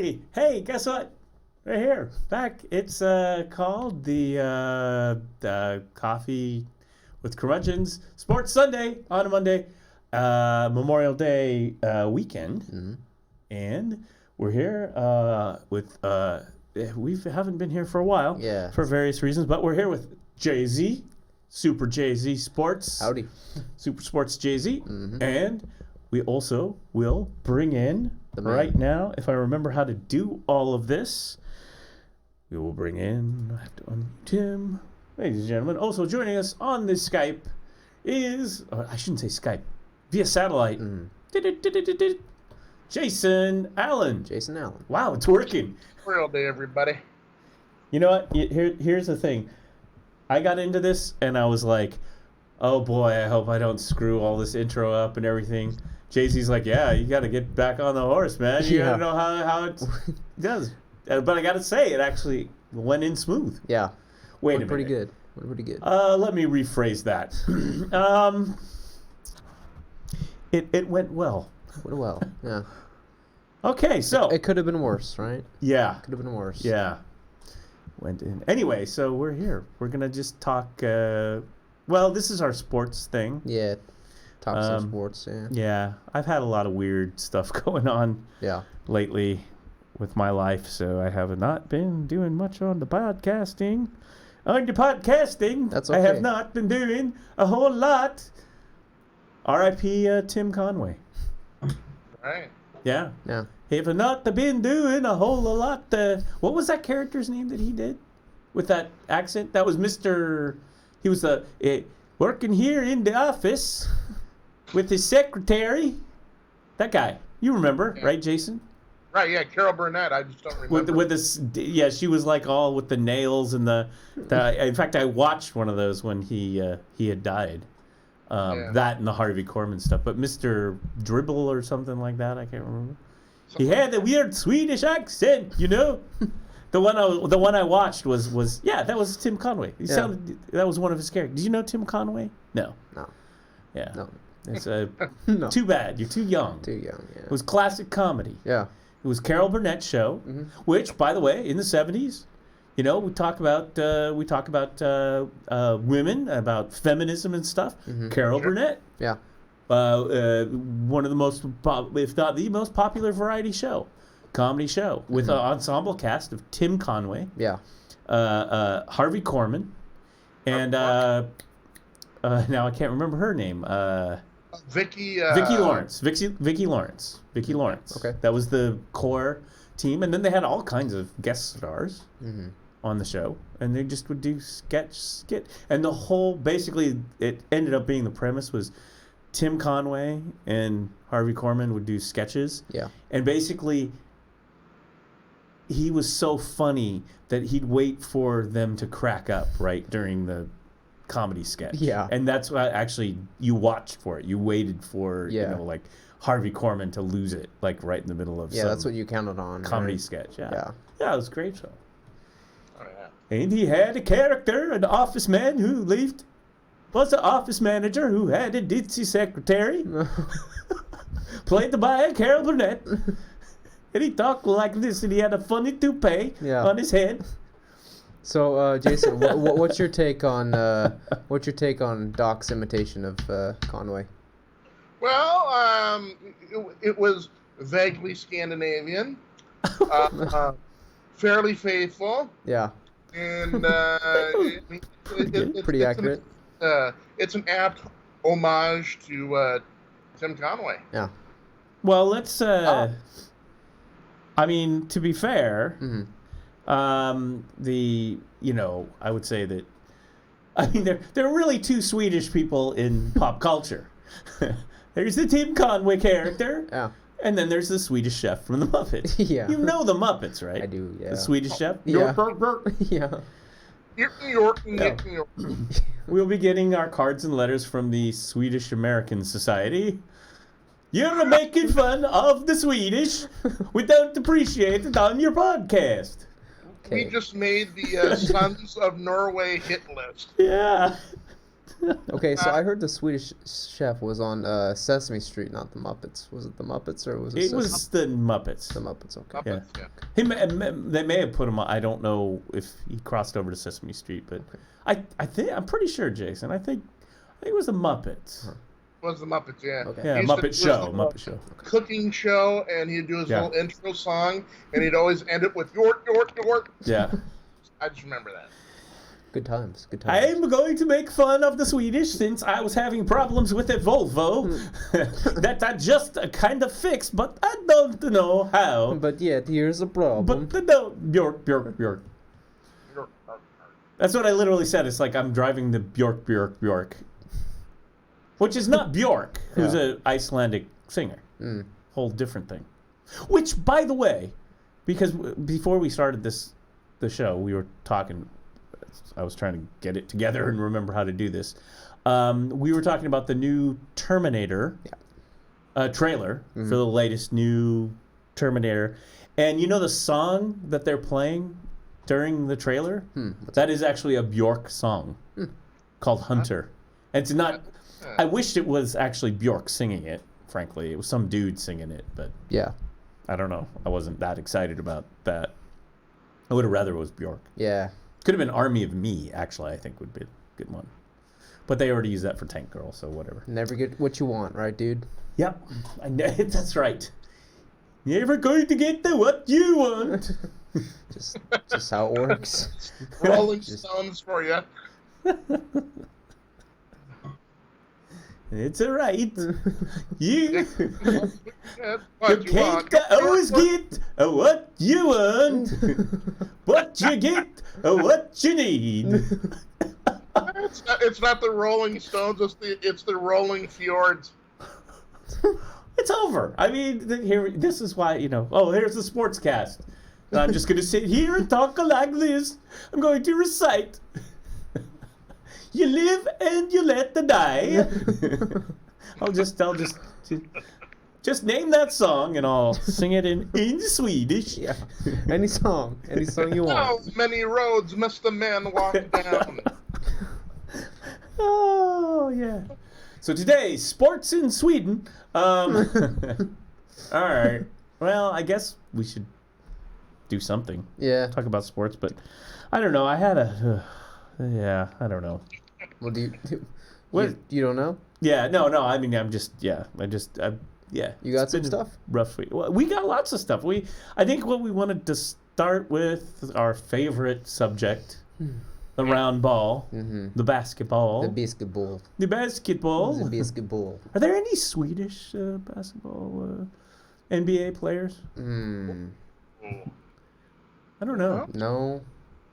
everybody. Hey, guess what? Right here, back. It's called the Coffee with Curmudgeons Sports Sunday on a Monday, Memorial Day weekend, and we're here with we haven't been here for a while, for various reasons, but we're here with Jay-Z, Super Jay-Z Sports, howdy, Super Sports Jay-Z, and we also will bring in right now, if I remember how to do all of this, we will bring in Tim. Ladies and gentlemen, also joining us on this Skype is, I shouldn't say Skype, via satellite, Jason Allen. Jason Allen. Wow, it's working. Real day, everybody. You know what? Here's the thing. I got into this and I was like, oh boy, I hope I don't screw all this intro up and everything. Jay-Z's like, yeah, you got to get back on the horse, man. You got to know how it does. But I got to say, it actually went in smooth. Yeah. Wait a minute. Pretty good. Pretty good. Let me rephrase that. It went well. Went well, yeah. Okay, so. It could have been worse, right? Yeah. Could have been worse. Yeah. Went in. Anyway, so we're here. We're going to just talk. Well, this is our sports thing. Yeah. Talk some sports, yeah. Yeah. I've had a lot of weird stuff going on lately with my life, so I have not been doing much on the podcasting. That's okay. I have not been doing a whole lot. R.I.P. Tim Conway. Right. Yeah. Yeah. Have not been doing a whole lot. What was that character's name that he did with that accent? That was Mr. He was working here in the office with his secretary. That guy. You remember, right, Jason? Right, yeah, Carol Burnett. I just don't remember. With this, yeah, she was like all with the nails and the in fact, I watched one of those when he had died. That and the Harvey Korman stuff. But Mr. Dribble or something like that, I can't remember. He had a weird Swedish accent, you know. The one I watched was that was Tim Conway. He sounded, that was one of his characters. Did you know Tim Conway? No. Yeah. No. It's too bad. You're too young. Too young. Yeah. It was classic comedy. Yeah. It was Carol Burnett's show, which, by the way, in the 70s, you know, we talk about women, about feminism and stuff. Carol Burnett. Yeah. One of the most, if not the most popular variety show, comedy show, with an ensemble cast of Tim Conway. Yeah. Harvey Korman, and now I can't remember her name. Vicki Lawrence. Vicki Lawrence. Okay. That was the core team, and then they had all kinds of guest stars on the show, and they just would do skit, and the whole, basically, it ended up being, the premise was Tim Conway and Harvey Korman would do sketches. Yeah. And basically, he was so funny that he'd wait for them to crack up right during the comedy sketch. Yeah. And that's why actually you watched for it. You waited for, you know, like Harvey Korman to lose it, like right in the middle of some that's what you counted on. comedy right? sketch. Yeah. Yeah, it was a great show. Oh, yeah. And he had a character, an office man who was an office manager who had a ditzy secretary, played by Carol Burnett, and he talked like this, and he had a funny toupee on his head. So, Jason, what's your take on Doc's imitation of Conway? Well, it was vaguely Scandinavian, fairly faithful. Yeah. And pretty accurate. It's an apt homage to Tim Conway. Yeah. Well, let's. I mean, to be fair, I would say that. I mean, there are really two Swedish people in pop culture. There's the Tim Conway character. Yeah. And then there's the Swedish chef from the Muppets. Yeah. You know the Muppets, right? I do. Yeah. The Swedish chef. Yeah. Yeah. York. We'll be getting our cards and letters from the Swedish American Society. You're making fun of the Swedish. We don't appreciate it on your podcast. We just made the Sons of Norway hit list. Yeah. Okay, so I heard the Swedish Chef was on Sesame Street, not the Muppets. Was it the Muppets or was it? It was the Muppets. The Muppets. Okay. Muppets, yeah. They may have put him on. I don't know if he crossed over to Sesame Street, but I'm pretty sure, Jason. I think it was the Muppets. Huh. Was the Muppets, yeah. Okay. Yeah, Muppet Show. Cooking show, and he'd do his little intro song, and he'd always end it with York, York, York. Yeah. I just remember that. Good times. Good times. I'm going to make fun of the Swedish since I was having problems with a Volvo that I just kind of fixed, but I don't know how. But yet, here's a problem. But no, Bjork. That's what I literally said. It's like I'm driving the Bjork. Which is not Bjork, who's an Icelandic singer. Whole different thing. Which, by the way, because before we started the show, we were talking. I was trying to get it together and remember how to do this. We were talking about the new Terminator trailer for the latest new Terminator. And you know the song that they're playing during the trailer? That is actually a Bjork song called Hunter. And it's not... I wished it was actually Bjork singing it, frankly. It was some dude singing it, but... Yeah. I don't know. I wasn't that excited about that. I would have rather it was Bjork. Yeah. Could have been Army of Me, actually, I think would be a good one. But they already used that for Tank Girl, so whatever. Never get what you want, right, dude? Yep. I know, that's right. Never going to get the what you want. just how it works. Rolling Stones for you. It's all right. You What can't always get what you want, but you get what you need. It's not the Rolling Stones. It's the Rolling Fjords. It's over. I mean, this is why, here's the sports cast. I'm just going to sit here and talk like this. I'm going to recite. You live and you let the die. I'll just name that song and I'll sing it in Swedish. Yeah. Any song you want. How many roads must a man walk down? Oh, yeah. So today, sports in Sweden. All right. Well, I guess we should do something. Yeah. Talk about sports, but I don't know. I had I don't know. Well, you don't know? Yeah, no. I mean, You got some stuff? Rough week. Well, we got lots of stuff. I think what we wanted to start with our favorite subject, the round ball, the basketball. The basketball. The basketball. The basketball. Are there any Swedish basketball NBA players? I don't know. No.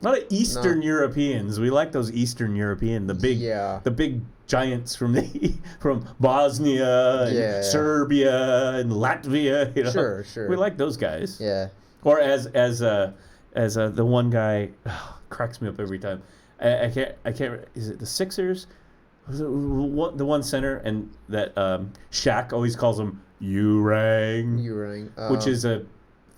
A lot of Eastern Europeans. We like those Eastern European, the big giants from Bosnia and Serbia and Latvia. Sure. We like those guys. Yeah. Or as the one guy cracks me up every time. I can't. Is it the Sixers? Was it the one center and that Shaq always calls him Urang, which is a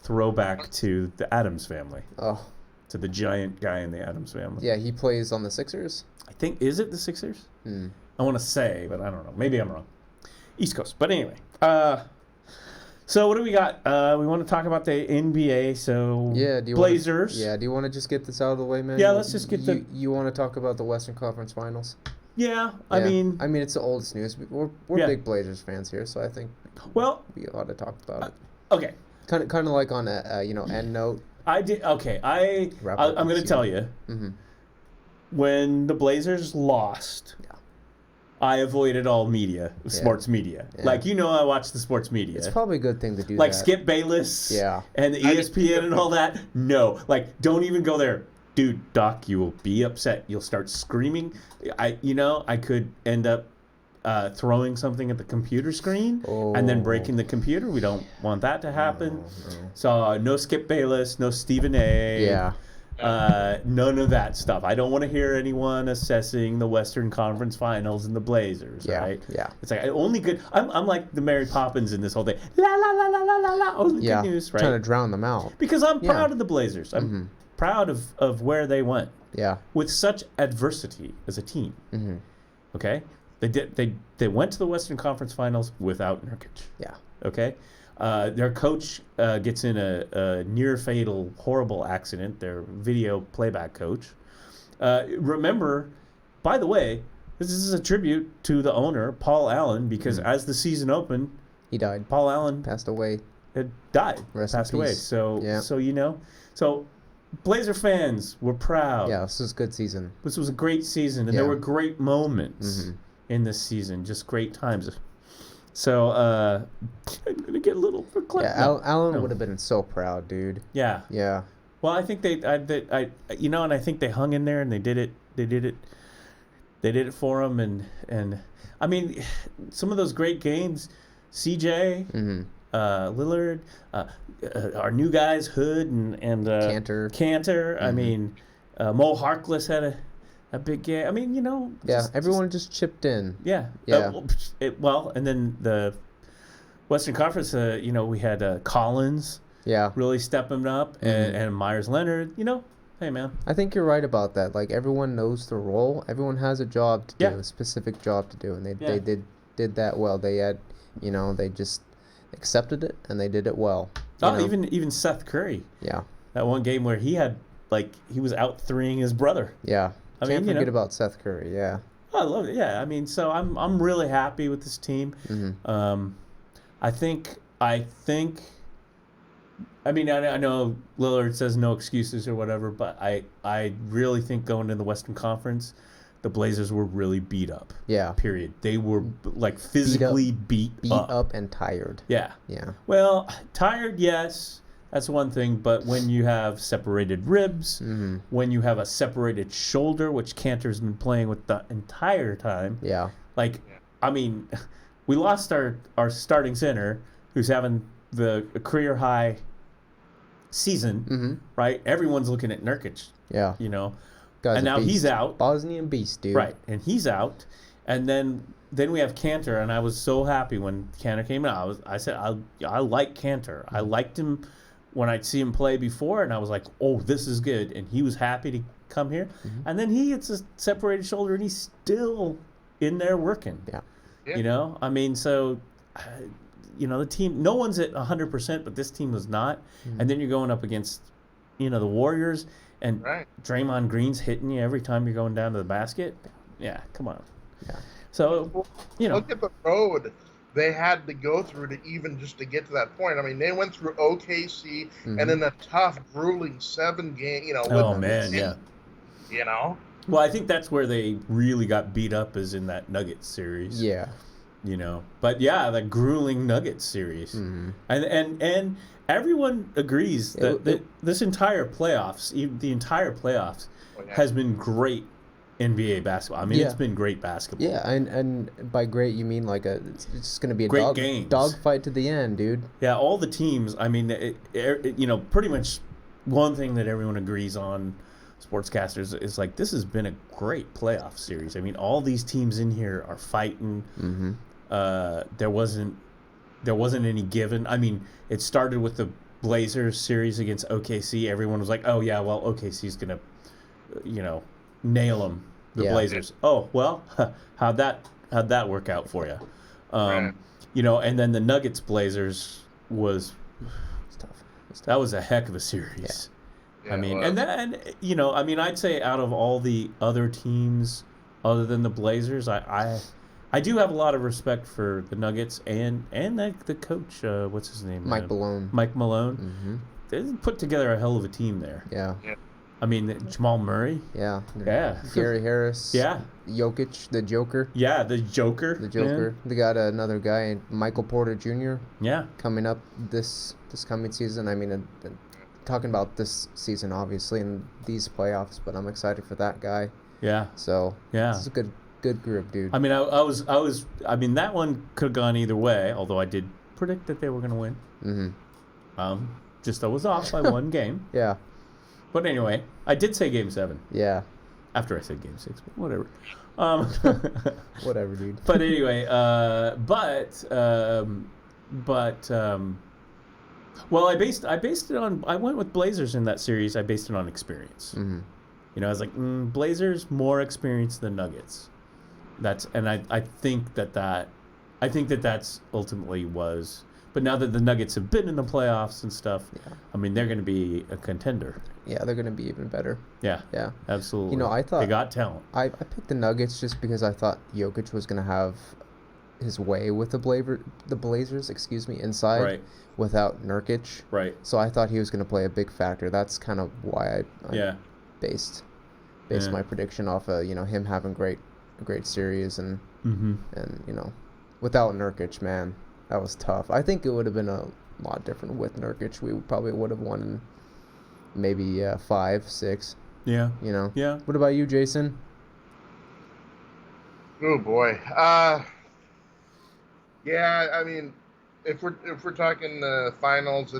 throwback to the Addams Family. Oh. To the giant guy in the Addams Family. Yeah, he plays on the Sixers. I think, is it the Sixers? I want to say, but I don't know. Maybe I'm wrong. East Coast. But anyway. So what do we got? We want to talk about the NBA. So Blazers. Do you want to just get this out of the way, man? Yeah, let's just get You want to talk about the Western Conference Finals? Yeah, I mean, it's the oldest news. We're big Blazers fans here, so I think we ought to talk about it. Okay. Kind of like on a end note. I did. Okay, I'm going to tell you. When the Blazers lost, I avoided all media, sports media. Yeah. Like, I watch the sports media. It's probably a good thing to do like that. Skip Bayless and the ESPN and all that. No, like, don't even go there. Dude, Doc, you will be upset. You'll start screaming. I could end up throwing something at the computer screen and then breaking the computer. We don't want that to happen. No. So no Skip Bayless, no Stephen A. Yeah. None of that stuff. I don't want to hear anyone assessing the Western Conference Finals and the Blazers. Right? Yeah. It's like only good. I'm like the Mary Poppins in this whole thing. La la la la la la la. Only good news, right? Trying to drown them out. Because I'm proud of the Blazers. I'm proud of where they went. Yeah. With such adversity as a team. Okay, they went to the Western Conference Finals without Nurkic. Yeah. Okay, their coach gets in a near fatal, horrible accident. Their video playback coach. Remember, by the way, this is a tribute to the owner, Paul Allen, because as the season opened, he died. Paul Allen Passed away. had died, Rest passed in away. peace. So, Yeah. so Blazer fans were proud. Yeah, this was a good season. This was a great season, and there were great moments in this season, just great times. So, I'm gonna get a little verklempt. Yeah, Allen would have been so proud, dude. Yeah. Yeah. Well, I think and I think they hung in there and they did it. They did it for him, and I mean, some of those great games, CJ, Lillard, our new guys, Hood and Cantor. I mean, Mo Harkless had a big game. I mean, everyone just chipped in. Yeah. Yeah. And then the Western Conference, we had Collins. Yeah. Really stepping up, and Myers Leonard. Hey man. I think you're right about that. Like, everyone knows the role. Everyone has a job to do, a specific job to do, and they did that well. They had, they just accepted it and they did it well. Even Seth Curry. Yeah. That one game where he had he was out 3ing his brother. Yeah. Can't forget about Seth Curry. Yeah. I love it. Yeah. I mean, so I'm really happy with this team. I think. I mean, I know Lillard says no excuses or whatever, but I really think going to the Western Conference, the Blazers were really beat up. Yeah. Period. They were physically beat up and tired. Yeah. Yeah. Well, tired, yes, that's one thing, but when you have separated ribs, when you have a separated shoulder, which Cantor's been playing with the entire time. Yeah. I mean, we lost our starting center, who's having the career high season, right? Everyone's looking at Nurkic. Yeah. And now he's out. Bosnian beast, dude. Right, and he's out. And then we have Cantor, and I was so happy when Cantor came out. I said, I like Cantor. I liked him when I'd see him play before, and I was like, oh, this is good. And he was happy to come here. And then he gets a separated shoulder, and he's still in there working. Yeah. I mean, so... the team, no one's at 100%, but this team was not. And then you're going up against, the Warriors, and Draymond Green's hitting you every time you're going down to the basket. Yeah, come on. Yeah. So, Look at the road they had to go through to even just to get to that point. I mean, they went through OKC and in a tough, grueling 7-game, Oh, man, yeah. Well, I think that's where they really got beat up, is in that Nuggets series. Yeah. But yeah, the grueling Nuggets series, and everyone agrees that this entire playoffs, the entire playoffs, has been great NBA basketball. I mean, it's been great basketball. Yeah, and by great you mean it's just going to be a great dog fight to the end, dude. Yeah, all the teams. I mean, pretty much one thing that everyone agrees on, sportscasters, is this has been a great playoff series. I mean, all these teams in here are fighting. There wasn't any given. I mean, it started with the Blazers series against OKC. Everyone was like, "Oh yeah, well OKC's gonna, nail them, the Blazers." Oh well, how'd that work out for you? And then the Nuggets Blazers was tough. That was a heck of a series. I mean, I'd say out of all the other teams other than the Blazers, I do have a lot of respect for the Nuggets and the coach. What's his name? Mike Malone. Mike Malone. They put together a hell of a team there. Yeah. I mean, Jamal Murray. Yeah. Yeah. Gary Harris. Yeah. Jokic, the Joker. Yeah, the Joker. The Joker. Yeah. They got another guy, Michael Porter Jr. Yeah. Coming up this coming season. I mean, talking about this season, obviously, and these playoffs, but I'm excited for that guy. Yeah. So yeah, it's a good group, dude. I mean, I mean, that one could have gone either way, although I did predict that they were going to win. Just I was off by one game. Yeah. But anyway, I did say Game 7. Yeah. After I said Game 6, but whatever. Whatever, dude. But anyway, well, I based it on. I went with Blazers in that series. I based it on experience. I was like, Blazers more experience than Nuggets. I think that's ultimately was. But now that the Nuggets have been in the playoffs and stuff, I mean, they're going to be a contender. Yeah, they're going to be even better. Yeah. Yeah. Absolutely. You know, I thought they got talent. I picked the Nuggets just because I thought Jokic was going to have his way with the Blazers, inside without Nurkic. Right. So I thought he was going to play a big factor. That's kind of why I based my prediction off of, him having a great series and without Nurkic, man. That was tough. I think it would have been a lot different with Nurkic. We probably would have won in maybe 5, 6. Yeah. Yeah. What about you, Jason? Oh boy. Yeah. I mean, if we're talking finals,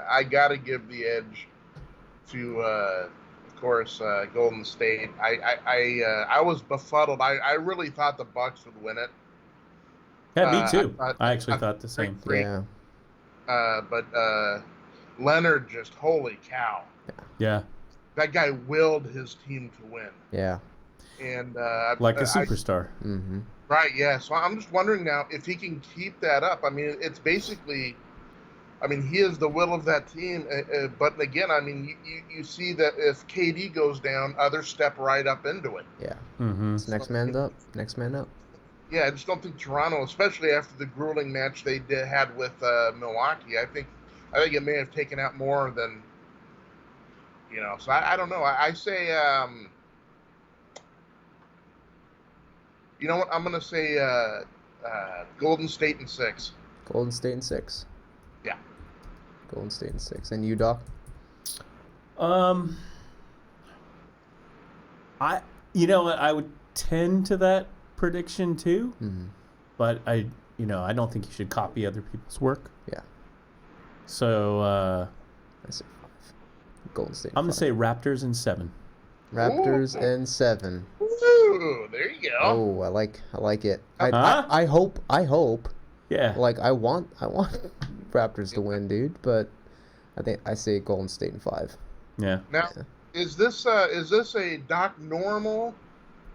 I gotta give the edge to of course Golden State. I was befuddled. I really thought the Bucks would win it. Yeah, me too. I actually thought the same. Yeah. But Leonard just, holy cow. Yeah. That guy willed his team to win. Yeah. And like a superstar. Right, yeah. So I'm just wondering now if he can keep that up. I mean, it's basically, he is the will of that team. But again, you see that if KD goes down, others step right up into it. Yeah. It's next man up. Next man up. Yeah, I just don't think Toronto, especially after the grueling match they had with Milwaukee, I think it may have taken out more than, So I don't know. I say, you know what? I'm gonna say Golden State in 6. Golden State in 6. Yeah. Golden State in 6. And you, Doc? I would tend to that prediction too, but I don't think you should copy other people's work. Yeah. So I say 5. Golden State. I'm gonna say Raptors in 7. Raptors in 7. Ooh, there you go. Oh, I like it. I hope. Yeah. Like I want Raptors to win, dude. But I say Golden State in 5. Yeah. Now, is this a Doc normal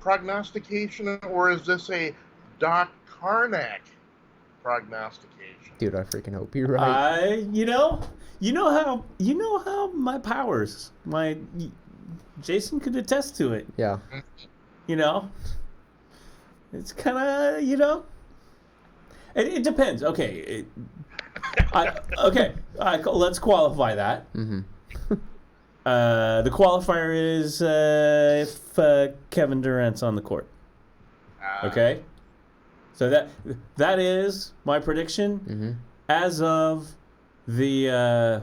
prognostication, or is this a Doc Karnak prognostication? Dude, I freaking hope you're right. You know how my powers, Jason could attest to it. Yeah. It's kind of, it depends. Okay. Let's qualify that. The qualifier is if Kevin Durant's on the court. Okay? So that is my prediction as of the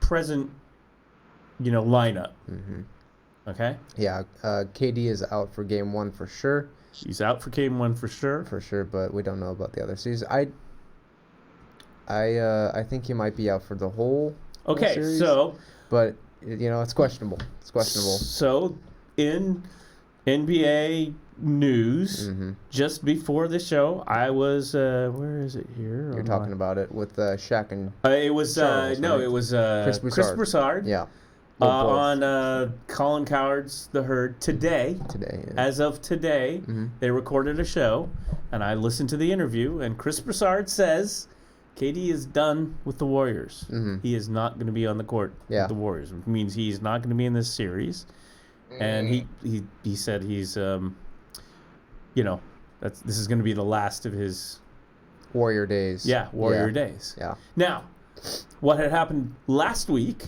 present, lineup. Okay? Yeah, KD is out for game 1 for sure. He's out for game 1 for sure. For sure, but we don't know about the other series. I think he might be out for the whole series. So... But, it's questionable. So, in NBA news, just before the show, I was, where is it here? You're talking about it with Shaq and it was, Charles, no, right? it was Chris Broussard. Yeah. On Colin Cowherd's The Herd today. Yeah. As of today, they recorded a show, and I listened to the interview, and Chris Broussard says... KD is done with the Warriors. He is not going to be on the court with the Warriors, which means he's not going to be in this series. And he said he's, this is going to be the last of his Warrior days. Yeah, Warrior days. Yeah. Now, what had happened last week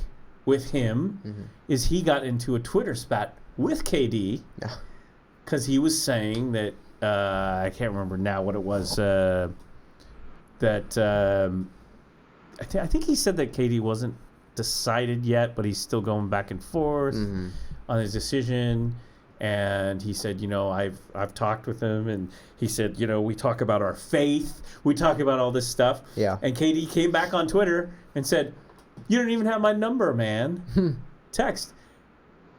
with him is he got into a Twitter spat with KD because he was saying that I can't remember now what it was. That I think he said that KD wasn't decided yet, but he's still going back and forth on his decision. And he said, I've talked with him, and he said, we talk about our faith, we talk about all this stuff. Yeah. And KD came back on Twitter and said, "You don't even have my number, man." Text.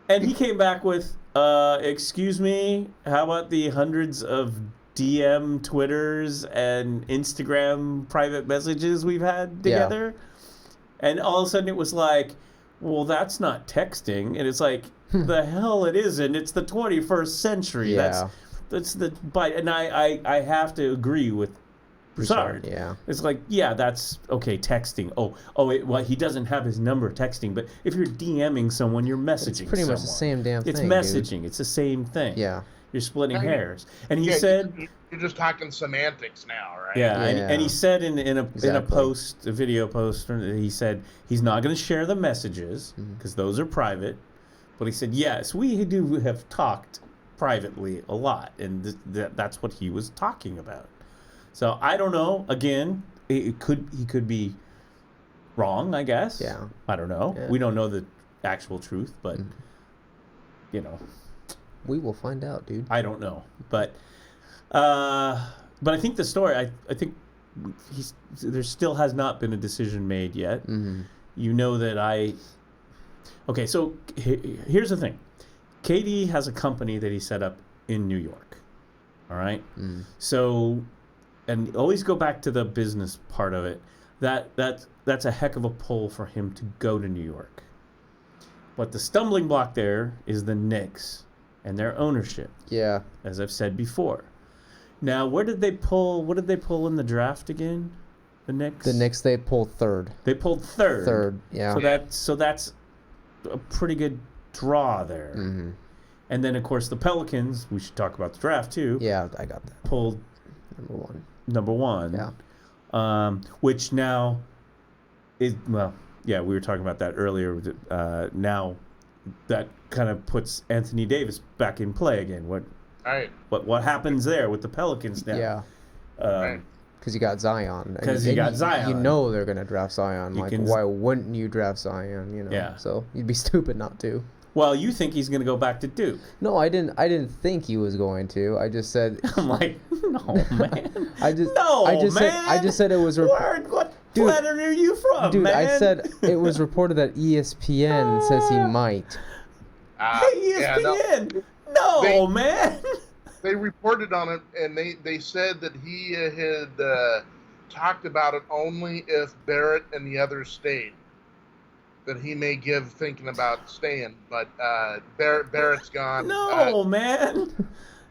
And he came back with, "Excuse me, how about the hundreds of DM Twitters and Instagram private messages we've had together?" And all of a sudden it was like, well, that's not texting. And it's like, the hell it isn't. It's the 21st century. And I have to agree with Broussard. Yeah. It's like, yeah, that's okay, texting. Well, he doesn't have his number texting, but if you're DMing someone, you're messaging It's pretty much the same damn thing. It's messaging. Dude. It's the same thing. Yeah. You're splitting hairs. And he said, you're just talking semantics now, right? Yeah, and he said in a video post, he said he's not going to share the messages because those are private. But he said, yes, we do have talked privately a lot, and that's what he was talking about. So I don't know. Again, he could be wrong, I guess. Yeah. I don't know. Yeah. We don't know the actual truth, but you know, we will find out, dude. I don't know, but I think the story. I think there still has not been a decision made yet. Mm-hmm. You know that Okay, so here's the thing. KD has a company that he set up in New York. All right? So, and always go back to the business part of it. That's a heck of a pull for him to go to New York. But the stumbling block there is the Knicks and their ownership. Yeah. As I've said before. Now, what did they pull in the draft again? The Knicks? The Knicks, they pulled third. They pulled third. Third, yeah. So that's a pretty good draw there. Mm-hmm. And then, of course, the Pelicans, we should talk about the draft, too. Yeah, I got that. Pulled number one. Yeah. Which now is, well, yeah, we were talking about that earlier. Now that kind of puts Anthony Davis back in play again. What happens there with the Pelicans now? Yeah. Because you got Zion. Because you got Zion. You know they're going to draft Zion. Why wouldn't you draft Zion? You know. Yeah. So you'd be stupid not to. Well, you think he's going to go back to Duke? No, I didn't think he was going to. I just said. I'm like, no, man. I just said it was. What planet are you from, dude, man? I said it was reported that ESPN says he might. Hey, ESPN. No, man. They reported on it, and they said that he had talked about it only if Barrett and the others stayed. That he may give thinking about staying, but Barrett's gone. No, man.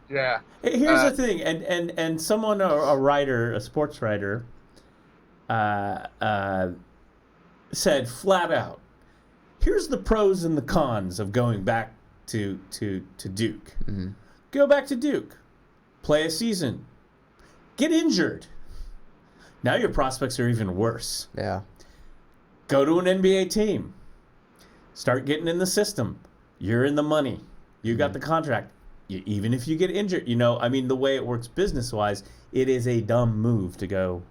Yeah. Hey, here's the thing, and someone, a writer, a sports writer, said flat out, here's the pros and the cons of going back to Duke. Mm-hmm. Go back to Duke. Play a season. Get injured. Now your prospects are even worse. Yeah. Go to an NBA team. Start getting in the system. You're in the money. You got the contract. Even if you get injured, the way it works business-wise, it is a dumb move to go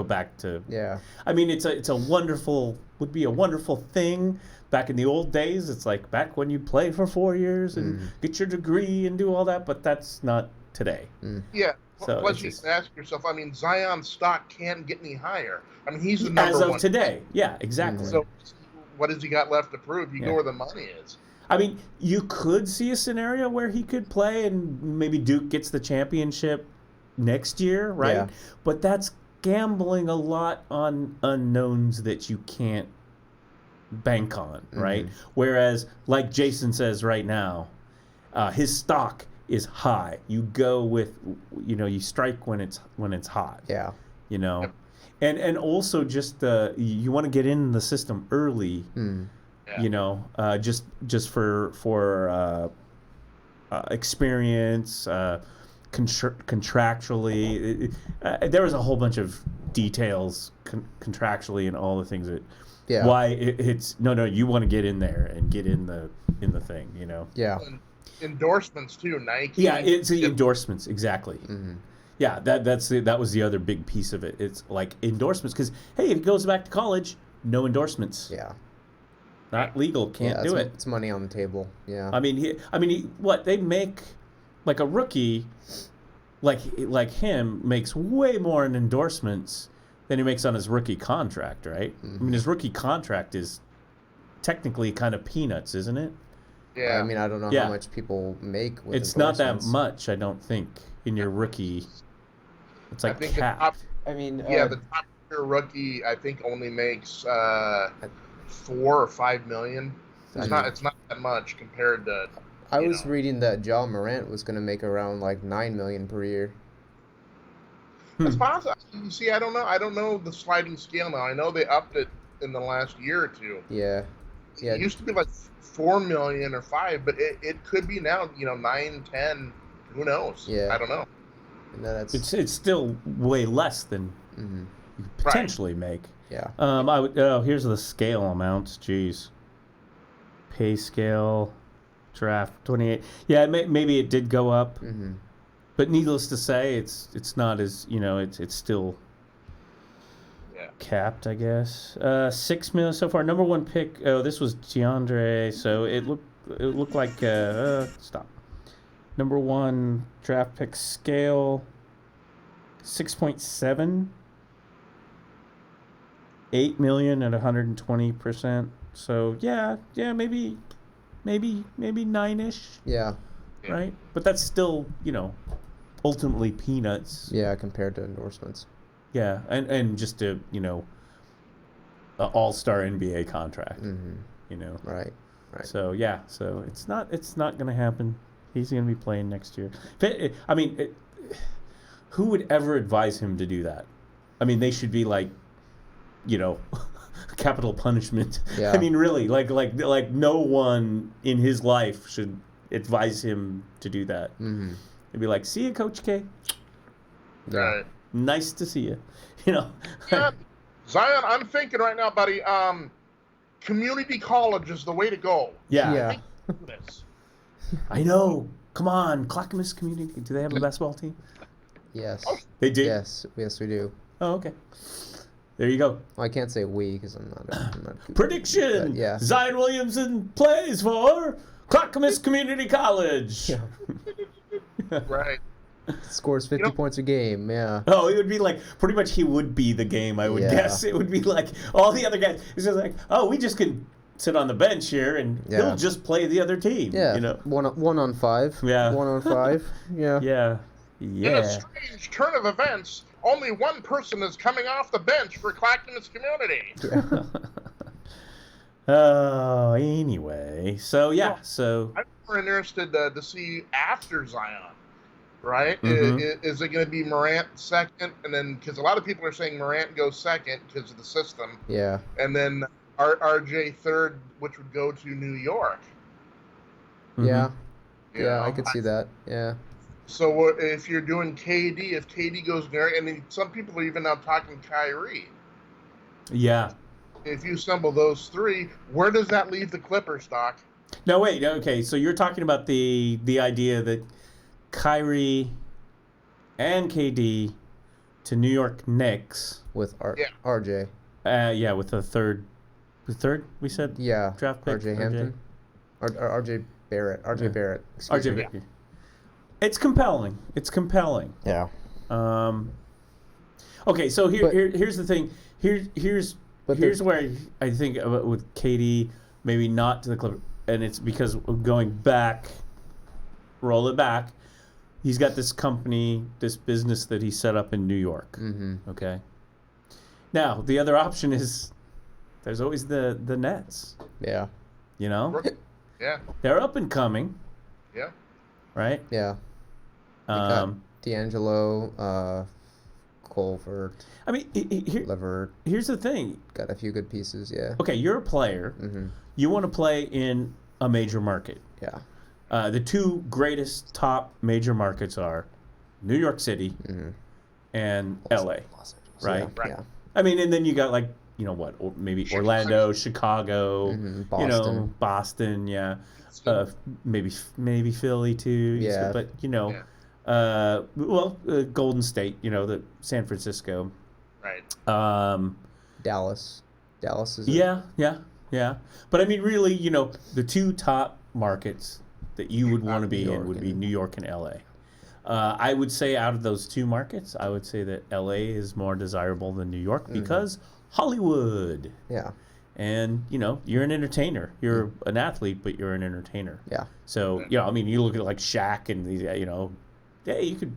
back to. Yeah. I mean, would be a wonderful thing. Back in the old days, it's like back when you play for 4 years and get your degree and do all that, but that's not today. Yeah. So plus, you ask yourself, Zion's stock can't get any higher. He's the number one. As of today. Yeah, exactly. So what has he got left to prove? You go where the money is. You could see a scenario where he could play and maybe Duke gets the championship next year, right? Yeah. But that's gambling a lot on unknowns that you can't bank on, right? Whereas, like Jason says right now, his stock is high. You go with, you strike when it's hot. Yeah. Yep. And also just you want to get in the system early. Just for experience, contractually. There was a whole bunch of details contractually and all the things that. Yeah. Why it's you want to get in there and get in the thing, Yeah. And endorsements too, Nike. Yeah, it's the endorsements exactly. Mm-hmm. Yeah, that was the other big piece of it. It's like endorsements because hey, if it goes back to college, no endorsements. Yeah. Not legal, can't do it. It's money on the table. Yeah. What they make, like a rookie, like him makes way more in endorsements than he makes on his rookie contract, right? Mm-hmm. His rookie contract is technically kind of peanuts, isn't it? Yeah. I don't know how much people make with it's not that much, I don't think, in your rookie. It's like capped. The top tier rookie, I think, only makes 4 or 5 million. It's not that much compared to. I was reading that John Morant was going to make around like $9 million per year. That's possible. You see, I don't know. I don't know the sliding scale now. I know they upped it in the last year or two. Yeah. It used to be like 4 million or 5, but it could be now, 9, 10. Who knows? Yeah. I don't know. And that's it's still way less than you could potentially make. Yeah. Here's the scale amounts. Jeez. Pay scale, draft 28. Yeah, maybe it did go up. Mm-hmm. But needless to say, it's not as it's still capped, I guess. 6 million so far. Number one pick. Oh, this was DeAndre. So it looked like stop. Number one draft pick scale. 6.7. 8 million at 120%. So yeah, maybe 9-ish. Yeah. Right, but that's still ultimately peanuts. Yeah, compared to endorsements. Yeah, and just a an all-star NBA contract. Mm-hmm. Right. So yeah, so it's not going to happen. He's going to be playing next year. Who would ever advise him to do that? I mean, they should be like, capital punishment. Yeah. I mean, really, like no one in his life should advise him to do that. Mm-hmm. It'd be like, see you, Coach K. Right. Nice to see you. Yeah. Zion, I'm thinking right now, buddy. Community college is the way to go. Yeah. I know. Come on, Clackamas Community. Do they have a basketball team? Yes. They do. Yes, we do. Oh, okay. There you go. Well, I can't say we because I'm not Prediction. Yeah. Zion Williamson plays for Clackamas Community College. Yeah. Right. Scores 50 points a game. Yeah. Oh, it would be like pretty much he would be the game. I would guess it would be like all the other guys. It's just like, oh, we just can sit on the bench here and he'll just play the other team. Yeah. One on 5. Yeah. 1 on 5. Yeah. Yeah. In a strange turn of events, only one person is coming off the bench for Clackamas Community. Yeah. Oh, anyway. So, yeah. So I'm more interested to see after Zion, right? Mm-hmm. Is it going to be Morant second? And then, because a lot of people are saying Morant goes second because of the system. Yeah. And then RJ third, which would go to New York. Mm-hmm. Yeah. Yeah, I could see that. Yeah. So if you're doing KD, if KD goes there, and then some people are even now talking Kyrie. Yeah. If you assemble those three, where does that leave the Clippers, Doc? No, wait. Okay, so you're talking about the idea that Kyrie and KD to New York Knicks with RJ. Yeah, with the third we said. Yeah. Draft pick. RJ Hampton. RJ Barrett. RJ Barrett. RJ Barrett. Yeah. It's compelling. Yeah. Okay, so here's the thing. Here's where I think with KD, maybe not to the Clippers, and it's because going back, roll it back. He's got this company, this business that he set up in New York. Mm-hmm. Okay. Now the other option is there's always the Nets. Yeah. Yeah. They're up and coming. Yeah. Right. Yeah. D'Angelo, Colvert. I mean, Levert. Here's the thing. Got a few good pieces, yeah. Okay, you're a player. Mm-hmm. You want to play in a major market. Yeah. The two greatest top major markets are New York City and LA. Los Angeles. Right? Yeah. I mean, and then you got like, maybe Orlando, Chicago, Boston. Boston, yeah. Maybe Philly too. Yeah. But, Golden State, the San Francisco. Right. Dallas is Yeah. But I mean, really, the two top markets that you would want to be in would be New York and LA. I would say out of those two markets, I would say that LA is more desirable than New York because Hollywood. Yeah. And, you're an entertainer. You're an athlete, but you're an entertainer. Yeah. So, I mean, you look at like Shaq and these, you could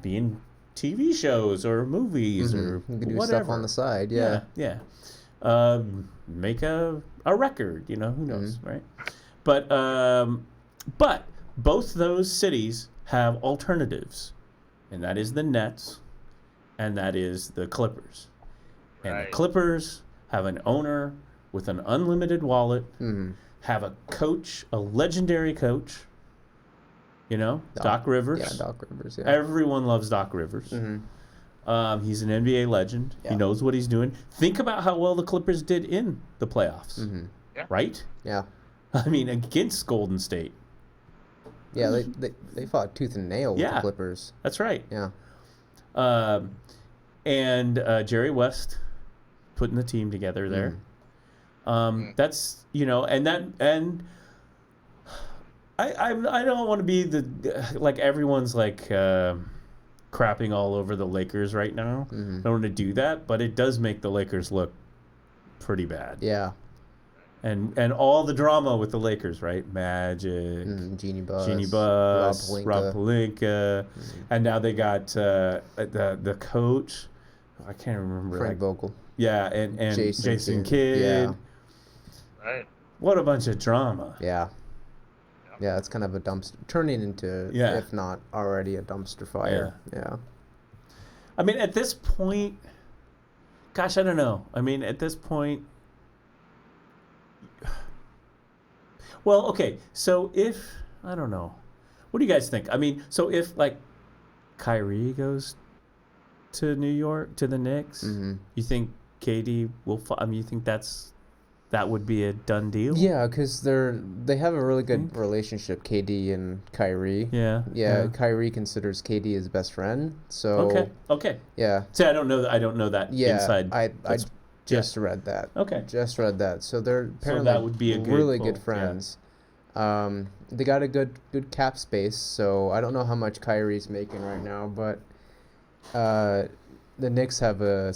be in TV shows or movies or you can do whatever. stuff on the side, yeah. Yeah. Make a record, who knows, right? But But both those cities have alternatives, and that is the Nets, and that is the Clippers. And the Clippers have an owner with an unlimited wallet, have a coach, a legendary coach, Doc Rivers. Yeah, Doc Rivers, yeah. Everyone loves Doc Rivers. He's an NBA legend. Yeah. He knows what he's doing. Think about how well the Clippers did in the playoffs, right? Yeah. I mean, against Golden State. Yeah, they fought tooth and nail with the Clippers. That's right. Yeah. And Jerry West putting the team together there. That's I don't want to be like everyone's like crapping all over the Lakers right now. I don't want to do that, but it does make the Lakers look pretty bad. Yeah. And all the drama with the Lakers, right? Magic, Jeannie Buss, Rob Pelinka, and now they got the coach. I can't remember. Frank Vogel. Yeah, and Jason Kidd. Yeah. Right. What a bunch of drama. Yeah. Yeah, it's kind of a dumpster, turning into, if not already, a dumpster fire. Yeah. I mean, at this point, gosh, I don't know. I mean, at this point, well, okay, so I don't know. What do you guys think? I mean, so if, like, Kyrie goes to New York, to the Knicks, you think KD will, you think that would be a done deal? Yeah, because they have a really good relationship, KD and Kyrie. Yeah. Kyrie considers KD his best friend. So okay. Yeah. See, I don't know that inside. I just read that. Okay. Just read that. So they're apparently that would be a really good friends. Yeah. They got a good cap space. So I don't know how much Kyrie's making right now, but the Knicks have a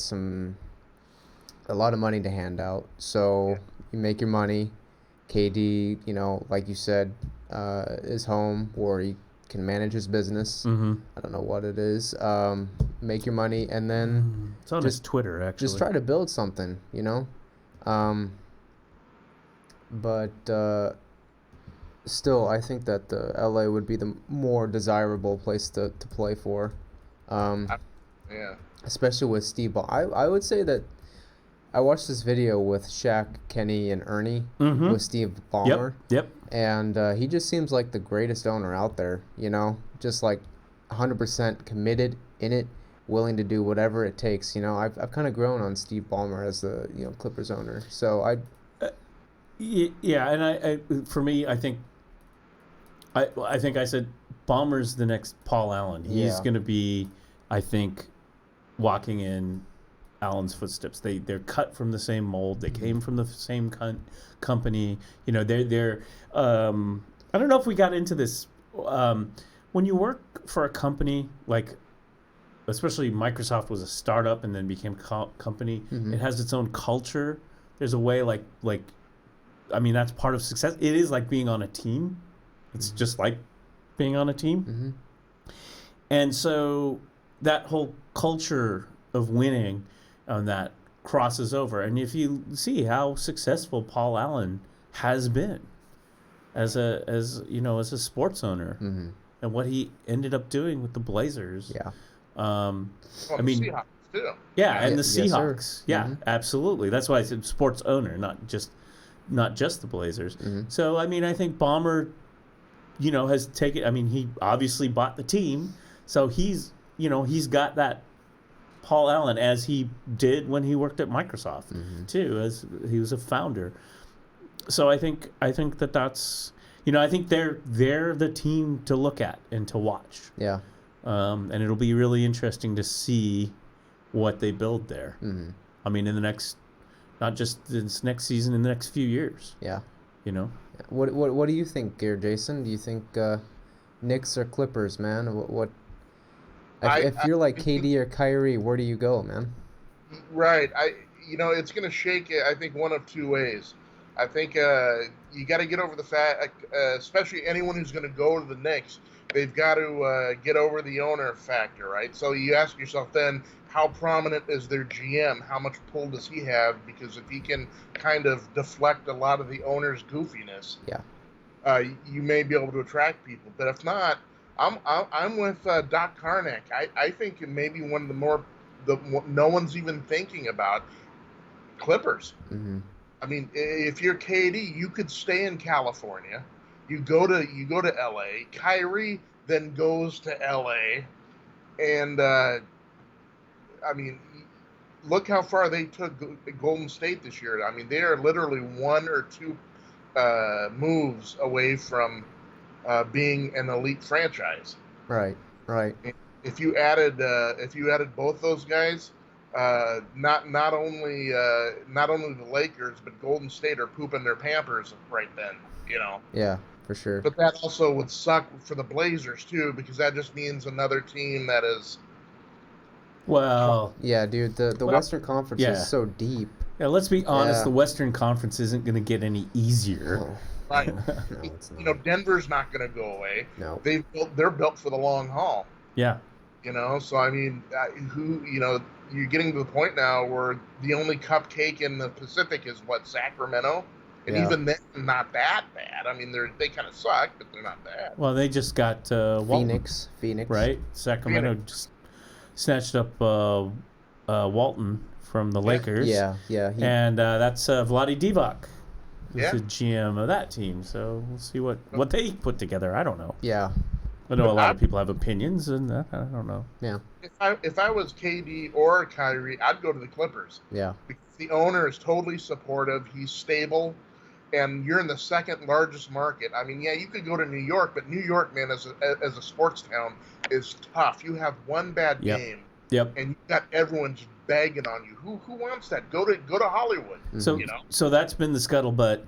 lot of money to hand out. So you make your money. KD, like you said, is home where he can manage his business. I don't know what it is. Make your money, and then it's on his Twitter, actually. Just try to build something, But still, I think that the LA would be the more desirable place to play for. Yeah. Especially with Steve Ball. I would say that I watched this video with Shaq, Kenny, and Ernie with Steve Ballmer. Yep. And he just seems like the greatest owner out there, just like 100% committed in it, willing to do whatever it takes. I've kind of grown on Steve Ballmer as the Clippers owner. So yeah, and I for me, I think I said Ballmer's the next Paul Allen. He's going to be, I think, walking in Allen's footsteps. They're cut from the same mold. They came from the same company. They're I don't know if we got into this. When you work for a company, like especially Microsoft was a startup and then became a company, it has its own culture. There's a way like I mean, that's part of success. It is like being on a team. It's just like being on a team. And so that whole culture of winning on that crosses over. And if you see how successful Paul Allen has been as a sports owner and what he ended up doing with the Blazers. Yeah. I mean, Seahawks too. Yeah, and the Yes, Seahawks. Yeah, absolutely. That's why I said sports owner, not just the Blazers. So I mean, I think Ballmer, has taken. I mean, he obviously bought the team, so he's got that Paul Allen as he did when he worked at Microsoft too, as he was a founder. So I think that's I think they're the team to look at and to watch. Yeah. And it'll be really interesting to see what they build there. I mean, in the next, not just this next season, in the next few years. Yeah. What do you think, here, Jason? Do you think Knicks or Clippers, man? What? If you're like KD or Kyrie, where do you go, man? Right. It's going to shake it, I think, one of two ways. I think you got to get over the fact, especially anyone who's going to go to the Knicks, they've got to get over the owner factor, right? So you ask yourself then, how prominent is their GM? How much pull does he have? Because if he can kind of deflect a lot of the owner's goofiness, you may be able to attract people. But if not, I'm with Doc Karnak. I think it may be one of no one's even thinking about Clippers. Mm-hmm. I mean, if you're KD, you could stay in California. You go to LA. Kyrie then goes to LA, and I mean, look how far they took Golden State this year. I mean, they are literally one or two moves away from being an elite franchise. Right. If you added both those guys, not only the Lakers but Golden State are pooping their Pampers right then. Yeah, for sure. But that also would suck for the Blazers too, because that just means another team that is. Well, yeah, dude, the Western Conference is so deep. Yeah, let's be honest. The Western Conference isn't going to get any easier. Oh. Right. No, it's not. Denver's not going to go away. No. They're built for the long haul. Yeah. So I mean, you're getting to the point now where the only cupcake in the Pacific is Sacramento, and even then, not that bad. I mean, they kind of suck, but they're not bad. Well, they just got Phoenix, right? Sacramento just snatched up Walton from the Lakers. Yeah. And that's Vlade Divac. He's Yeah. the GM of that team. So we'll see what they put together. I don't know. Yeah. I know a lot of people have opinions, and I don't know. Yeah. If I was KD or Kyrie, I'd go to the Clippers. Yeah. Because the owner is totally supportive. He's stable, and you're in the second largest market. I mean, yeah, you could go to New York, but New York, man, as a sports town, is tough. You have one bad game, and you got everyone just begging on you. Who wants that? Go to Hollywood. So that's been the scuttlebutt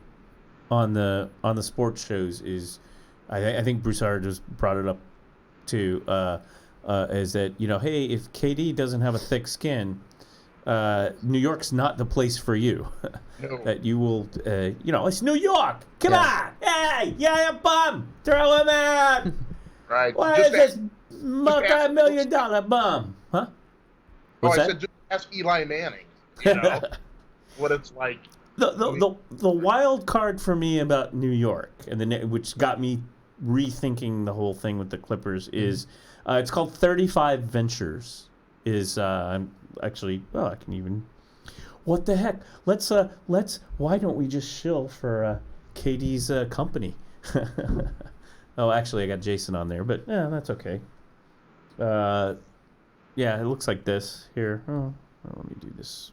on the sports shows. Is I think Broussard just brought it up too. Is that hey, if KD doesn't have a thick skin, New York's not the place for you. No. That you will, it's New York. Come on, hey, bum, throw him out. Right. What is this multi-million-dollar bum? Huh? What's that? I said just ask Eli Manning. What it's like. The wild card for me about New York, which got me rethinking the whole thing with the Clippers, is it's called 35 Ventures. Actually, I can even. What the heck? Let's. Why don't we just shill for KD's company? Oh, actually, I got Jason on there, but that's okay. Yeah, it looks like this here. Oh, let me do this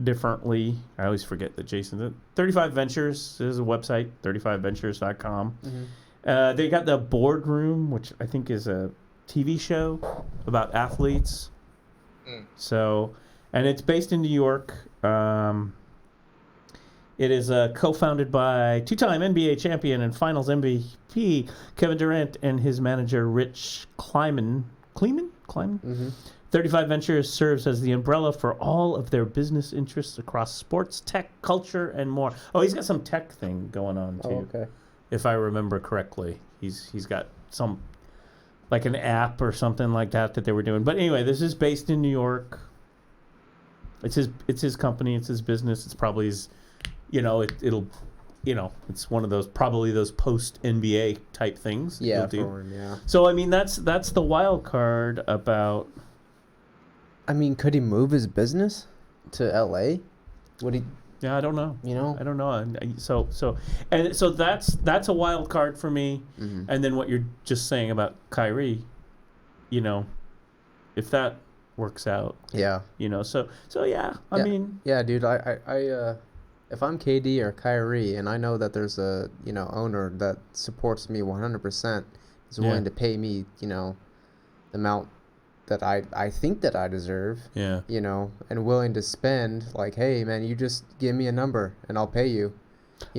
differently. I always forget that Jason. 35 Ventures is a website, 35ventures.com. Mm-hmm. They got the Boardroom, which I think is a TV show about athletes. So, and it's based in New York. It is co-founded by two-time NBA champion and Finals MVP Kevin Durant and his manager Rich Kleiman. Mm-hmm. 35 Ventures serves as the umbrella for all of their business interests across sports, tech, culture, and more. Oh, he's got some tech thing going on too. Oh, okay. If I remember correctly, he's got some like an app or something like that they were doing. But anyway, this is based in New York. It's his company. It's his business. It's probably his. It'll. It's one of those post NBA type things. Yeah, yeah. So I mean, that's the wild card about. I mean, could he move his business to LA? Would he? Yeah, I don't know. I don't know. So that's a wild card for me. Mm-hmm. And then what you're just saying about Kyrie, if that works out. Yeah. So yeah. I mean. Yeah, dude. I if I'm KD or Kyrie, and I know that there's a owner that supports me 100%, is willing to pay me the amount that I think that I deserve. Yeah. And willing to spend, like, hey man, you just give me a number and I'll pay you.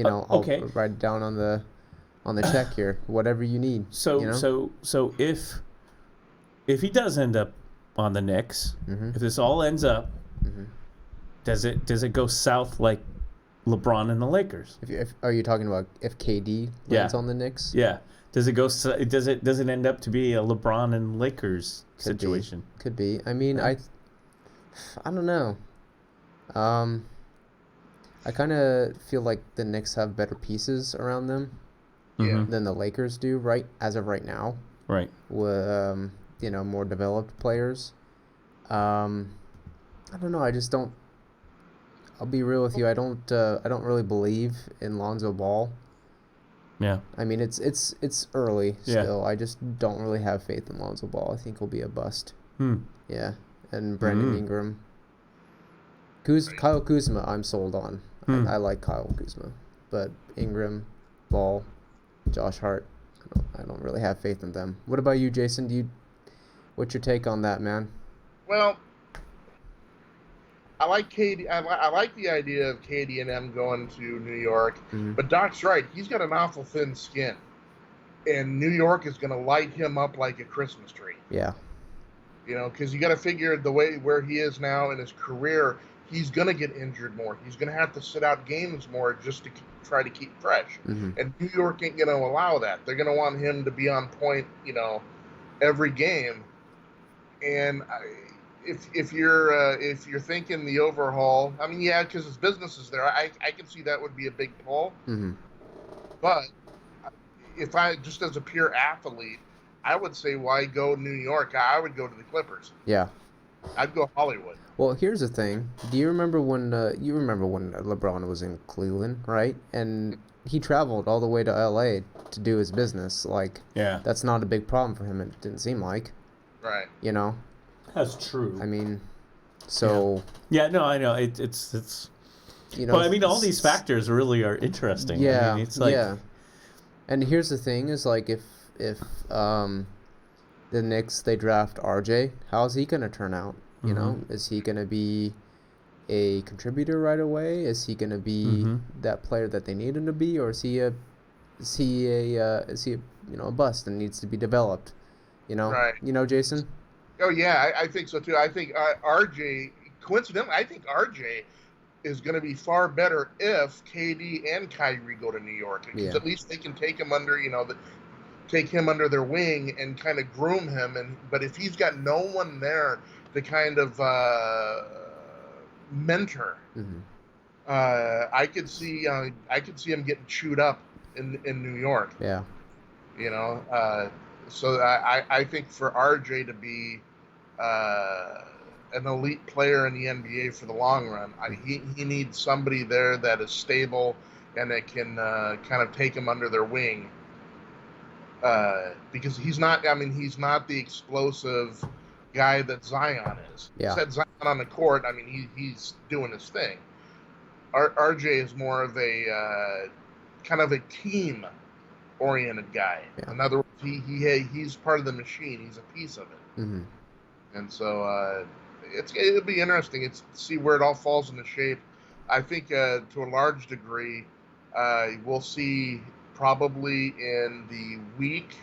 I'll write it down on the check here, whatever you need. So if he does end up on the Knicks, if this all ends up, does it go south like LeBron and the Lakers? If are you talking about if KD lands on the Knicks? Yeah. Does it end up to be a LeBron and Lakers situation? Could be. I mean, I don't know. I kind of feel like the Knicks have better pieces around them Yeah. than the Lakers do, right? As of right now, Right. with more developed players. I don't know. I just don't. I'll be real with you. I don't really believe in Lonzo Ball. Yeah. I mean, it's early Yeah. still. I just don't really have faith in Lonzo Ball. I think he'll be a bust. Hmm. Yeah, and Brandon Ingram. Kyle Kuzma, I'm sold on. I like Kyle Kuzma, but Ingram, Ball, Josh Hart, I don't really have faith in them. What about you, Jason? What's your take on that, man? Well, I like KD. I like the idea of KD and M going to New York, but Doc's right. He's got an awful thin skin, and New York is going to light him up like a Christmas tree. Yeah. Because you got to figure the way where he is now in his career, he's going to get injured more. He's going to have to sit out games more just to try to keep fresh. And New York ain't going to allow that. They're going to want him to be on point, every game. And if you're thinking the overhaul, I mean, yeah, because his business is there. I can see that would be a big pull. But if I just as a pure athlete, I would say, why go New York? I would go to the Clippers. Yeah. I'd go Hollywood. Well, here's the thing. Do you remember when LeBron was in Cleveland, right? And he traveled all the way to LA to do his business. Like, that's not a big problem for him. It didn't seem like. Right. That's true. I mean, so. Yeah. No, I know it's. Well, I mean, all these factors really are interesting. Yeah. I mean, it's like. Yeah. And here's the thing: is like if the Knicks they draft RJ, how's he gonna turn out? Is he gonna be a contributor right away? Is he gonna be that player that they need him to be, or is he a bust and needs to be developed? Right. Jason. Oh yeah, I think so too. I think RJ. Coincidentally, I think RJ is going to be far better if KD and Kyrie go to New York, because at least they can take him under, take him under their wing and kind of groom him. But if he's got no one there to kind of mentor, I could see him getting chewed up in New York. Yeah. So I think for RJ to be an elite player in the NBA for the long run, he needs somebody there that is stable and that can kind of take him under their wing. Because he's not the explosive guy that Zion is. Yeah. Said Zion on the court, I mean, he's doing his thing. RJ is more of a kind of a team-oriented guy. Yeah. In other words, he's part of the machine. He's a piece of it. And so it'll be interesting. It's to see where it all falls into shape. I think to a large degree, we'll see probably in the week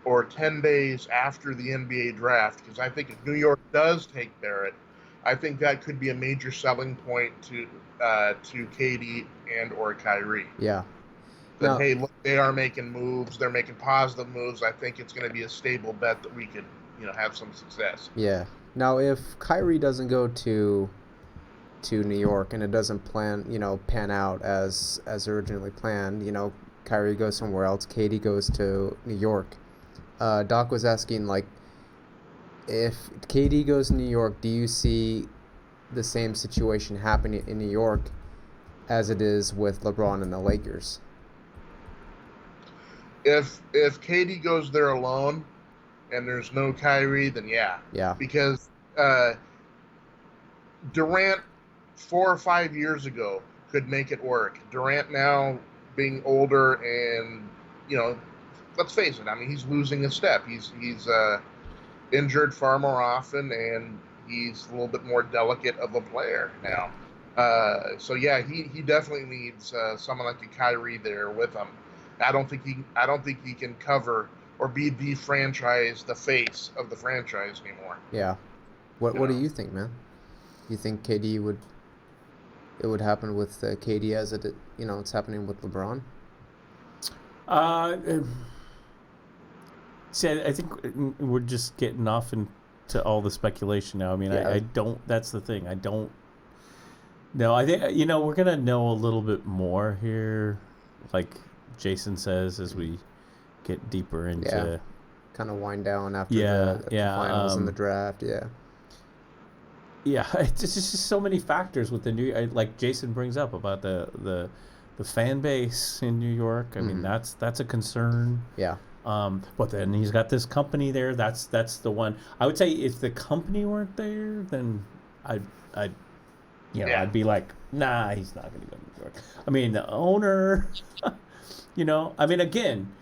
or 10 days after the NBA draft, because I think if New York does take Barrett, I think that could be a major selling point to KD and or Kyrie. Yeah. That, hey, look, they are making moves. They're making positive moves. I think it's going to be a stable bet that we could, have some success. Yeah. Now, if Kyrie doesn't go to New York and it doesn't pan out as originally planned, Kyrie goes somewhere else, KD goes to New York. Doc was asking, like, if KD goes to New York, do you see the same situation happening in New York as it is with LeBron and the Lakers? If KD goes there alone and there's no Kyrie, then yeah. Because Durant 4 or 5 years ago could make it work. Durant now being older and, let's face it, I mean, he's losing a step. He's injured far more often, and he's a little bit more delicate of a player now. So yeah, he definitely needs someone like a Kyrie there with him. I don't think he can cover or be the face of the franchise anymore. Yeah. What do you think, man? You think KD would happen with KD as it's happening with LeBron? See, I think we're just getting off into all the speculation now. I mean, I don't. That's the thing. I don't. No, I think we're gonna know a little bit more here, like Jason says, as we get deeper into. Kind of wind down after Yeah, the finals and the draft. Yeah, it's just so many factors with the like Jason brings up about the fan base in New York. I mean, that's a concern. Yeah. But then he's got this company there. That's the one. I would say if the company weren't there, then I'd I'd be like, nah, he's not going to go to New York. I mean, the owner, I mean, again,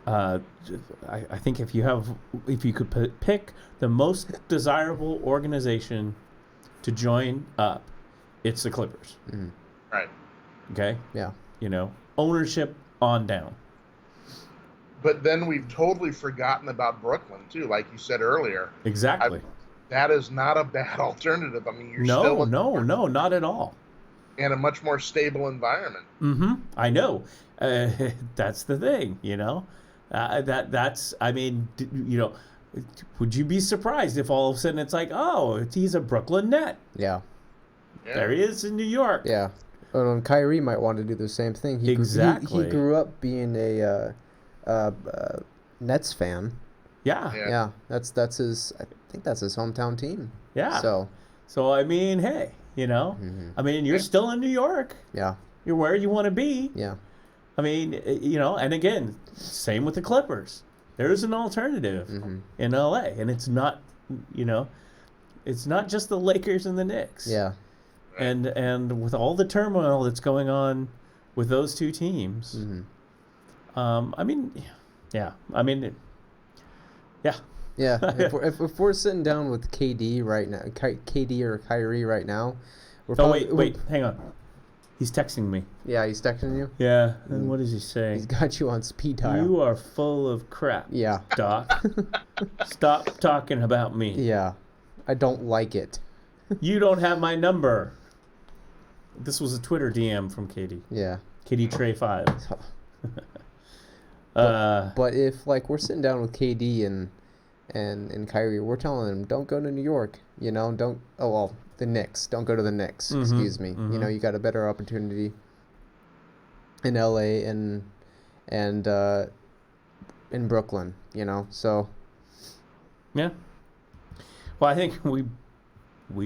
I think if you could pick the most desirable organization to join up, it's the Clippers. Mm-hmm. Right. Okay? Yeah. Ownership on down. But then we've totally forgotten about Brooklyn, too, like you said earlier. Exactly. That is not a bad alternative. I mean, you're no, not at all. In a much more stable environment. Mm-hmm. I know. That's the thing, that's, I mean, would you be surprised if all of a sudden it's like, oh, he's a Brooklyn Net? Yeah. There he is in New York. Yeah. And Kyrie might want to do the same thing. Exactly. He grew up being a Nets fan. Yeah. Yeah. That's his. I think that's his hometown team. Yeah. So I mean, hey, I mean, you're still in New York. Yeah. You're where you want to be. Yeah. I mean, and again, same with the Clippers. There's an alternative in LA, and it's not, it's not just the Lakers and the Knicks. Yeah. And with all the turmoil that's going on with those two teams, I mean, yeah. I mean, yeah. Yeah. if we're sitting down with KD right now, KD or Kyrie right now, wait, hang on. He's texting me. Yeah, he's texting you? Yeah. And what does he say? He's got you on speed dial. You are full of crap. Yeah. Doc. Stop talking about me. Yeah. I don't like it. You don't have my number. This was a Twitter DM from Katie. Yeah. Katie Trey 5. But if we're sitting down with KD and Kyrie, we're telling them don't go to New York. The Knicks. Don't go to the Knicks. Excuse me. You got a better opportunity in LA and in Brooklyn. So. Yeah. Well, I think we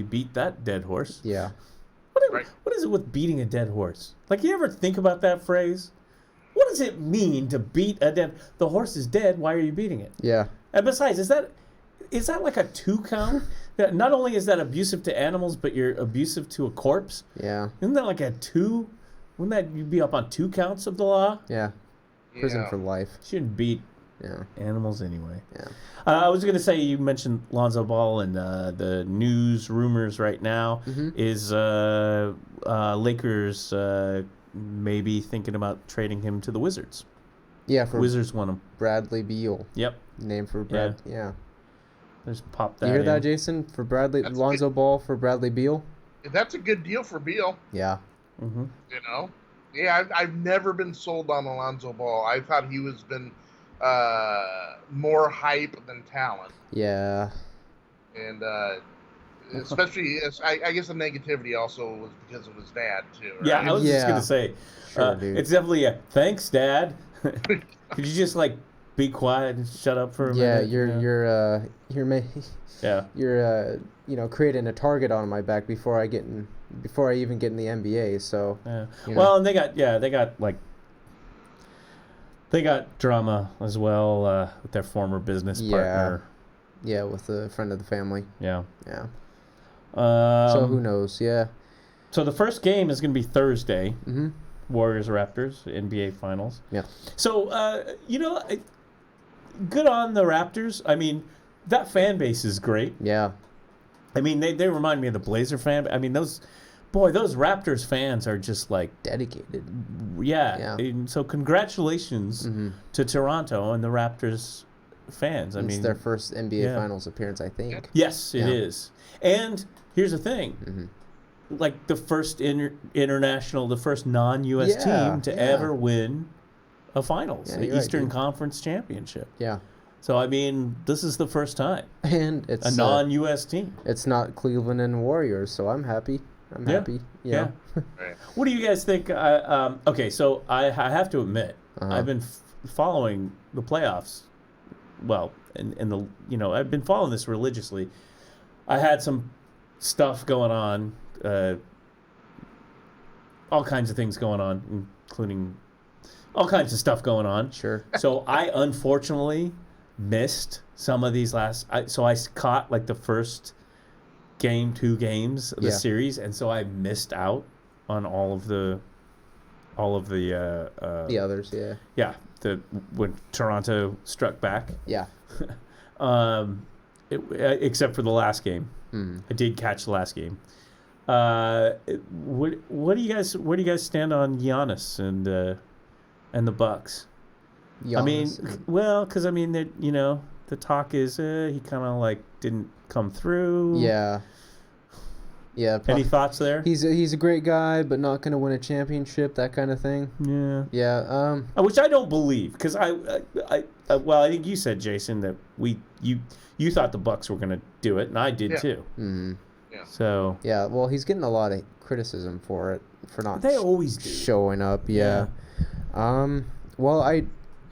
beat that dead horse. Yeah. What is it with beating a dead horse? Like, you ever think about that phrase? What does it mean to beat a dead? The horse is dead. Why are you beating it? Yeah. And besides, is that like a 2 count? Not only is that abusive to animals, but you're abusive to a corpse. Yeah. Isn't that like a 2? Wouldn't that you be up on 2 counts of the law? Yeah. Prison for life. Shouldn't beat animals anyway. Yeah. I was going to say, you mentioned Lonzo Ball, and the news rumors right now is Lakers maybe thinking about trading him to the Wizards. Yeah, for Wizards want him. Bradley Beal. Yep. Name for Brad. Yeah. Just pop that. You hear that, Jason? For Lonzo Ball for Bradley Beal. That's a good deal for Beal. Yeah. Mm-hmm. Yeah, I've never been sold on Alonzo Ball. I thought he was been more hype than talent. Yeah. And especially, I guess the negativity also was because of his dad too. Right? Yeah, I was just gonna say, it's definitely a thanks, Dad. Could you just be quiet and shut up for a minute? Yeah, you're creating a target on my back before I even get in the NBA. So yeah. Well, and they got drama as well with their former business partner. Yeah, with a friend of the family. Yeah. Yeah. So who knows? Yeah. So the first game is going to be Thursday. Mm-hmm. Warriors-Raptors, NBA Finals. Yeah. So, good on the Raptors. I mean, that fan base is great. Yeah. I mean, they remind me of the Blazer fan. I mean, those Raptors fans are just dedicated. Yeah. And so congratulations to Toronto and the Raptors fans. It's their first NBA Finals appearance, I think. Yes, it is. And here's the thing. Mm-hmm. The first the first non-U.S. team to ever win a finals, the Eastern Conference Championship. Yeah. So, I mean, this is the first time. And it's a non-U.S. team. It's not Cleveland and Warriors, so I'm happy. I'm Yeah. happy. You know? Right. What do you guys think? Okay, so I have to admit, Uh-huh. I've been following the playoffs. Well, and the I've been following this religiously. I had some stuff going on, all kinds of things going on, including all kinds of stuff going on. Sure. So I unfortunately missed some of these so I caught like the first two games of the Yeah. series, and so I missed out on all of the The others, yeah. yeah, when Toronto struck back. Yeah. Except for the last game. I did catch the last game. What do you guys? Where do you guys stand on Giannis and the Bucks? Giannis I mean, well, because I mean that the talk is he kind of like didn't come through. Yeah. Yeah. Any thoughts there? He's a great guy, but not going to win a championship. That kind of thing. Yeah. Yeah. Which I don't believe, because I think you said, Jason, that you thought the Bucks were going to do it, and I did too. Mm-hmm. Yeah. So. Yeah. Well, he's getting a lot of criticism for it, for not. They always do. Showing up. Yeah. Well, I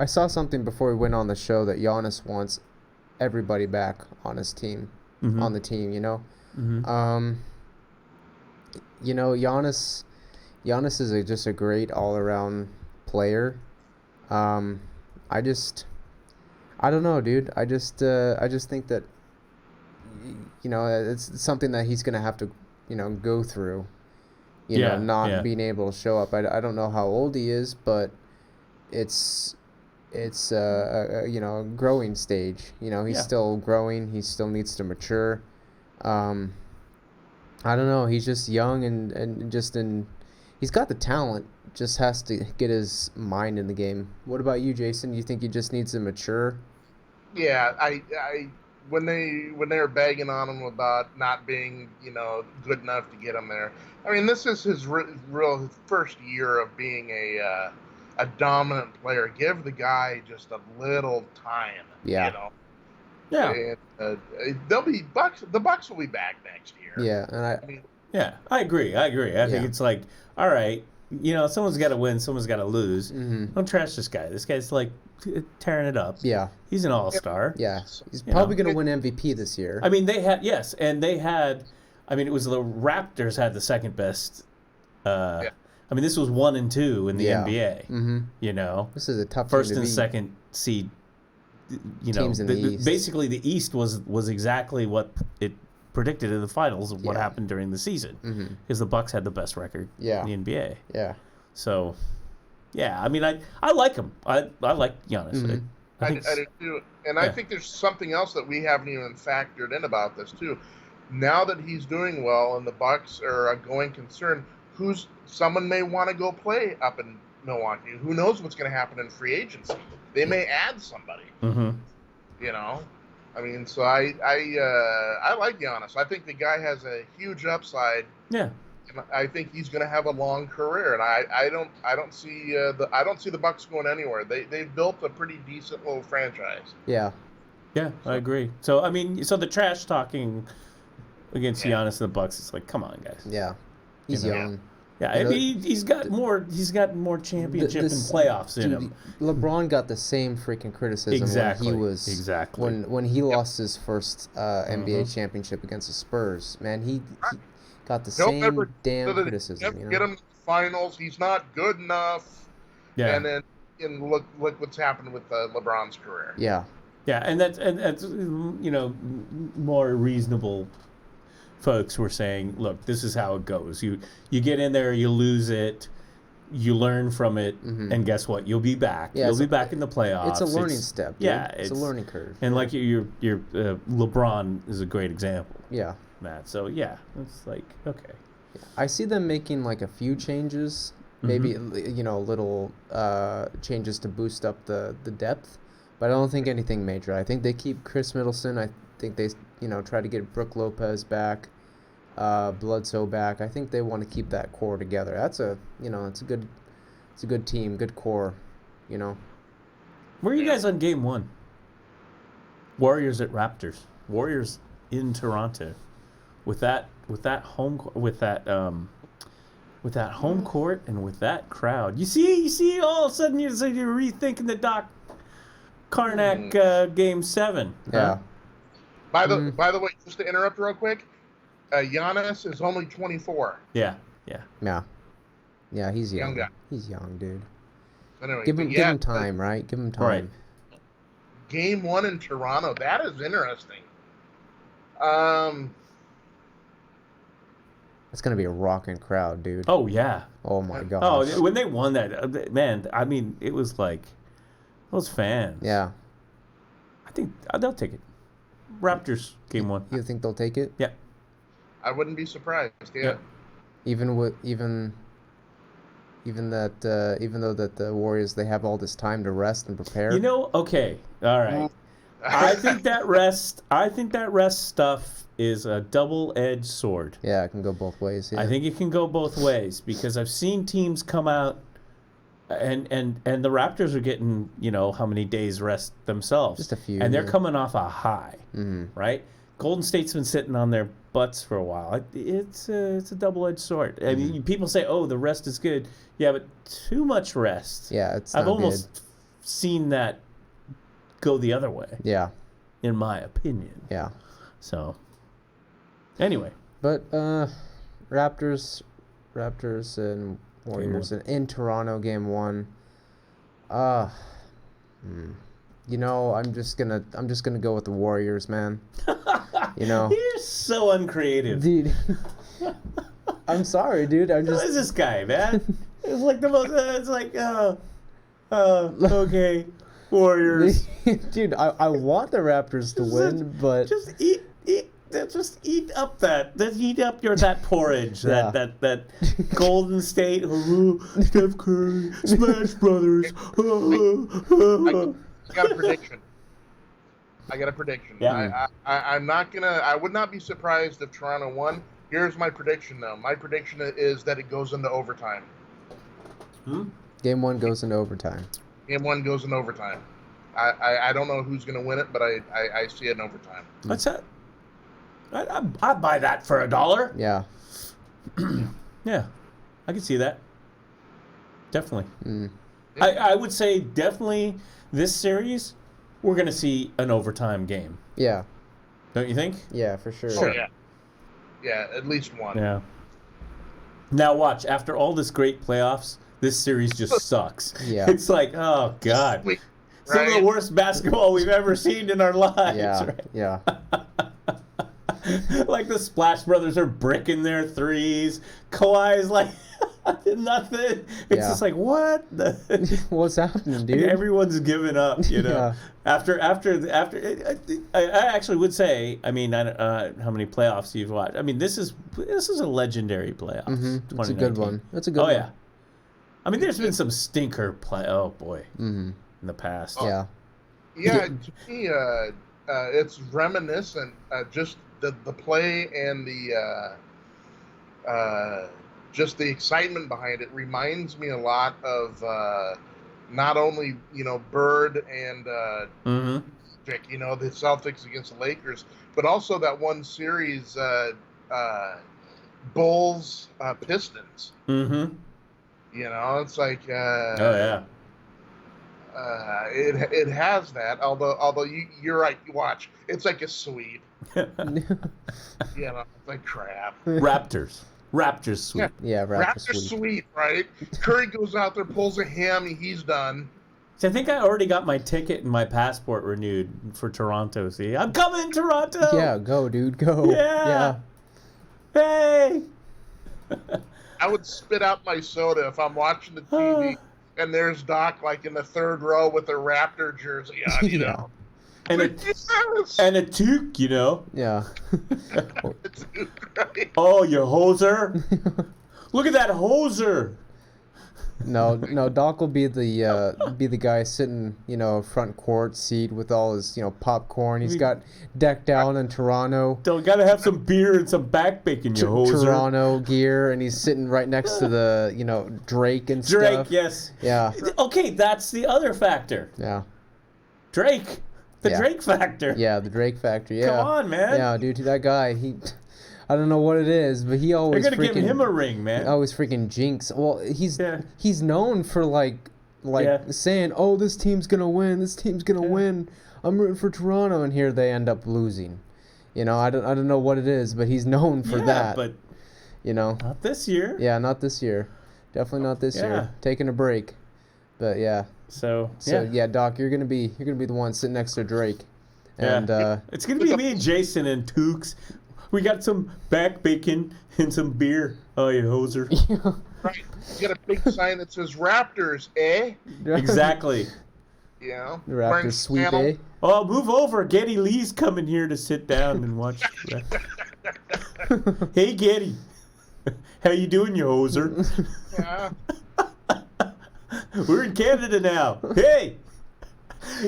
saw something before we went on the show that Giannis wants everybody back on his team, on the team. Mm-hmm. Giannis is just a great all-around player. I don't know, dude. I just think that it's something that he's gonna have to go through. Not being able to show up. I don't know how old he is, but it's a growing stage. He's still growing. He still needs to mature. I don't know. He's just young and he's got the talent. Just has to get his mind in the game. What about you, Jason? You think he just needs to mature? Yeah, I when they were bagging on him about not being good enough to get him there. I mean, this is his real first year of being a dominant player. Give the guy just a little time. Yeah. Yeah. And they'll be Bucks. The Bucks will be back next year. Yeah, and I agree. I think it's like, all right, someone's got to win, someone's got to lose. Mm-hmm. Don't trash this guy. This guy's like tearing it up. Yeah, he's an all-star. Yeah, he's probably going to win MVP this year. I mean, it was the Raptors had the second best. I mean, this was 1 and 2 in the NBA. Mm-hmm. This is a tough first team to and beat. second seed. Teams in the East. Basically, the East was exactly what it predicted in the finals of what happened during the season, because the Bucks had the best record in the NBA. Yeah. So, I mean, I like him. I like Giannis. Mm-hmm. I do too, and I think there's something else that we haven't even factored in about this too. Now that he's doing well and the Bucks are a going concern, someone may want to go play up in Milwaukee. Who knows what's going to happen in free agency? They may add somebody. I mean, so I like Giannis. I think the guy has a huge upside. Yeah. And I think he's going to have a long career, and I don't see the Bucks going anywhere. They've built a pretty decent little franchise. Yeah. Yeah, I agree. So I mean, the trash talking against Giannis and the Bucks, it's like, come on, guys. Yeah. He's young. Yeah, he's got more championship and playoffs in him. LeBron got the same freaking criticism when he lost his first NBA championship against the Spurs. Man, he got the same damn criticism. Get him to the finals. He's not good enough. Yeah. And then look what's happened with LeBron's career. Yeah. Yeah, and that's more reasonable folks were saying, look, this is how it goes. You get in there, you lose it, you learn from it, and guess what? You'll be back. You'll be back in the playoffs. It's a learning step. Dude. Yeah, it's a learning curve. And like your LeBron is a great example. Yeah. That. So it's like, okay. I see them making like a few changes, maybe little changes to boost up the depth, but I don't think anything major. I think they keep Chris Middleton. I think they try to get Brook Lopez back, Bledsoe back. I think they want to keep that core together. That's it's a good team, good core. Where are you guys on game 1? Warriors at Raptors. Warriors in Toronto. with that home court and with that crowd. You see, all of a sudden you're rethinking the Doc Karnak Game 7. Yeah. By the way, just to interrupt real quick, Giannis is only 24. Yeah. Yeah, he's young. Young guy. He's young, dude. Anyway, Give him time, right? Give him time. Right. Game 1 in Toronto. That is interesting. It's gonna be a rocking crowd, dude. Oh yeah. Oh my gosh. Oh, when they won that, man. I mean, it was like those fans. Yeah. I think they'll take it. Raptors Game 1. You think they'll take it? Yeah. I wouldn't be surprised. Yeah. Even though that the Warriors, they have all this time to rest and prepare. Okay, all right. I think that rest stuff is a double-edged sword. Yeah, it can go both ways. Yeah. I think it can go both ways because I've seen teams come out and the Raptors are getting, how many days rest themselves. Just a few. And they're coming off a high, Mm-hmm. right? Golden State's been sitting on their butts for a while. It's a double-edged sword. I mean, people say, "Oh, the rest is good." Yeah, but too much rest. Yeah, I've almost seen that go the other way. Yeah. In my opinion. Yeah. So. Anyway. But Raptors and Warriors in Toronto Game 1. I'm just gonna go with the Warriors, man. You're so uncreative. Dude. I'm sorry, dude. Who is this guy, man? It's like the most. It's like, okay, Warriors. Dude, I want the Raptors to win, but just eat up that porridge. Yeah. I That Golden State, Steph Curry, Smash Brothers. I got a prediction. Yeah. I would not be surprised if Toronto won. Here's my prediction, though. My prediction is that it goes into overtime. Game 1 goes into overtime. Game 1 goes in overtime. I don't know who's going to win it, but I see it in overtime. What's that? I'd buy that for $1. Yeah. Yeah, I can see that. Definitely. Mm. I would say definitely this series, we're going to see an overtime game. Yeah. Don't you think? Yeah, for sure. Oh, yeah. Yeah, at least one. Yeah. Now watch, after all this great playoffs, this series just sucks. Yeah. It's like, oh, God. Wait, Some of the worst basketball we've ever seen in our lives. Yeah. Right? Yeah. Like the Splash Brothers are bricking their threes. Kawhi's like nothing. It's just like, what? What's happening, dude? Everyone's giving up, Yeah. After I actually would say, I mean, I don't how many playoffs you've watched. I mean, this is a legendary playoffs. Mm-hmm. It's a good one. That's a good Oh one. yeah. I mean, there's been some stinker play. Oh boy. Mm-hmm. In the past. Yeah. Yeah, to me, it's reminiscent. Just the play and the just the excitement behind it reminds me a lot of not only Bird and the Celtics against the Lakers, but also that one series Bulls Pistons. Mm-hmm. It's like Oh yeah. it has that. Although you're right. You watch. It's like a sweep. It's like crap. Raptors sweep. Yeah, Raptors sweep, right? Curry goes out there, pulls a hammy, he's done. So I think I already got my ticket and my passport renewed for Toronto. See, I'm coming, Toronto. Yeah, go, dude, go. Yeah. Hey. I would spit out my soda if I'm watching the TV and there's Doc like in the third row with a Raptor jersey on, Yeah. And a toque, Yeah. Oh, you hoser! Look at that hoser! No, Doc will be the guy sitting, front court seat with all his, popcorn. He's got decked out in Toronto. Don't gotta have some beer and some back bacon, you hoser. Toronto gear, and he's sitting right next to the, Drake and stuff. Drake, yes. Yeah. Okay, that's the other factor. Yeah. Drake. The Drake factor. Yeah, the Drake factor. Yeah. Come on, man. Yeah, dude, that guy, I don't know what it is, but he They're always gonna give freaking him a ring, man. always freaking jinx. Well, he's known for like Yeah. saying, "Oh, this team's gonna win. This team's gonna win. I'm rooting for Toronto," and here they end up losing. You know, I don't know what it is, but he's known for that. But you know, not this year. yeah, not this year. Definitely not this year. Taking a break, but yeah. So yeah, Doc, you're gonna be the one sitting next to Drake, and it's gonna be me and Jason and Tukes. We got some back bacon and some beer. Oh, you hoser. Right. You got a big sign that says Raptors, eh? Exactly. You know? The Raptors sweep, eh? Oh, move over. Getty Lee's coming here to sit down and watch. Hey, Getty. How you doing, you hoser? Yeah. We're in Canada now. Hey!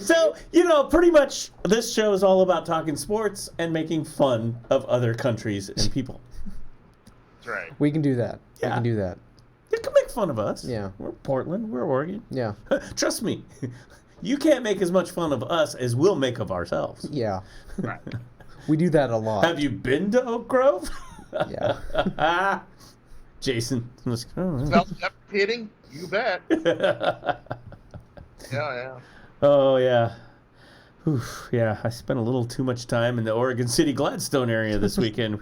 So, you know, pretty much this show is all about talking sports and making fun of other countries and people. That's right. We can do that. Yeah. We can do that. You can make fun of us. Yeah. We're Portland. We're Oregon. Yeah. Trust me. You can't make as much fun of us as we'll make of ourselves. Yeah. Right. We do that a lot. Have you been to Oak Grove? Yeah. Jason. Self-deprecating? You bet. Yeah. Oh, yeah. Oof, yeah, I spent a little too much time in the Oregon City Gladstone area this weekend.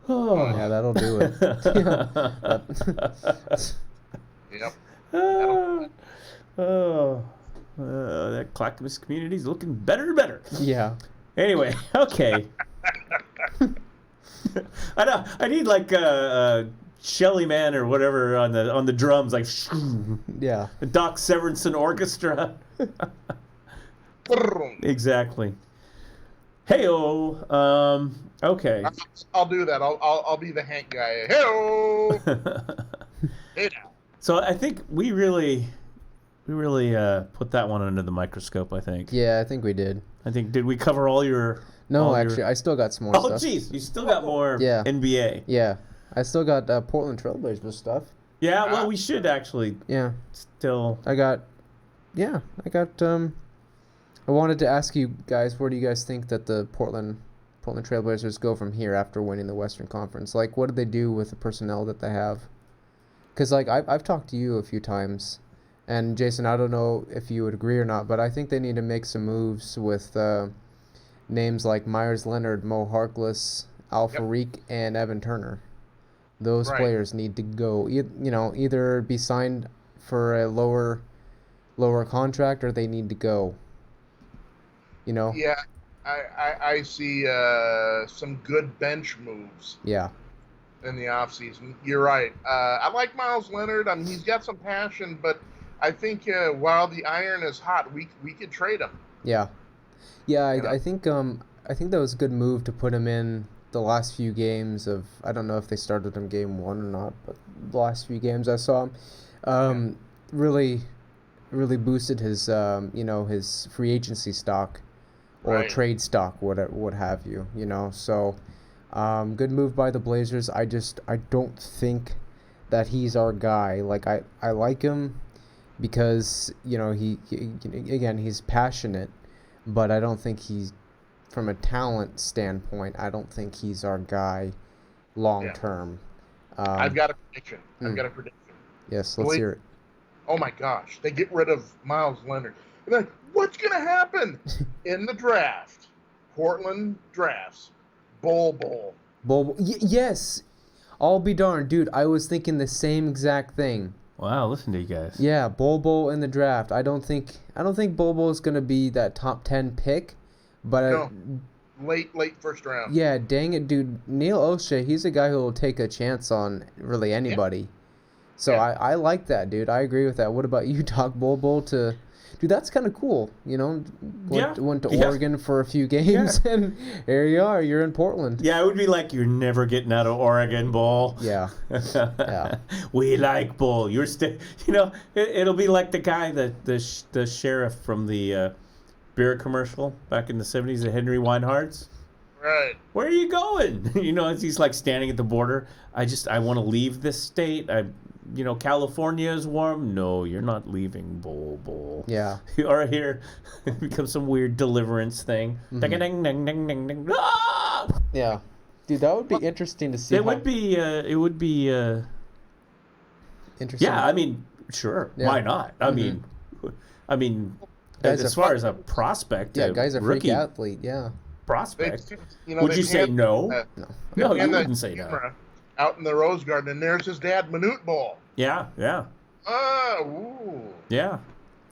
Oh, yeah, that'll do it. Yep. That Clackamas community is looking better and better. Yeah. Anyway, okay. I know. I need like a Shelly Man or whatever on the drums, like Yeah. the Doc Severinsen Orchestra. Exactly. Heyo. Okay. I'll do that. I'll be the Hank guy. Hey-o! Hey now. So I think we really put that one under the microscope. I think. Yeah, I think we did. Did we cover all your? No, all actually, your... I still got some more Oh, stuff. jeez, you still got more NBA. Yeah, I still got Portland Trailblazers stuff. Yeah, well, we should actually. Yeah. Still. I got. I wanted to ask you guys, where do you guys think that the Portland Trailblazers go from here after winning the Western Conference? Like, what do they do with the personnel that they have? Because, like, I've talked to you a few times, and Jason, I don't know if you would agree or not, but I think they need to make some moves with names like Myers Leonard, Mo Harkless, Al Farik, and Evan Turner. Those players need to go. Either be signed for a lower contract, or they need to go. Yeah, I see some good bench moves. Yeah. In the offseason. You're right. I like Myles Leonard. I mean, he's got some passion, but I think while the iron is hot, we could trade him. Yeah. Yeah, I think that was a good move to put him in the last few games of, I don't know if they started him game 1 or not, but the last few games I saw him really boosted his his free agency stock or trade stock, what have you, so good move by the Blazers. I don't think that he's our guy. Like, I like him because he again, he's passionate, but I don't think he's, from a talent standpoint, I don't think he's our guy long term. I've got a prediction. Yes, let's hear it. Oh my gosh, they get rid of Myles Leonard. And then what's going to happen in the draft? Portland drafts Bol. Yes, I'll be darned, dude. I was thinking the same exact thing. Wow, listen to you guys. Yeah, Bol in the draft. I don't think Bol is going to be that top 10 pick, but late first round. Yeah, dang it, dude. Neil O'Shea, he's a guy who will take a chance on really anybody. Yeah. So I like that, dude. I agree with that. What about you, Doc? Bol to... Dude, that's kind of cool, Went to Oregon for a few games, and here you are. You're in Portland. Yeah, it would be like, you're never getting out of Oregon, Bol. Yeah. Yeah. We like Bol. You're still, it'll be like the guy, the sheriff from the beer commercial back in the 70s, the Henry Weinhardt's. Right. Where are you going? As he's like standing at the border. I want to leave this state. California is warm. No, you're not leaving, Bol. Yeah. You are here. It becomes some weird deliverance thing. Mm-hmm. Ding, ding, ding, ding, ding, ding. Ah! Yeah. Yeah. Dude, that would be interesting to see. It would be. Interesting. Yeah, I mean, sure. Yeah. Why not? I mean, Guys as are far as a prospect, Yeah, a guy's a freak rookie athlete. Yeah. prospect, You know, would they you say pan- no? No. No, pan you that wouldn't say no. camera out in the Rose Garden, and there's his dad, Manute Bol. Yeah, yeah, Ooh. yeah,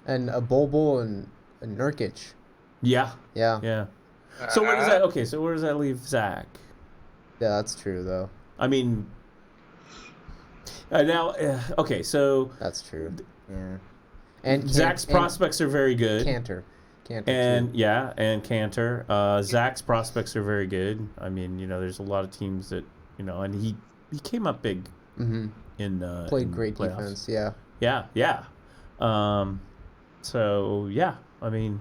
And a Bobo and a Nurkic. yeah, Yeah. yeah. So where does that? Okay, so where does that leave Zach? Yeah, that's true though. I mean, now, okay, so That's true. Yeah. And Zach's prospects are very good. Cantor And too. yeah, and Cantor. Zach's prospects are very good. I mean, there's a lot of teams that and he came up big in Played in great playoffs. defense. Yeah. Yeah, yeah. So yeah, I mean,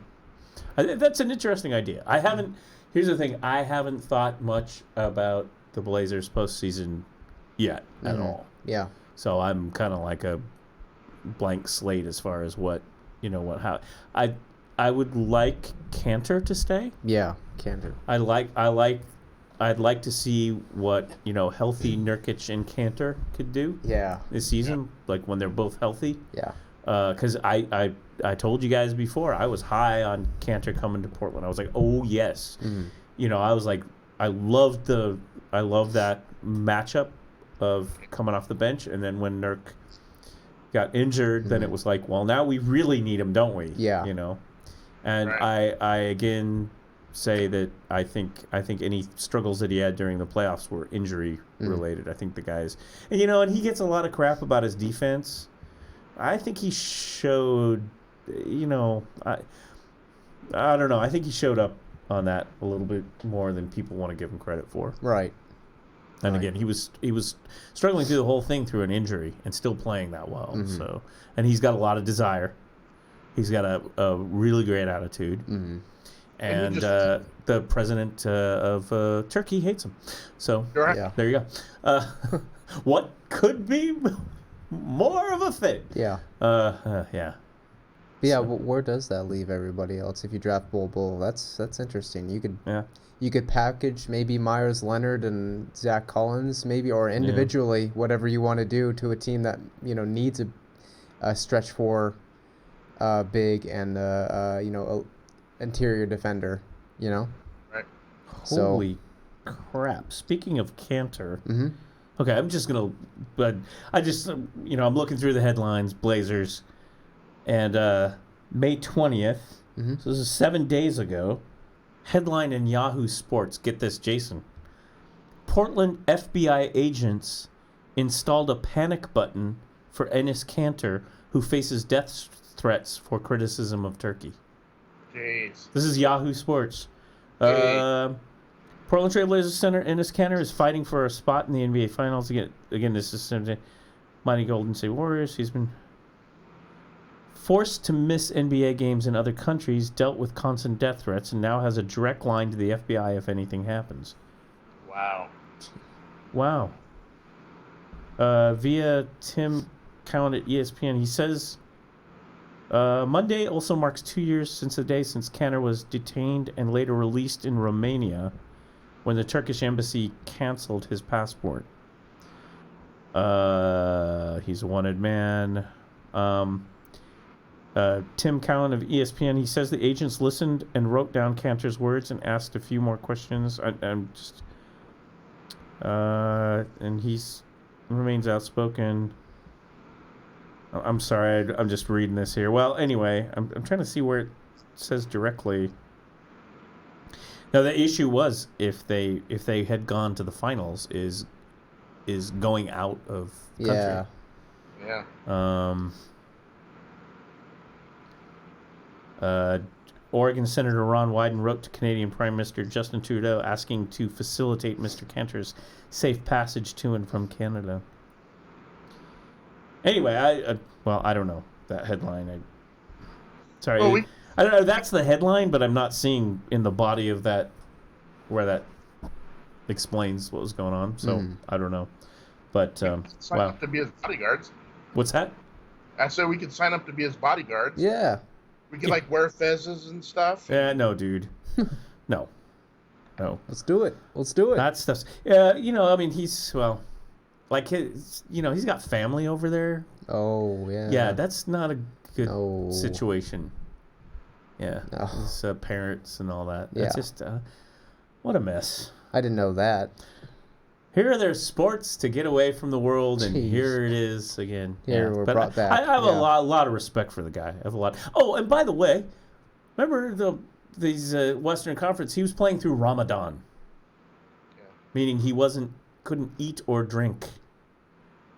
that's an interesting idea. I haven't. Here's the thing: I haven't thought much about the Blazers postseason yet at all. Yeah. So I'm kind of like a blank slate as far as what how I would like Cantor to stay. Yeah. Cantor. I'd like to see what healthy Nurkic and Cantor could do Yeah. this season, like when they're both healthy. Yeah. Because I told you guys before, I was high on Cantor coming to Portland. I was like, oh yes, I was like, I love that matchup of coming off the bench, and then when Nurk got injured, then it was like, well, now we really need him, don't we? Yeah. And Right. I again say that I think any struggles that he had during the playoffs were injury related. I think the guys, and he gets a lot of crap about his defense. I think he showed, I don't know. I think he showed up on that a little bit more than people want to give him credit for. Right. And Right. again, he was struggling through the whole thing through an injury and still playing that well. So, and he's got a lot of desire. He's got a really great attitude. And the president of Turkey hates him. So Yeah. there you go. What could be more of a fit? Yeah. Yeah. Yeah. Where does that leave everybody else? If you draft Bull, that's interesting. You could package maybe Myers Leonard and Zach Collins, maybe, or individually, whatever you want to do to a team that needs a stretch four, big and a interior defender. Right. Holy crap! Speaking of Cantor, okay, I'm just gonna, but I just I'm looking through the headlines, Blazers, and May 20th. So this is 7 days ago. Headline in Yahoo Sports. Get this, Jason. Portland FBI agents installed a panic button for Enes Kanter, who faces death threats for criticism of Turkey. Jeez. This is Yahoo Sports. Portland Trail Blazers center Enes Kanter is fighting for a spot in the NBA Finals. Again, this is Mighty Golden State Warriors. He's been forced to miss NBA games in other countries, dealt with constant death threats, and now has a direct line to the FBI if anything happens. Wow. Via Tim Cowan at ESPN, he says, Monday also marks 2 years since the day since Kanter was detained and later released in Romania when the Turkish embassy canceled his passport. He's a wanted man. Tim Cowan of ESPN, he says the agents listened and wrote down Kanter's words and asked a few more questions. And he's remains outspoken. I'm sorry, I'm just reading this here. Well, anyway, I'm trying to see where it says directly. Now, the issue was if they had gone to the finals is going out of country. Yeah. Oregon Senator Ron Wyden wrote to Canadian Prime Minister Justin Trudeau asking to facilitate Mr. Kanter's safe passage to and from Canada. Anyway, I don't know that headline. Sorry, I don't know. That's the headline, but I'm not seeing in the body of that where that explains what was going on. So I don't know. But sign up to be his bodyguards. What's that? I said we could sign up to be his bodyguards. Yeah. We could like wear fezzes and stuff. Yeah, no, dude. No. No. Let's do it. Let's do it. That stuff's. I mean, he's like he's got family over there. Oh yeah. Yeah, that's not a good No. situation. Yeah, No. his parents and all that. Yeah. That's just what a mess. I didn't know that. Here are their sports to get away from the world, and Jeez. here it is again. Here we're brought back. I have Yeah. a lot of respect for the guy. I have a lot. Oh, and by the way, remember these Western Conference? He was playing through Ramadan, meaning he couldn't eat or drink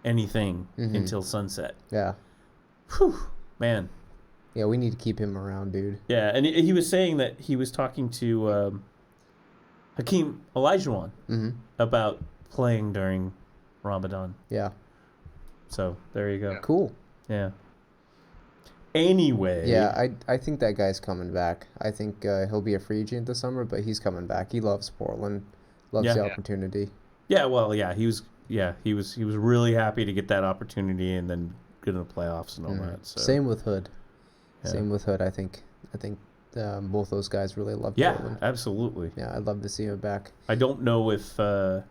anything until sunset. Yeah. Whew, man. Yeah, we need to keep him around, dude. Yeah, and he was saying that he was talking to Hakeem Olajuwon about playing during Ramadan. Yeah. So there you go. Cool. Yeah. Anyway. Yeah, I think that guy's coming back. I think he'll be a free agent this summer, but he's coming back. He loves Portland, loves the opportunity. Yeah, well, yeah, he was really happy to get that opportunity and then get in the playoffs and all that. So. Same with Hood. Yeah. Same with Hood. I think both those guys really love Yeah, Portland. absolutely. Yeah, I'd love to see him back. I don't know if I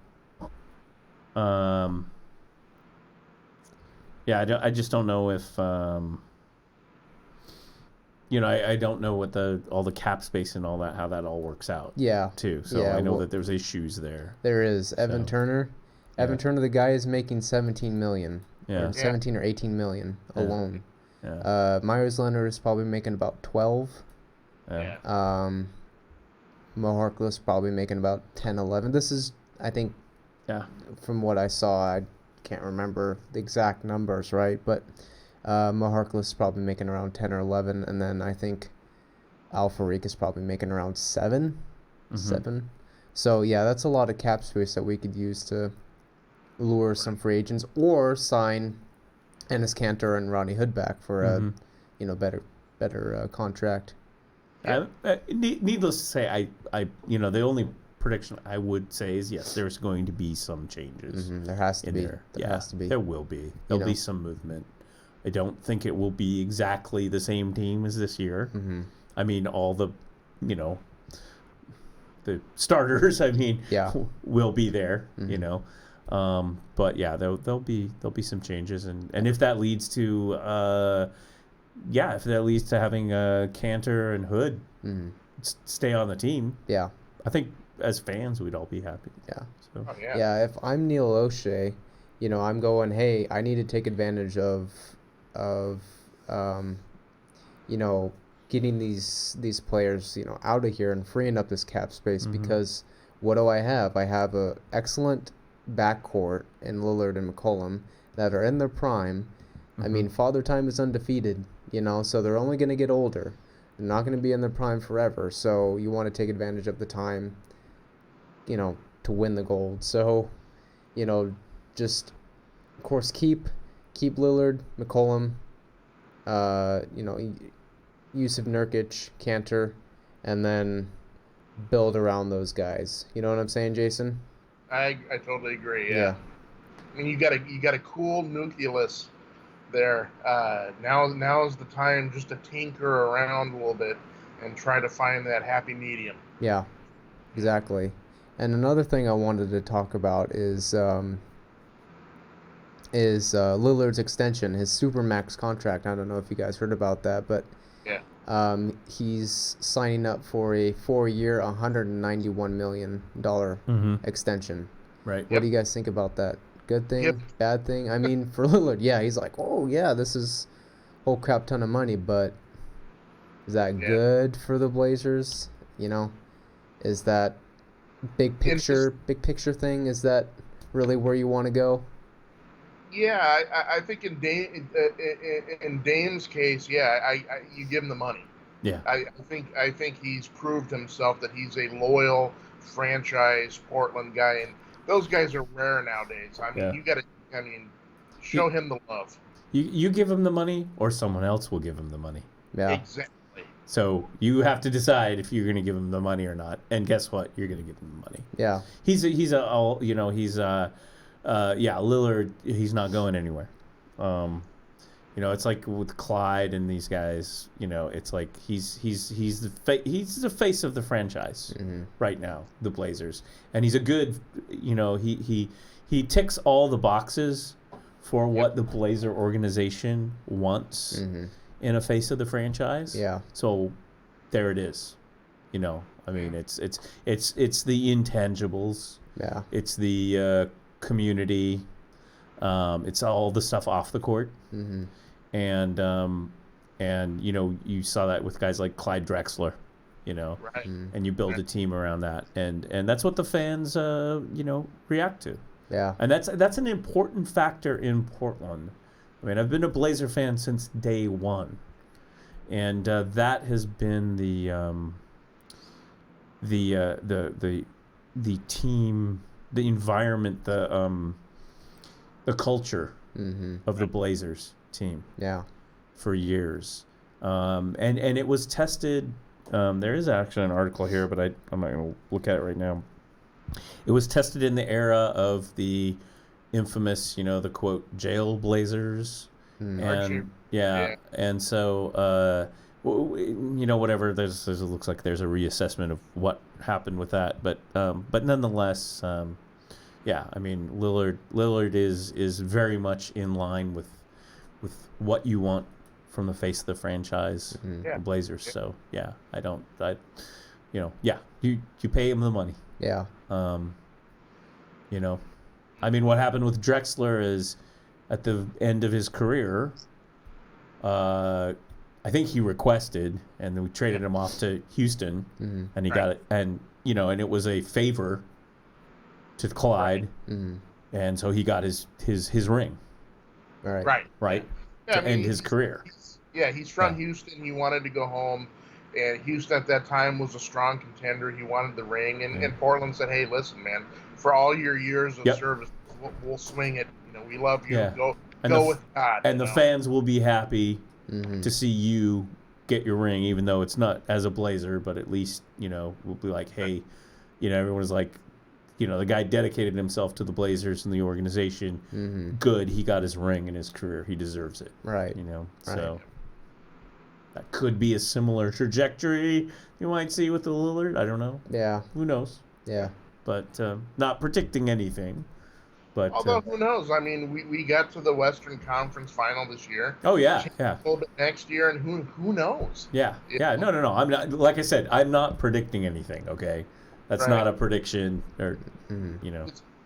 just don't know if I don't know what all the cap space and all that, how that all works out. Yeah. Too. So I know that there's issues there. There is. Evan Turner. Evan Turner, the guy is making $17 million. Yeah. Or 17 or 18 million alone. Yeah. Myers Leonard is probably making about 12. Yeah. Mo Harkless probably making about 10, 11. This is, I think, from what I saw, I can't remember the exact numbers, right? But Mo Harkless is probably making around 10 or 11, and then I think Al Farik is probably making around 7. So, yeah, that's a lot of cap space that we could use to lure some free agents or sign Enes Kanter and Rodney Hood back for a better contract. Needless to say, I the only prediction I would say is yes, there's going to be some changes. There has to be. There has to be. There will be. There'll be some movement. I don't think it will be exactly the same team as this year. I mean, all the starters. I mean, will be there. But yeah, there'll be some changes, and if that leads to having Kanter and Hood stay on the team, I think as fans we'd all be happy. Yeah. So. If I'm Neil O'Shea, I'm going, hey, I need to take advantage of getting these players out of here and freeing up this cap space because what do I have? I have a excellent backcourt in Lillard and McCollum that are in their prime. I mean, Father Time is undefeated, so they're only going to get older. They're not going to be in their prime forever. So you want to take advantage of the time, to win the gold. So, just, of course, keep Lillard, McCollum, Yusuf Nurkic, Kanter, and then build around those guys. You know what I'm saying, Jason? I totally agree. Yeah. I mean, you got a cool nucleus there. Now is the time just to tinker around a little bit and try to find that happy medium. Yeah, exactly. And another thing I wanted to talk about is Lillard's extension, his supermax contract. I don't know if you guys heard about that, but he's signing up for a 4-year, $191 million extension. Right. What do you guys think about that? Good thing? Bad thing? I mean, for Lillard, he's like, oh, yeah, this is a whole crap ton of money, but is that good for the Blazers? Is that big picture thing? Is that really where you want to go? Yeah, I think in Dame's case, you give him the money. Yeah, I think he's proved himself that he's a loyal franchise Portland guy, and those guys are rare nowadays. I mean, you got to, show him the love. You give him the money, or someone else will give him the money. Yeah, exactly. So you have to decide if you're going to give him the money or not. And guess what? You're going to give him the money. Yeah, Lillard. He's not going anywhere. It's like with Clyde and these guys. It's like he's the face of the franchise right now, the Blazers, and he's a good. He ticks all the boxes for what the Blazer organization wants in a face of the franchise. Yeah. So there it is. It's the intangibles. Yeah. It's the community. It's all the stuff off the court. And you saw that with guys like Clyde Drexler, Right. and you build a team around that, and that's what the fans react to. Yeah. And that's an important factor in Portland. I mean, I've been a Blazer fan since day one, and that has been the team, the environment, the culture of the Blazers team. Yeah. For years, and it was tested. There is actually an article here, but I'm not going to look at it right now. It was tested in the era of the infamous, the quote, jail Blazers. And and so whatever. It looks like there's a reassessment of what happened with that, but nonetheless, I mean, Lillard is very much in line with what you want from the face of the franchise, the Blazers. So you pay him the money. Yeah. I mean, what happened with Drexler is at the end of his career, I think he requested, and then we traded him off to Houston, and he got it, and it was a favor to Clyde, and so he got his ring. Right. Yeah, to end his career. He's from Houston. He wanted to go home, and Houston at that time was a strong contender. He wanted the ring, and Portland said, "Hey, listen, man, for all your years of service, we'll swing it. We love you. Go with God." And the fans will be happy to see you get your ring, even though it's not as a Blazer, but at least we'll be like, "Hey," everyone's like, the guy dedicated himself to the Blazers and the organization. Good, he got his ring in his career. He deserves it. Right. So that could be a similar trajectory you might see with the Lillard. I don't know. Yeah. Who knows? Yeah. But not predicting anything. But although who knows? I mean, we got to the Western Conference Final this year. Oh yeah. A little bit next year, and who knows? Yeah. No. I'm not. Like I said, I'm not predicting anything. Okay. That's not a prediction, or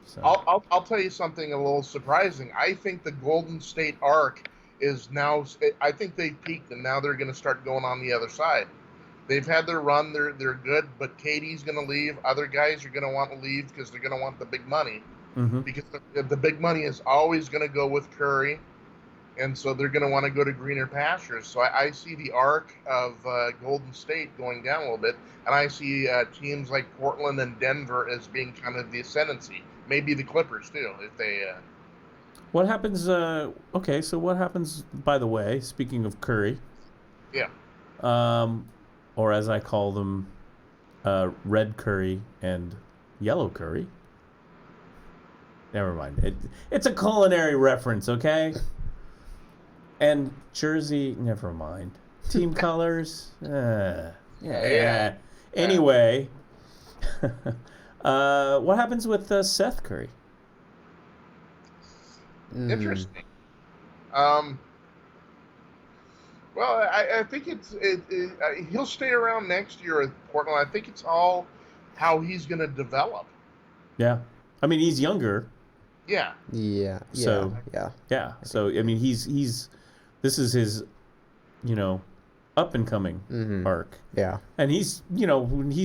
So. I'll tell you something a little surprising. I think the Golden State arc is now. I think they peaked, and now they're going to start going on the other side. They've had their run. They're good, but KD's going to leave. Other guys are going to want to leave because they're going to want the big money. Because the big money is always going to go with Curry, and so they're going to want to go to greener pastures. So I see the arc of Golden State going down a little bit, and I see teams like Portland and Denver as being kind of the ascendancy. Maybe the Clippers too, if they. What happens? So what happens? By the way, speaking of Curry. Yeah. Or as I call them, red Curry and yellow Curry. Never mind. It's a culinary reference, okay? And jersey, never mind. Team colors, yeah. Anyway, what happens with Seth Curry? Interesting. Well, I think he'll stay around next year at Portland. I think it's all how he's going to develop. Yeah. I mean, he's younger. Yeah. Yeah. So, yeah. So, I mean, this is his, up and coming arc. Yeah. And he's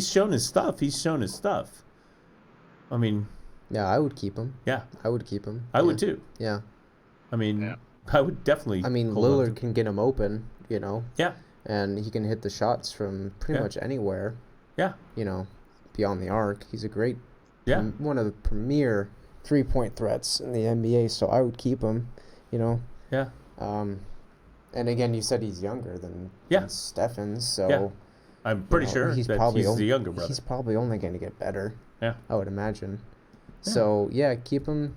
shown his stuff. I mean. Yeah, I would keep him. Yeah. I would keep him. I would too. Yeah. I mean, I would definitely. I mean, Lillard can get him open, Yeah. And he can hit the shots from pretty much anywhere. Yeah. Beyond the arc. He's a great. Yeah. One of the premier 3-point threats in the NBA, so I would keep him, Yeah. And again, you said he's younger than Stephens, so yeah. I'm pretty sure he's the younger brother. He's probably only going to get better. Yeah. I would imagine. Yeah. So keep him.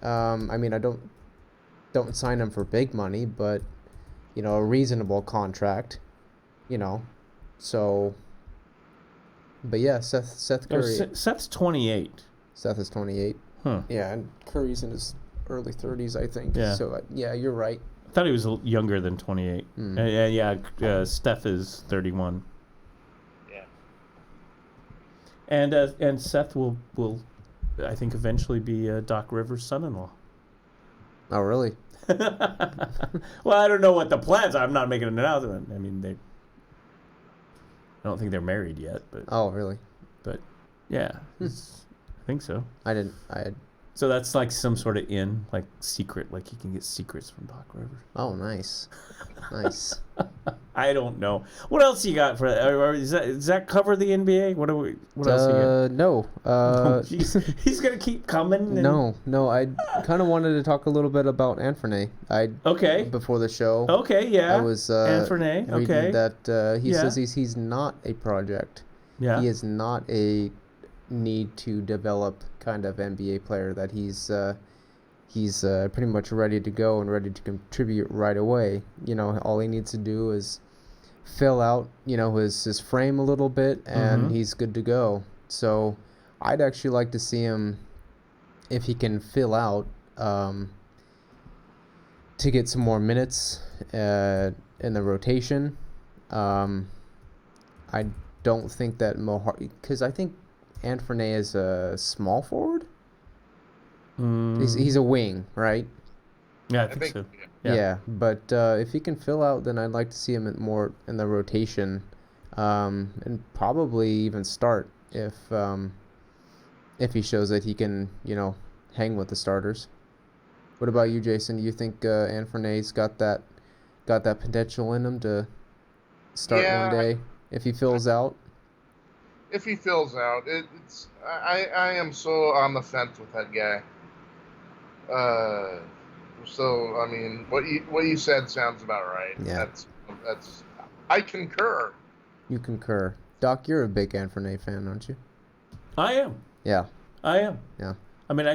I mean, I don't sign him for big money, but a reasonable contract, so. But yeah, Seth Curry. Seth's 28. Seth is 28. Huh. Yeah, and Curry's in his early 30s, I think. Yeah. So yeah, you're right. I thought he was younger than 28. Steph is 31. Yeah. And Seth will I think eventually be Doc Rivers' son-in-law. Oh really? Well, I don't know what the plans are. I'm not making an announcement. I mean, I don't think they're married yet, but. Oh really? But yeah, I think so. So that's like some sort of like secret, like he can get secrets from Doc Rivers. Oh, nice. Nice. I don't know. What else you got for that? Or does that cover the NBA? What else you got? No. He's gonna keep coming. No. I kind of wanted to talk a little bit about Anfernee. Okay. Before the show. Okay, yeah. I was Anfernee. Okay. Reading that he says he's not a project. Yeah. He is not a need to develop kind of NBA player, that he's pretty much ready to go and ready to contribute right away. All he needs to do is fill out his frame a little bit, and he's good to go. So I'd actually like to see him, if he can fill out, to get some more minutes in the rotation. I don't think that because I think Anfernee is a small forward. He's a wing, right? Yeah, I think so. Yeah, but if he can fill out, then I'd like to see him more in the rotation, and probably even start if he shows that he can, hang with the starters. What about you, Jason? Do you think Anfernee's got that potential in him to start one day if he fills out? If he fills out, I am so on the fence with that guy. So I mean, what you said sounds about right. Yeah. That's I concur. You concur, Doc. You're a big Anfernee fan, aren't you? I am. Yeah. I am. Yeah. I mean,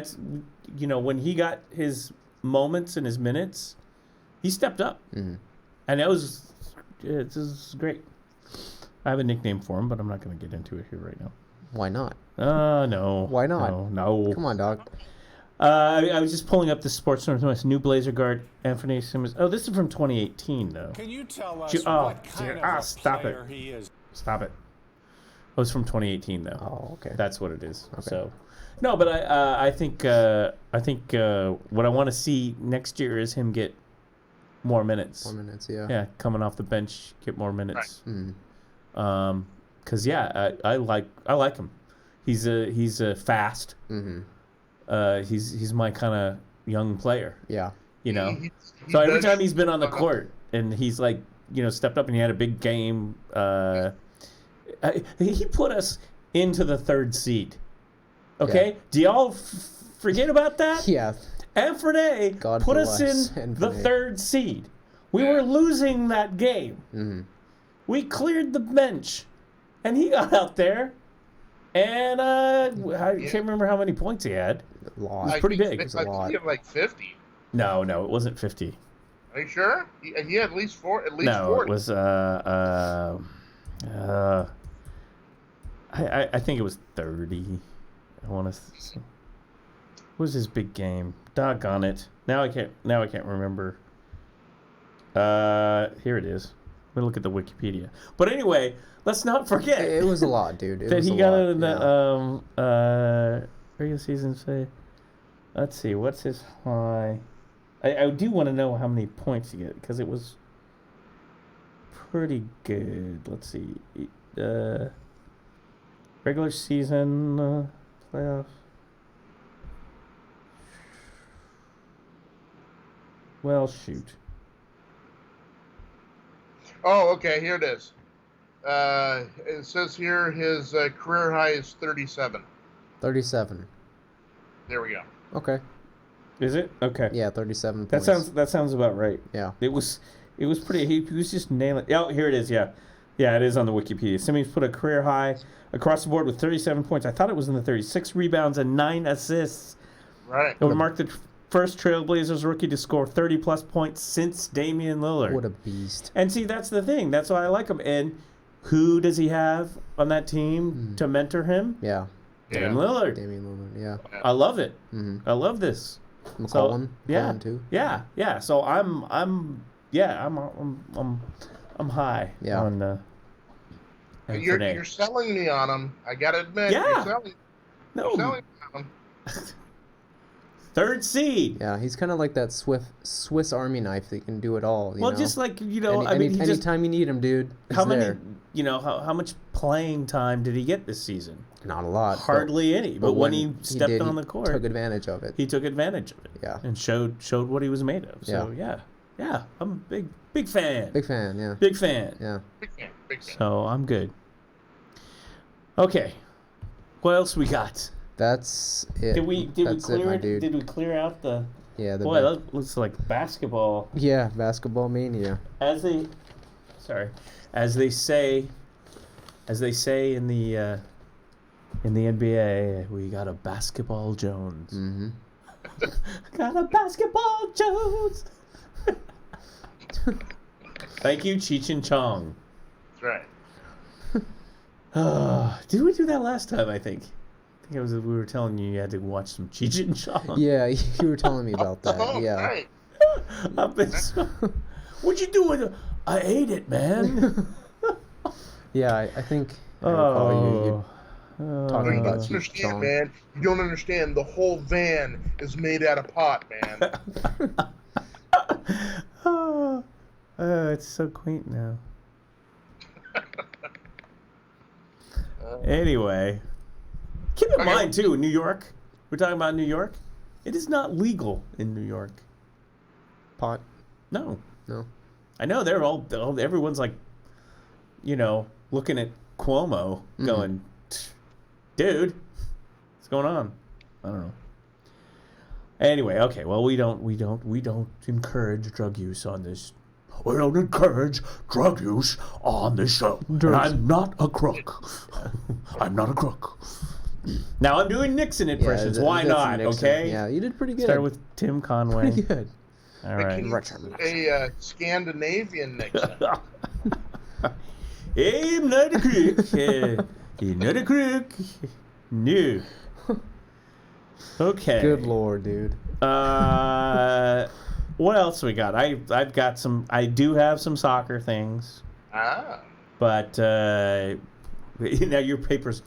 when he got his moments and his minutes, he stepped up, and it was great. I have a nickname for him, but I'm not going to get into it here right now. Why not? No. Why not? No. Come on, Doc. I was just pulling up the Sports Northwest new Blazer guard, Anfernee Simons. Oh, this is from 2018, though. Can you tell us what kind of stop player he is? Stop it. Oh, it's from 2018, though. Oh, okay. That's what it is. Okay. So, no, but I think what I want to see next year is him get more minutes. More minutes, yeah. Yeah, coming off the bench, get more minutes. Right. Because I like him. He's a fast. He's my kind of young player. Yeah. So every time he's been on the court and he's like stepped up and he had a big game. He put us into the 3rd seed. Okay, Yeah. do y'all forget about that? Yeah. Anfernee put us in the 3rd seed. We were losing that game. We cleared the bench, and he got out there, and I can't remember how many points he had. A lot. It was pretty big. I think he had like 50. No, it wasn't 50. Are you sure? He had at least 40. No, it was I think it was 30. I want to. What was his big game? Doggone it! Now I can't remember. Here it is. I'm gonna look at the Wikipedia. But anyway, let's not forget. It was a lot, dude. That he got in the regular season. Say, let's see, what's his high? I do want to know how many points he get because it was pretty good. Let's see, regular season playoffs. Well, shoot. Oh, okay. Here it is. It says here his career high is 37. 37. There we go. Okay. Is it? Okay. Yeah, 37 That points. sounds about right. Yeah. It was pretty. He was just nailing. Oh, here it is. Yeah, it is on the Wikipedia. Simmons put a career high across the board with 37 points. I thought it was in the 36 rebounds and 9 assists. Right. It would mark the first Trailblazers rookie to score 30-plus points since Damian Lillard. What a beast. And see, that's the thing. That's why I like him. And who does he have on that team to mentor him? Yeah. Damian Lillard. Damian Lillard, yeah. I love it. Mm-hmm. I love this. McCollum, yeah, too. Yeah. So I'm high on you're selling me on him. I gotta admit, you're selling me on him. Third seed. Yeah, he's kind of like that Swiss Army knife that can do it all. You know? Just like anytime you need him, dude. How much playing time did he get this season? Not a lot. Hardly any. But when he stepped on the court, he took advantage of it. He took advantage of it. Yeah. And showed what he was made of. So yeah, I'm a big fan. Big fan, yeah. Big fan. Yeah. Big fan. So I'm good. Okay. What else we got? That's it. Did we clear out the? Yeah. That looks like basketball. Yeah, basketball mania. As they say in the NBA, we got a basketball Jones. Mm-hmm. Got a basketball Jones. Thank you, Cheech and Chong. That's right. Did we do that last time? I think it was. We were telling you had to watch some Cheech and Chong. Yeah, you were telling me about that. Yeah. Right. What'd you do with it? I ate it, man. Yeah, I think I recall you talking You about don't Cheech understand, Chong. man. You don't understand. The whole van is made out of pot, man. It's so quaint now. Anyway, keep in mind too, New York. We're talking about New York. It is not legal in New York. Pot? No. I I know they're everyone's like, looking at Cuomo, going, dude, what's going on? I don't know. Anyway, okay. Well, we don't encourage drug use on this. We don't encourage drug use on this show. And I'm not a crook. I'm not a crook. Now I'm doing Nixon impressions. Why not? Okay. Yeah, you did pretty good. Start with Tim Conway. Pretty good. All right. A Scandinavian Nixon. Hey, I'm not a crook. You're not a crook. No. Okay. Good lord, dude. What else we got? I've got some. I do have some soccer things. But now your paper's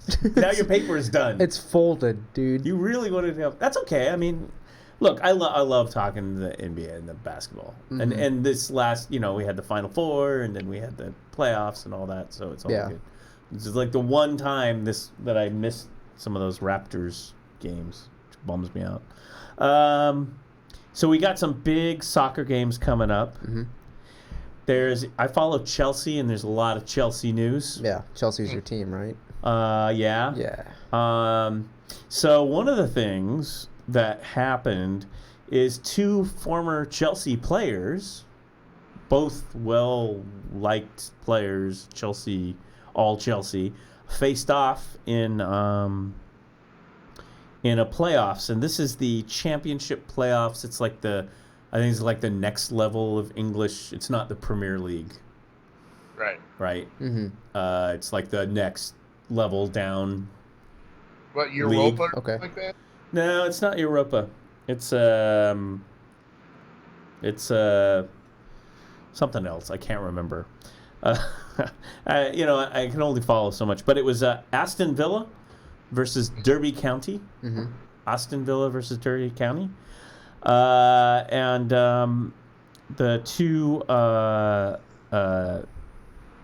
done. It's folded, dude. You really wanted to help. That's okay. I mean, look, I love talking the NBA and the basketball. And this last, we had the Final Four, and then we had the playoffs and all that. So it's all good. This is like the one time that I missed some of those Raptors games, which bums me out. So we got some big soccer games coming up. I follow Chelsea, and there's a lot of Chelsea news. Yeah, Chelsea's your team, right? Yeah. Yeah. So one of the things that happened is two former Chelsea players, both well-liked players, all Chelsea, faced off in a playoffs, and this is the championship playoffs. It's like I think it's like the next level of English. It's not the Premier League. Right. Mm-hmm. It's like the next level down. What, Europa? Okay. Like that? No, it's not Europa. It's something else. I can't remember. I can only follow so much. But it was Aston Villa versus Derby County. Mm-hmm. Aston Villa versus Derby County. And the two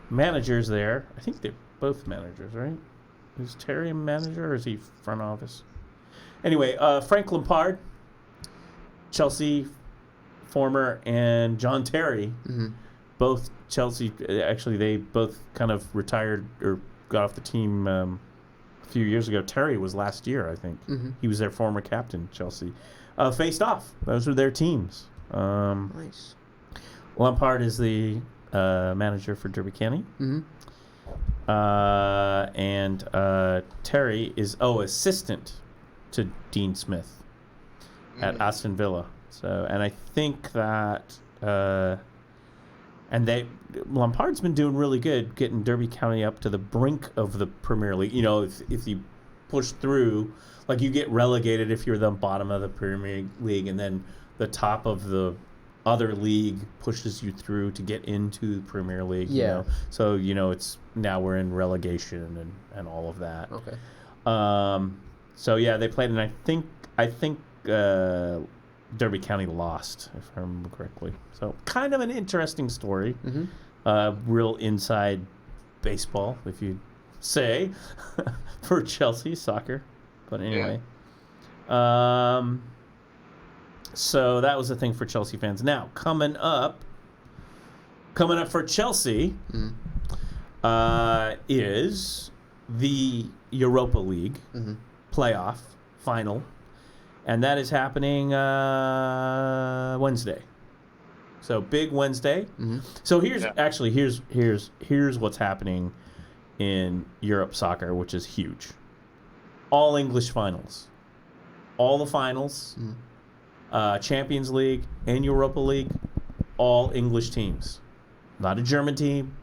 managers there, I think they're both managers, right? Is Terry a manager or is he front office? Anyway, Frank Lampard, Chelsea former, and John Terry, both Chelsea. Actually, they both kind of retired or got off the team a few years ago. Terry was last year, I think. He was their former captain, Chelsea. Faced off. Those were their teams. Nice. Lampard is the manager for Derby County. And Terry is assistant to Dean Smith. at Aston Villa. So, and I think that, Lampard's been doing really good, getting Derby County up to the brink of the Premier League. You know, if you push through, like you get relegated if you're the bottom of the Premier League, and then the top of the other league pushes you through to get into the Premier League. Yeah. You know? So, you know, it's now we're in relegation and all of that. Okay. So yeah, they played, and I think Derby County lost, if I remember correctly. So kind of an interesting story. Real inside baseball, if you say, for Chelsea soccer. But anyway, so that was the thing for Chelsea fans. Now coming up for Chelsea is the Europa League playoff final, and that is happening Wednesday. So big Wednesday. So here's what's happening in Europe soccer, which is huge. All English finals, all the finals, Champions League and Europa League, all English teams. Not a German team,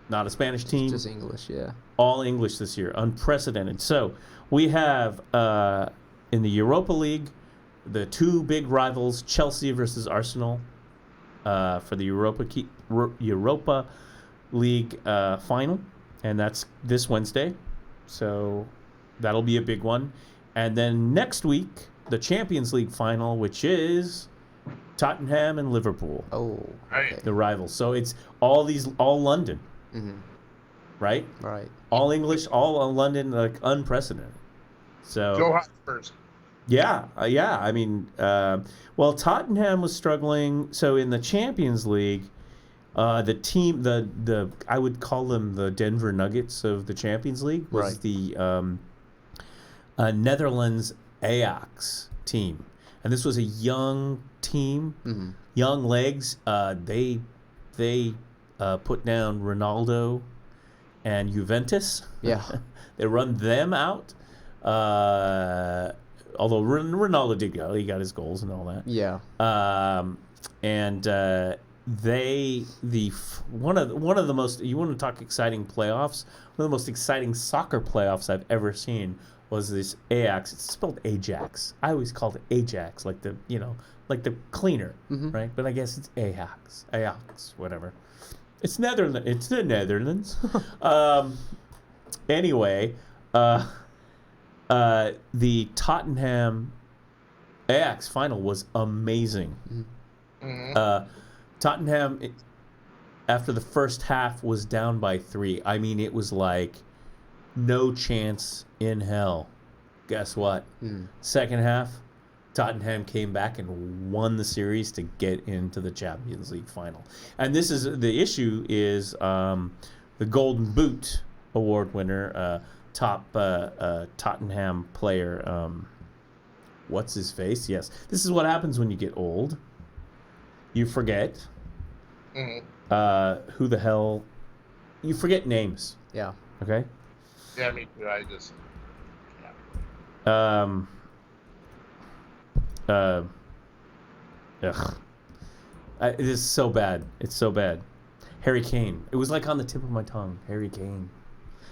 not a Spanish team. Just English, yeah. All English this year, unprecedented. So we have in the Europa League the two big rivals, Chelsea versus Arsenal, for the Europa League final, and that's this Wednesday. So that'll be a big one. And then next week, the Champions League final, which is Tottenham and Liverpool. Oh, okay. The rivals. So it's all London. Right? Right. All English, all London, like unprecedented. So Go Hotspurs. Yeah. I mean, well, Tottenham was struggling. So in the Champions League, the team, the I would call them the Denver Nuggets of the Champions League, was the Netherlands Ajax team, and this was a young team, young legs. They put down Ronaldo and Juventus. Yeah. They run them out. Although Ronaldo did go, he got his goals and all that. Yeah. One of the most, you want to talk exciting playoffs? One of the most exciting soccer playoffs I've ever seen was this Ajax. It's spelled Ajax. I always called it Ajax, like the cleaner, right? But I guess it's Ajax, whatever. It's Netherlands. It's the Netherlands. Anyway, the Tottenham Ajax final was amazing. Tottenham, after the first half, was down by 3. I mean, it was like no chance in hell. Guess what? Second half, Tottenham came back and won the series to get into the Champions League final. And this is the issue: is the Golden Boot award winner, top Tottenham player. What's his face? Yes, this is what happens when you get old. You forget who the hell. You forget names. Yeah. Okay. Yeah, me too. I just. It is so bad. It's so bad. Harry Kane. It was like on the tip of my tongue. Harry Kane.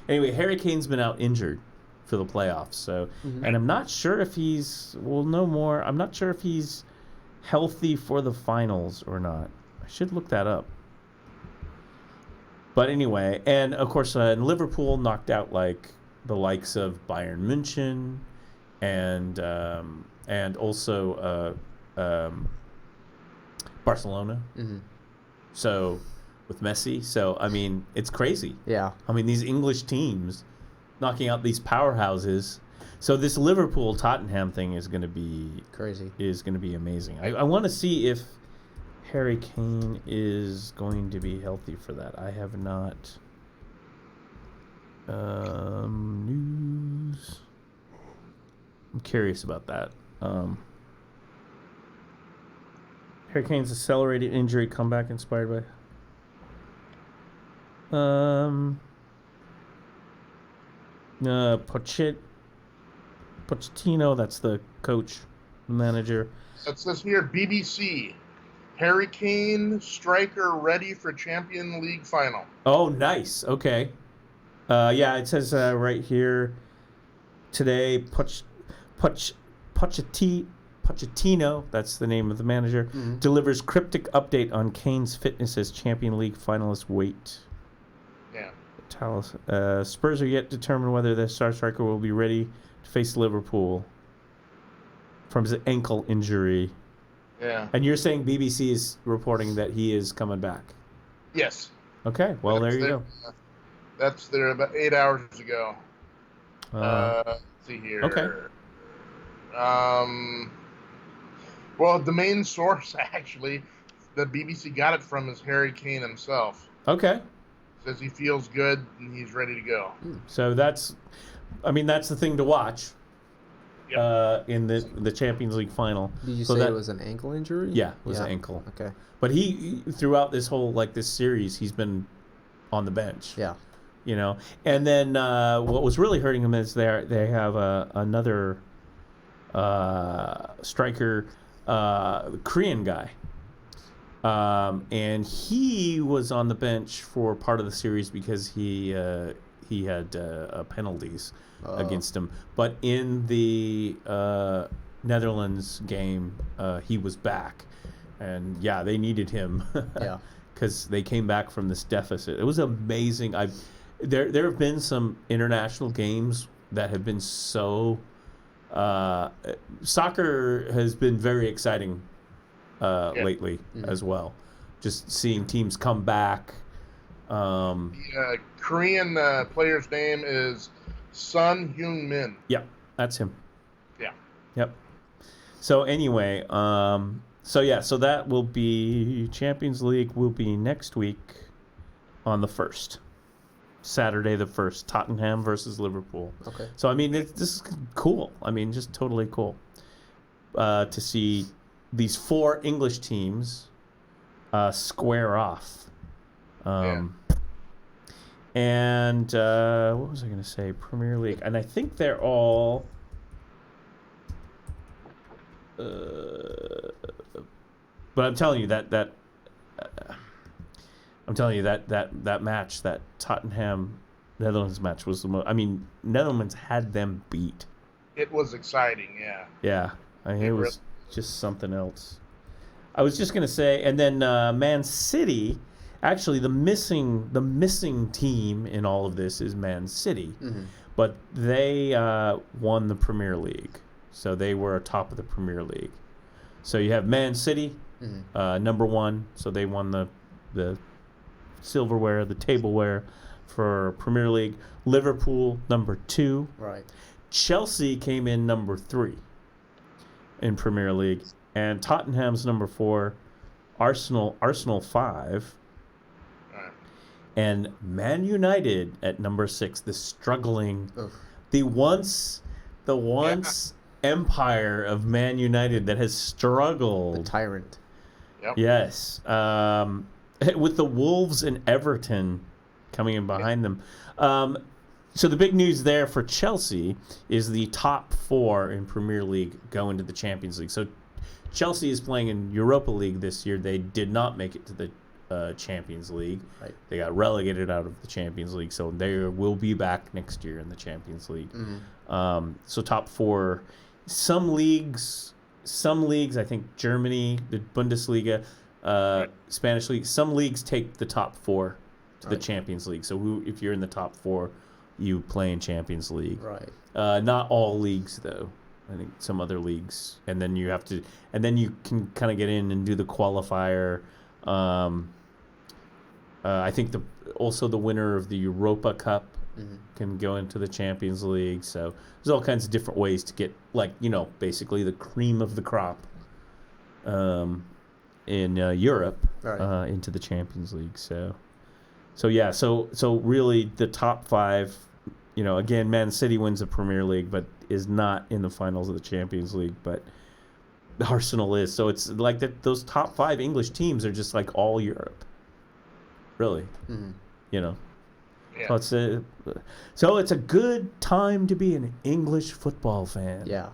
Anyway, Harry Kane's been out injured for the playoffs. So, and I'm not sure if he's. We'll know more. I'm not sure if he's healthy for the finals or not. I should look that up. But anyway, and of course, Liverpool knocked out like the likes of Bayern München, and also Barcelona. So with Messi, so I mean, it's crazy. Yeah. I mean, these English teams knocking out these powerhouses. So this Liverpool Tottenham thing is going to be crazy. Is going to be amazing. I want to see if Harry Kane is going to be healthy for that. I have not. News. I'm curious about that. Harry Kane's accelerated injury comeback inspired by. Pochettino, that's the coach. manager. It says here BBC. Harry Kane, striker ready for Champions League final. Oh, nice. Okay. Yeah, it says right here today, Pochettino, that's the name of the manager, delivers cryptic update on Kane's fitness as Champions League finalist wait. Yeah. Spurs are yet to determine whether the star striker will be ready to face Liverpool from his ankle injury. Yeah. And you're saying BBC is reporting that he is coming back? Yes. Okay, well, there you go. That's there about 8 hours ago. Let's see here. Okay. Well, the main source, actually, the BBC got it from is Harry Kane himself. Okay. Says he feels good and he's ready to go. So that's the thing to watch. Yep. In the Champions League final. Did you say it was an ankle injury? Yeah, it was an ankle. Okay. But he throughout this whole this series, he's been on the bench. Yeah. You know, and then what was really hurting him is they have another striker, Korean guy, and he was on the bench for part of the series because he had penalties against him. But in the Netherlands game, he was back, and yeah, they needed him. Yeah. Because they came back from this deficit. It was amazing. There have been some international games that have been so. Soccer has been very exciting lately as well. Just seeing teams come back. The Korean player's name is Sun Heung-min. Yep, that's him. Yeah. Yep. So anyway, so that will be Champions League will be next week on the 1st. Saturday the 1st, Tottenham versus Liverpool. Okay. So I mean, this is cool. I mean, just totally cool to see these 4 English teams square off. And what was I going to say? Premier League, and I think they're all. But I'm telling you that match, that Tottenham Netherlands match was the most. I mean, Netherlands had them beat. It was exciting, yeah. Yeah, I mean, it was just something else. I was just gonna say, and then Man City. Actually, the missing team in all of this is Man City, but they won the Premier League, so they were atop of the Premier League. So you have Man City, number 1, so they won the silverware, the tableware for Premier League. Liverpool, number 2. Right. Chelsea came in number 3 in Premier League, and Tottenham's number 4. Arsenal 5. And Man United at number 6, the struggling, the once empire of Man United that has struggled. The tyrant. Yep. Yes. With the Wolves and Everton coming in behind them. So the big news there for Chelsea is the top 4 in Premier League go into the Champions League. So Chelsea is playing in Europa League this year. They did not make it to the Champions League. Right. They got relegated out of the Champions League, so they will be back next year in the Champions League. So top 4. Some leagues, I think Germany, the Bundesliga, Spanish league, some leagues take the top 4 to the Champions League. So if you're in the top 4, you play in Champions League. Right. Not all leagues though. I think some other leagues, and then you can kind of get in and do the qualifier. I think also the winner of the Europa Cup can go into the Champions League. So there's all kinds of different ways to get, basically the cream of the crop in Europe into the Champions League. So really the top 5. Again, Man City wins the Premier League, but is not in the finals of the Champions League. But Arsenal is. So it's like that. Those top 5 English teams are just like all Europe. Really, Yeah. So it's a good time to be an English football fan. Yeah.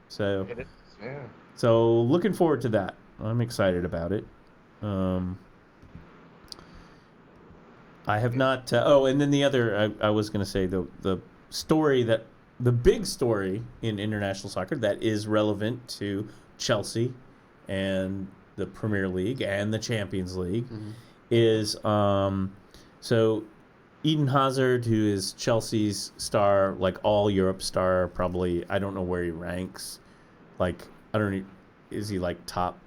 So Yeah. So looking forward to that. I'm excited about it. I have not. And then the other, I was going to say the story the big story in international soccer that is relevant to Chelsea and the Premier League and the Champions League is so Eden Hazard, who is Chelsea's star, like all Europe star, probably. I don't know where he ranks. Like I don't know, is he like top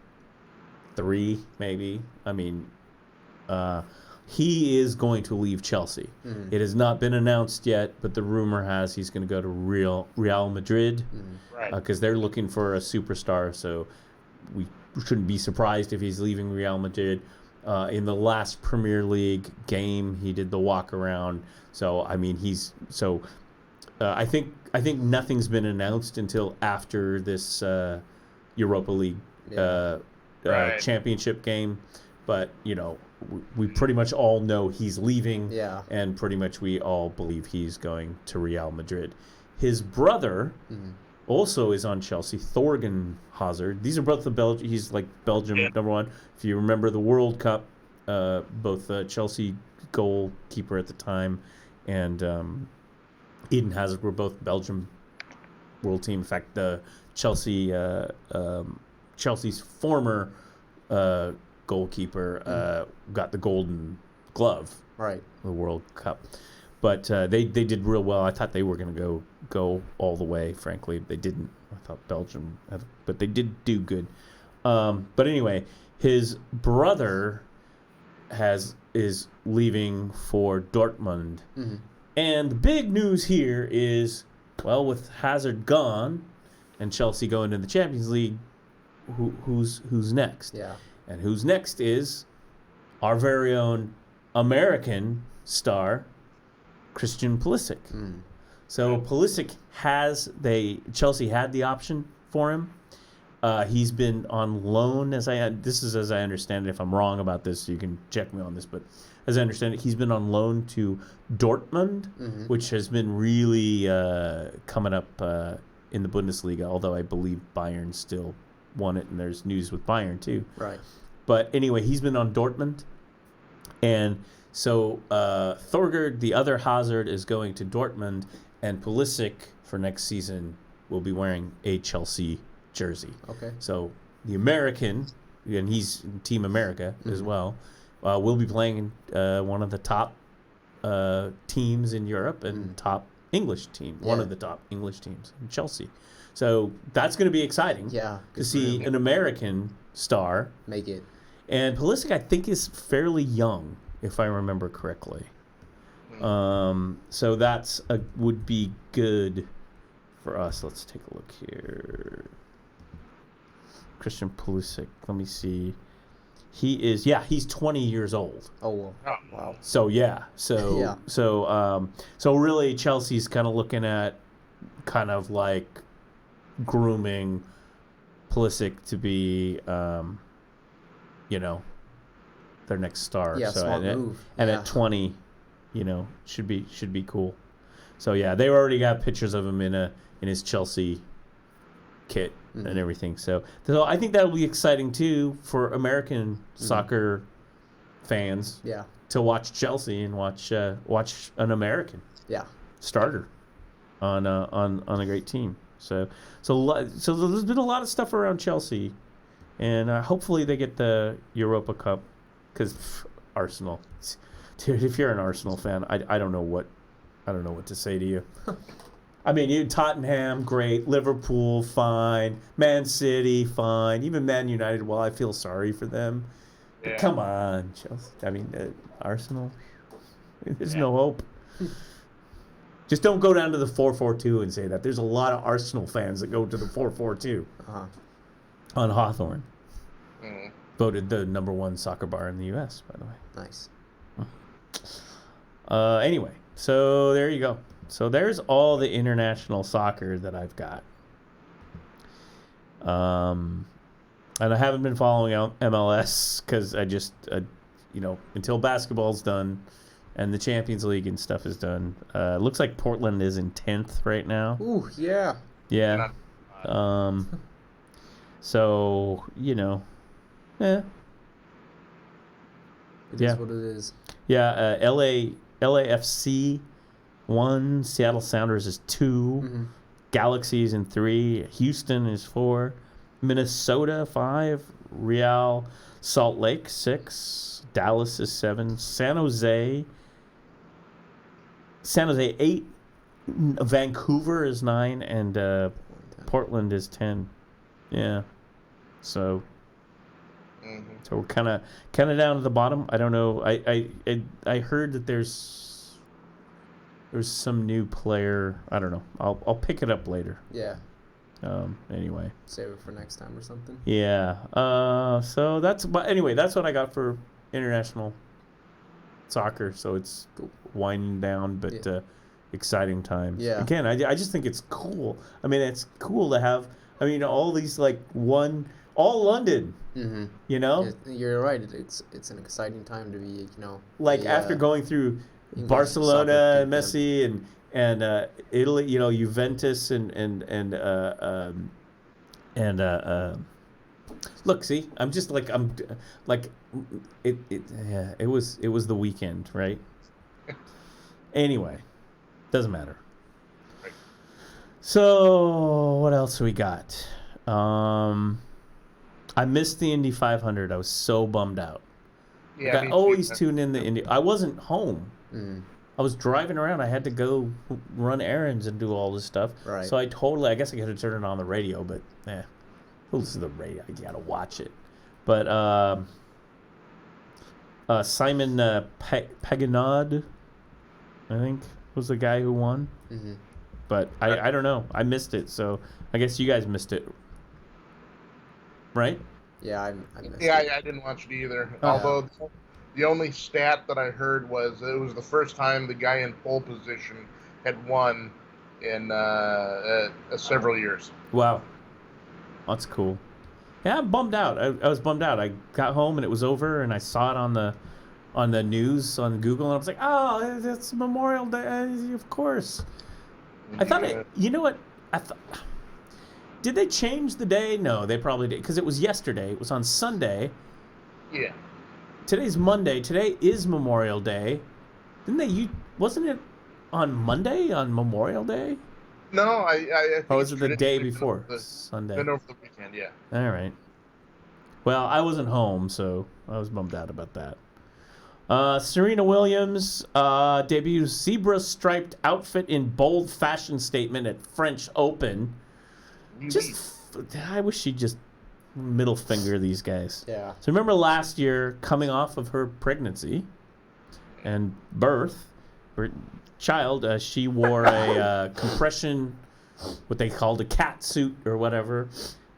3 maybe? I mean, he is going to leave Chelsea. It has not been announced yet, but the rumor has he's going to go to Real Madrid because they're looking for a superstar. So we shouldn't be surprised if he's leaving Real Madrid. In the last Premier League game, he did the walk around. So I mean, I think nothing's been announced until after this Europa League championship game. But we pretty much all know he's leaving, and pretty much we all believe he's going to Real Madrid. His brother also is on Chelsea, Thorgan Hazard. These are both he's like Belgium number 1. If you remember the World Cup, both Chelsea goalkeeper at the time and Eden Hazard were both Belgium world team. In fact, the Chelsea's former goalkeeper got the Golden Glove, the World Cup. But they did real well. I thought they were going to go all the way. Frankly, they didn't. I thought Belgium, but they did do good. But anyway, his brother is leaving for Dortmund, and the big news here is, well, with Hazard gone and Chelsea going to the Champions League, who's next? Yeah. And who's next is our very own American star, Christian Pulisic. So Pulisic Chelsea had the option for him. He's been on loan, as I understand it. If I'm wrong about this, you can check me on this. But as I understand it, he's been on loan to Dortmund, which has been really coming up in the Bundesliga. Although I believe Bayern still won it, and there's news with Bayern too. Right. But anyway, he's been on Dortmund, and so Thorgard, the other Hazard, is going to Dortmund, and Pulisic for next season will be wearing a Chelsea jersey. Okay. So the American, and he's Team America as well, will be playing one of the top teams in Europe and top English team, one of the top English teams in Chelsea. So that's going to be exciting. Yeah. To see an American star make it. And Pulisic, I think, is fairly young, if I remember correctly. So that's would be good for us. Let's take a look here. Christian Pulisic. Let me see. He's 20 years old. Oh, wow. So yeah. So really Chelsea's kind of looking at kind of like grooming Pulisic to be their next star. Yeah, so smart move. At 20, should be cool. So yeah, they already got pictures of him in his Chelsea kit and everything. So I think that'll be exciting too for American soccer fans. Yeah. To watch Chelsea and watch an American. Yeah. Starter on a great team. So there's been a lot of stuff around Chelsea, and hopefully they get the Europa Cup, because Arsenal, dude, if you're an Arsenal fan, I don't know what to say to you. I mean, Tottenham, great. Liverpool, fine. Man City, fine. Even Man United, well, I feel sorry for them. But come on, Chelsea. I mean, Arsenal, there's no hope. Just don't go down to the 4-4-2 and say that. There's a lot of Arsenal fans that go to the 4-4-2 on Hawthorne. Voted the number 1 soccer bar in the U.S., by the way. Nice. Anyway, so there you go. So there's all the international soccer that I've got. And I haven't been following out MLS because I just, until basketball's done and the Champions League and stuff is done. Looks like Portland is in 10th right now. Ooh, yeah. Yeah. So, It Yeah. is what it is. Yeah, LAFC 1, Seattle Sounders is 2, Mm-hmm. Galaxies in 3, Houston is 4, Minnesota 5, Real Salt Lake 6, Dallas is 7, San Jose 8, Vancouver is 9, and Portland is 10. Yeah. So we're kind of down to the bottom. I don't know. I heard that there's some new player. I don't know. I'll pick it up later. Yeah. Anyway. Save it for next time or something. Yeah. So but anyway, that's what I got for international soccer. So it's winding down, but exciting times. Yeah. Again, I just think it's cool. I mean, it's cool to have. I mean, all these all London. Mm-hmm. You're right. It's an exciting time to be. After going through English Barcelona, soccer team, Messi, and Italy, Juventus and look, see, I'm just like it was the weekend, right? Anyway, doesn't matter. So what else we got? I missed the Indy 500. I was so bummed out. Yeah, I always tune in the Indy. I wasn't home. Mm. I was driving around. I had to go run errands and do all this stuff. Right. So I guess I could have turned it on the radio, but who listens to the radio? You gotta watch it. But Simon Pagenaud, I think, was the guy who won. Mm-hmm. But I don't know. I missed it, so I guess you guys missed it. Right? Yeah, I missed Yeah, it. I didn't watch it either. Oh. Although the only stat that I heard was it was the first time the guy in pole position had won in several years. Wow. That's cool. Yeah, I'm bummed out. I was bummed out. I got home and it was over, and I saw it on the news on Google, and I was like, oh, it's Memorial Day, of course. I thought you know what? Did they change the day? No, they probably did, because it was yesterday. It was on Sunday. Yeah. Today's Monday. Today is Memorial Day. Wasn't it on Monday, on Memorial Day? No, I think Was it's it the day traditionally before? been Sunday. Been over the weekend, yeah. All right. Well, I wasn't home, so I was bummed out about that. Serena Williams debuts zebra-striped outfit in bold fashion statement at French Open. I wish she'd just middle finger these guys. Yeah. So remember last year, coming off of her pregnancy and birth, her child, she wore a compression, what they called a cat suit or whatever,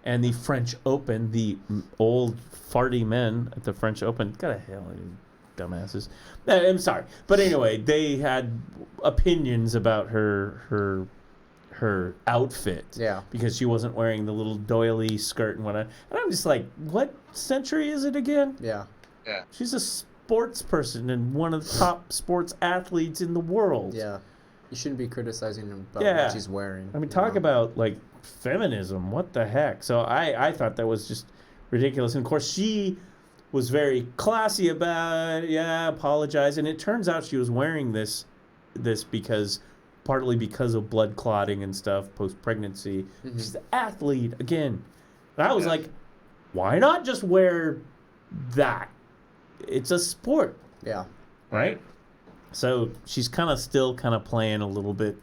and the French Open, the old farty men at the French Open, got a hell, you dumbasses. I'm sorry, but anyway, they had opinions about her outfit. Yeah. Because she wasn't wearing the little doily skirt and whatnot. And I'm just like, what century is it again? Yeah. Yeah. She's a sports person and one of the top sports athletes in the world. Yeah. You shouldn't be criticizing her about Yeah. what she's wearing. I mean, talk about, like, feminism. What the heck? So I thought that was just ridiculous. And, of course, she was very classy about it. Yeah, apologize. And it turns out she was wearing this partly because of blood clotting and stuff post-pregnancy. Mm-hmm. She's an athlete, again. And I was like, why not just wear that? It's a sport. Yeah. Right? So she's still playing a little bit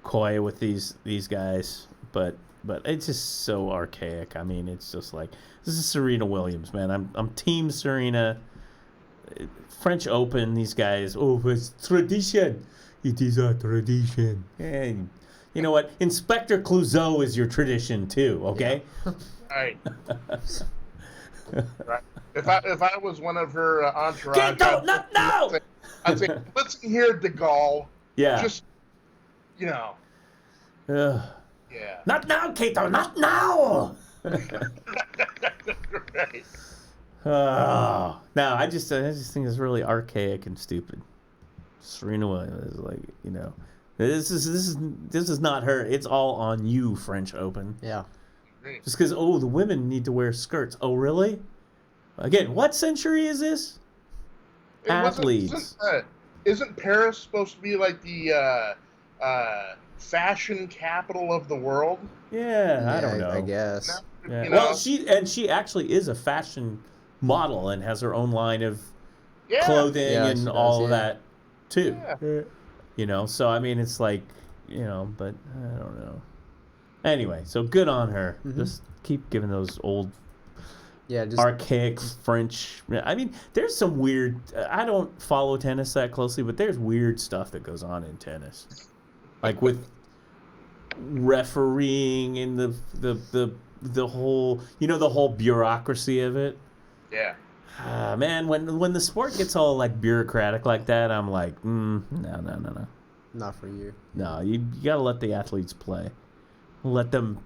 coy with these guys, but it's just so archaic. I mean, it's just like, this is Serena Williams, man. I'm team Serena. French Open, these guys, it's tradition. It is a tradition. And you know what? Inspector Clouseau is your tradition too, okay? Yeah. Right. Right. If I was one of her entourage, I'd say, listen here, De Gaulle. Yeah. Just, Ugh. Yeah. Not now, Kato. Not now. Right. Oh. No, I just think it's really archaic and stupid. Serena Williams is like, this is not her. It's all on you, French Open. Yeah. Just because, the women need to wear skirts. Oh, really? Again, what century is this? Athletes. Isn't Paris supposed to be like the fashion capital of the world? Yeah, I don't know. I guess. Yeah. You Well, know? she actually is a fashion model and has her own line of Yeah. clothing Yeah, and she does, all of yeah. that too. Yeah. You know, so I mean, it's like, but I don't know. Anyway, so good on her. Just keep giving those old, just archaic French. I mean, there's some weird. I don't follow tennis that closely, but there's weird stuff that goes on in tennis, like with refereeing and the whole, the whole bureaucracy of it. Yeah. Man, when the sport gets all like bureaucratic like that, I'm like, no. not for you. No, you gotta let the athletes play. Let them,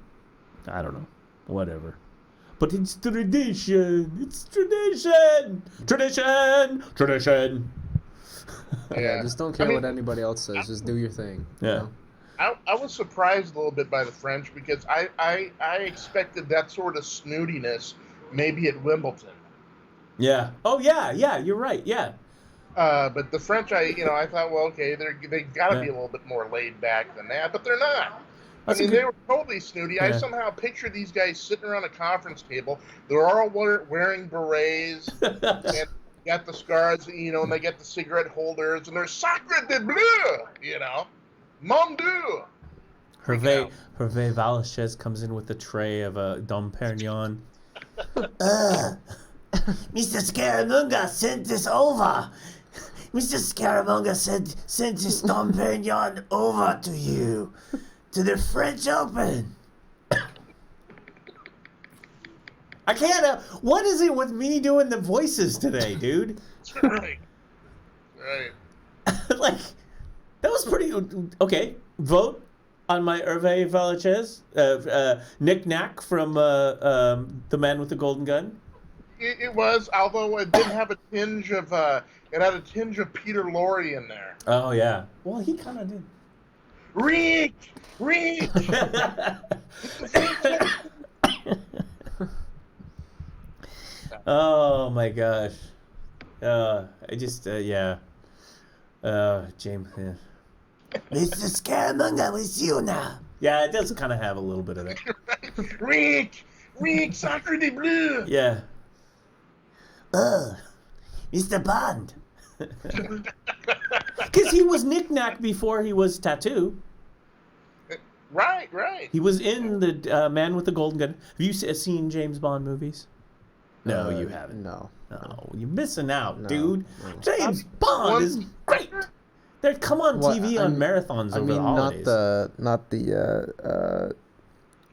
I don't know, whatever. But it's tradition. It's tradition. Tradition. Tradition. Yeah, just don't care what anybody else says. Just do your thing. Yeah. I was surprised a little bit by the French because I expected that sort of snootiness maybe at Wimbledon. Yeah. Oh yeah. Yeah. You're right. Yeah. But the French, I thought, well, okay, they got to be a little bit more laid back than that, but they're not. They were totally snooty. Yeah. I somehow picture these guys sitting around a conference table. They're all wearing berets and got the scarves, and they got the cigarette holders, and they're sacre de bleu, mon dieu. Hervé Valichez comes in with a tray of a Dom Perignon. Mr. Scaramanga sent this over. Mr. Scaramanga sent this Dom Perignon over to you. To the French Open. I can't. What is it with me doing the voices today, dude? Right. Like, that was pretty okay. Vote on my Hervé Valichez, knick-knack from The Man with the Golden Gun. It was, although it did have a tinge of it had a tinge of Peter Lorre in there. Oh yeah. Well, he kind of did. Reach! Oh my gosh. I just yeah. James. Yeah. Mr. Scaramanga with you now. Yeah, it does kind of have a little bit of that. Reach! Sacre de bleu! Yeah. Mr. Bond. Because he was knick-knack before he was Tattoo. Right. He was in the Man with the Golden Gun. Have you seen James Bond movies? No, you haven't. No. No, you're missing out, No. dude. No. James Bond is great. They come on TV on marathons over the holidays. not the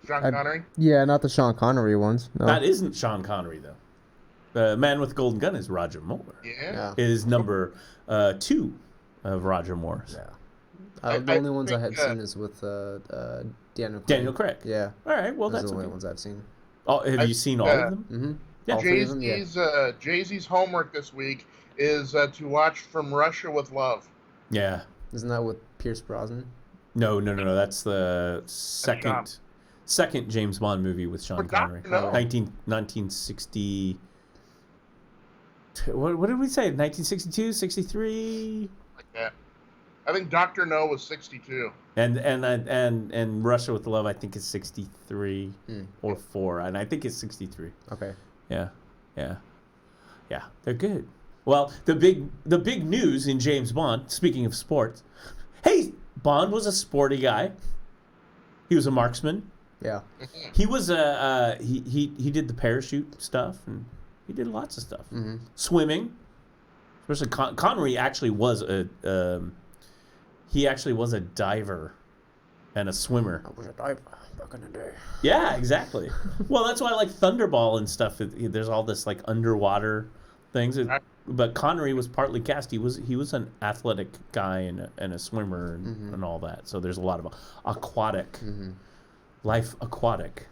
Sean Connery? yeah, not the Sean Connery ones. No. That isn't Sean Connery though. Man with the Golden Gun is Roger Moore. Yeah. It is number 2 of Roger Moore's. Yeah. The only ones I had seen is with Daniel Craig. Daniel Craig. Yeah. All right. Well, Those that's are the only okay. ones I've seen. Oh, have you seen all of them? Mm-hmm. Yeah. All three of them, yeah. Jay-Z's homework this week is to watch From Russia with Love. Yeah. Isn't that with Pierce Brosnan? No. That's the second James Bond movie with Sean Connery. No. 1960. What did we say? 1962, 63? Like that. I think Dr. No was 62. And Russia with Love, I think is 63 or 4, and I think it's 63. Okay. Yeah, they're good. Well, the big news in James Bond. Speaking of sports, hey, Bond was a sporty guy. He was a marksman. Yeah. He was he did the parachute stuff, and he did lots of stuff. Mm-hmm. Swimming, especially Connery actually was a diver and a swimmer. I was a diver back in the day. Yeah, exactly. Well, that's why I like Thunderball and stuff. There's all this like underwater things. But Connery was partly cast. He was an athletic guy and a swimmer and all that. So there's a lot of aquatic life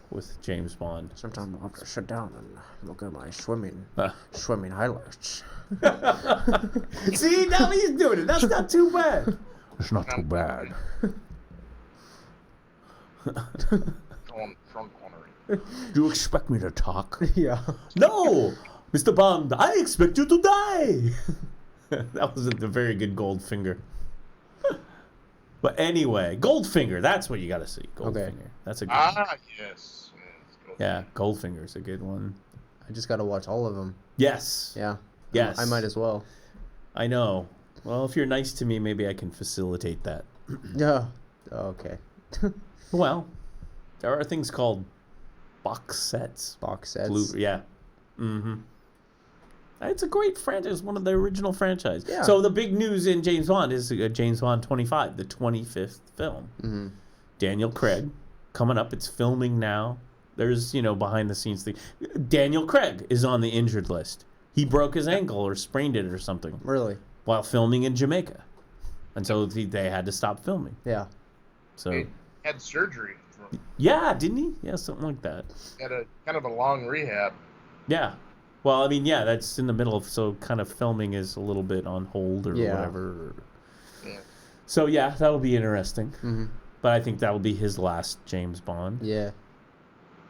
with James Bond. Sometimes I have to sit down and look at my swimming highlights. See, now he's doing it. That's not too bad. It's not too bad. Sean Connery. Do you expect me to talk? Yeah. No! Mr. Bond, I expect you to die! That was a very good Goldfinger. But anyway, Goldfinger, that's what you gotta see. Goldfinger. Okay. That's a good one. Yes. Yeah, Goldfinger's a good one. I just gotta watch all of them. Yes. Yeah. Yes. I might as well. I know. Well, if you're nice to me, maybe I can facilitate that. Yeah. Okay. Well, there are things called box sets. Box sets. Yeah. Mm-hmm. It's a great franchise. It's one of the original franchise. Yeah. So the big news in James Bond is James Bond 25, the 25th film. Mm-hmm. Daniel Craig coming up. It's filming now. There's, behind the scenes thing. Daniel Craig is on the injured list. He broke his ankle or sprained it or something Really? while filming in Jamaica. And so they had to stop filming. Yeah. So He had surgery. yeah, didn't he? Yeah, something like that. Had a kind of a long rehab. Yeah. Well, I mean, yeah, that's in the middle of, so kind of filming is a little bit on hold or Yeah. whatever. Yeah. So yeah, that'll be interesting. Mm-hmm. But I think that'll be his last James Bond. Yeah.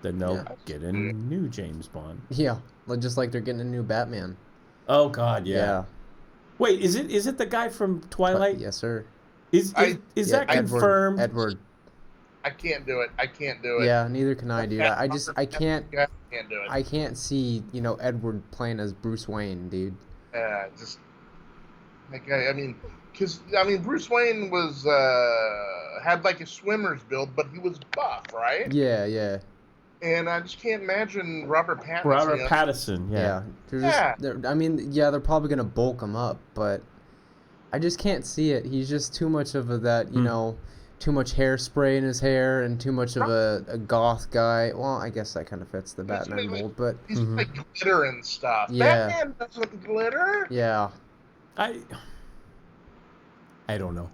Then they'll Yeah. get a new James Bond. Yeah. Just like they're getting a new Batman. Oh God, yeah. Wait, is it the guy from Twilight? Yes, sir. Is Yeah, that Edward, confirmed? Edward. I can't do it. I can't do it. Yeah, neither can I, dude. I can't. I can't do it. I can't see, Edward playing as Bruce Wayne, dude. Just like I mean, because Bruce Wayne was had like a swimmer's build, but he was buff, right? Yeah, yeah. And I just can't imagine Robert Pattinson. Robert Pattinson, yeah. They're probably gonna bulk him up, but I just can't see it. He's just too much of that, too much hairspray in his hair and too much of a goth guy. Well, I guess that kind of fits the Batman mold, but he's like glitter and stuff. Yeah. Batman doesn't glitter. yeah, I don't know.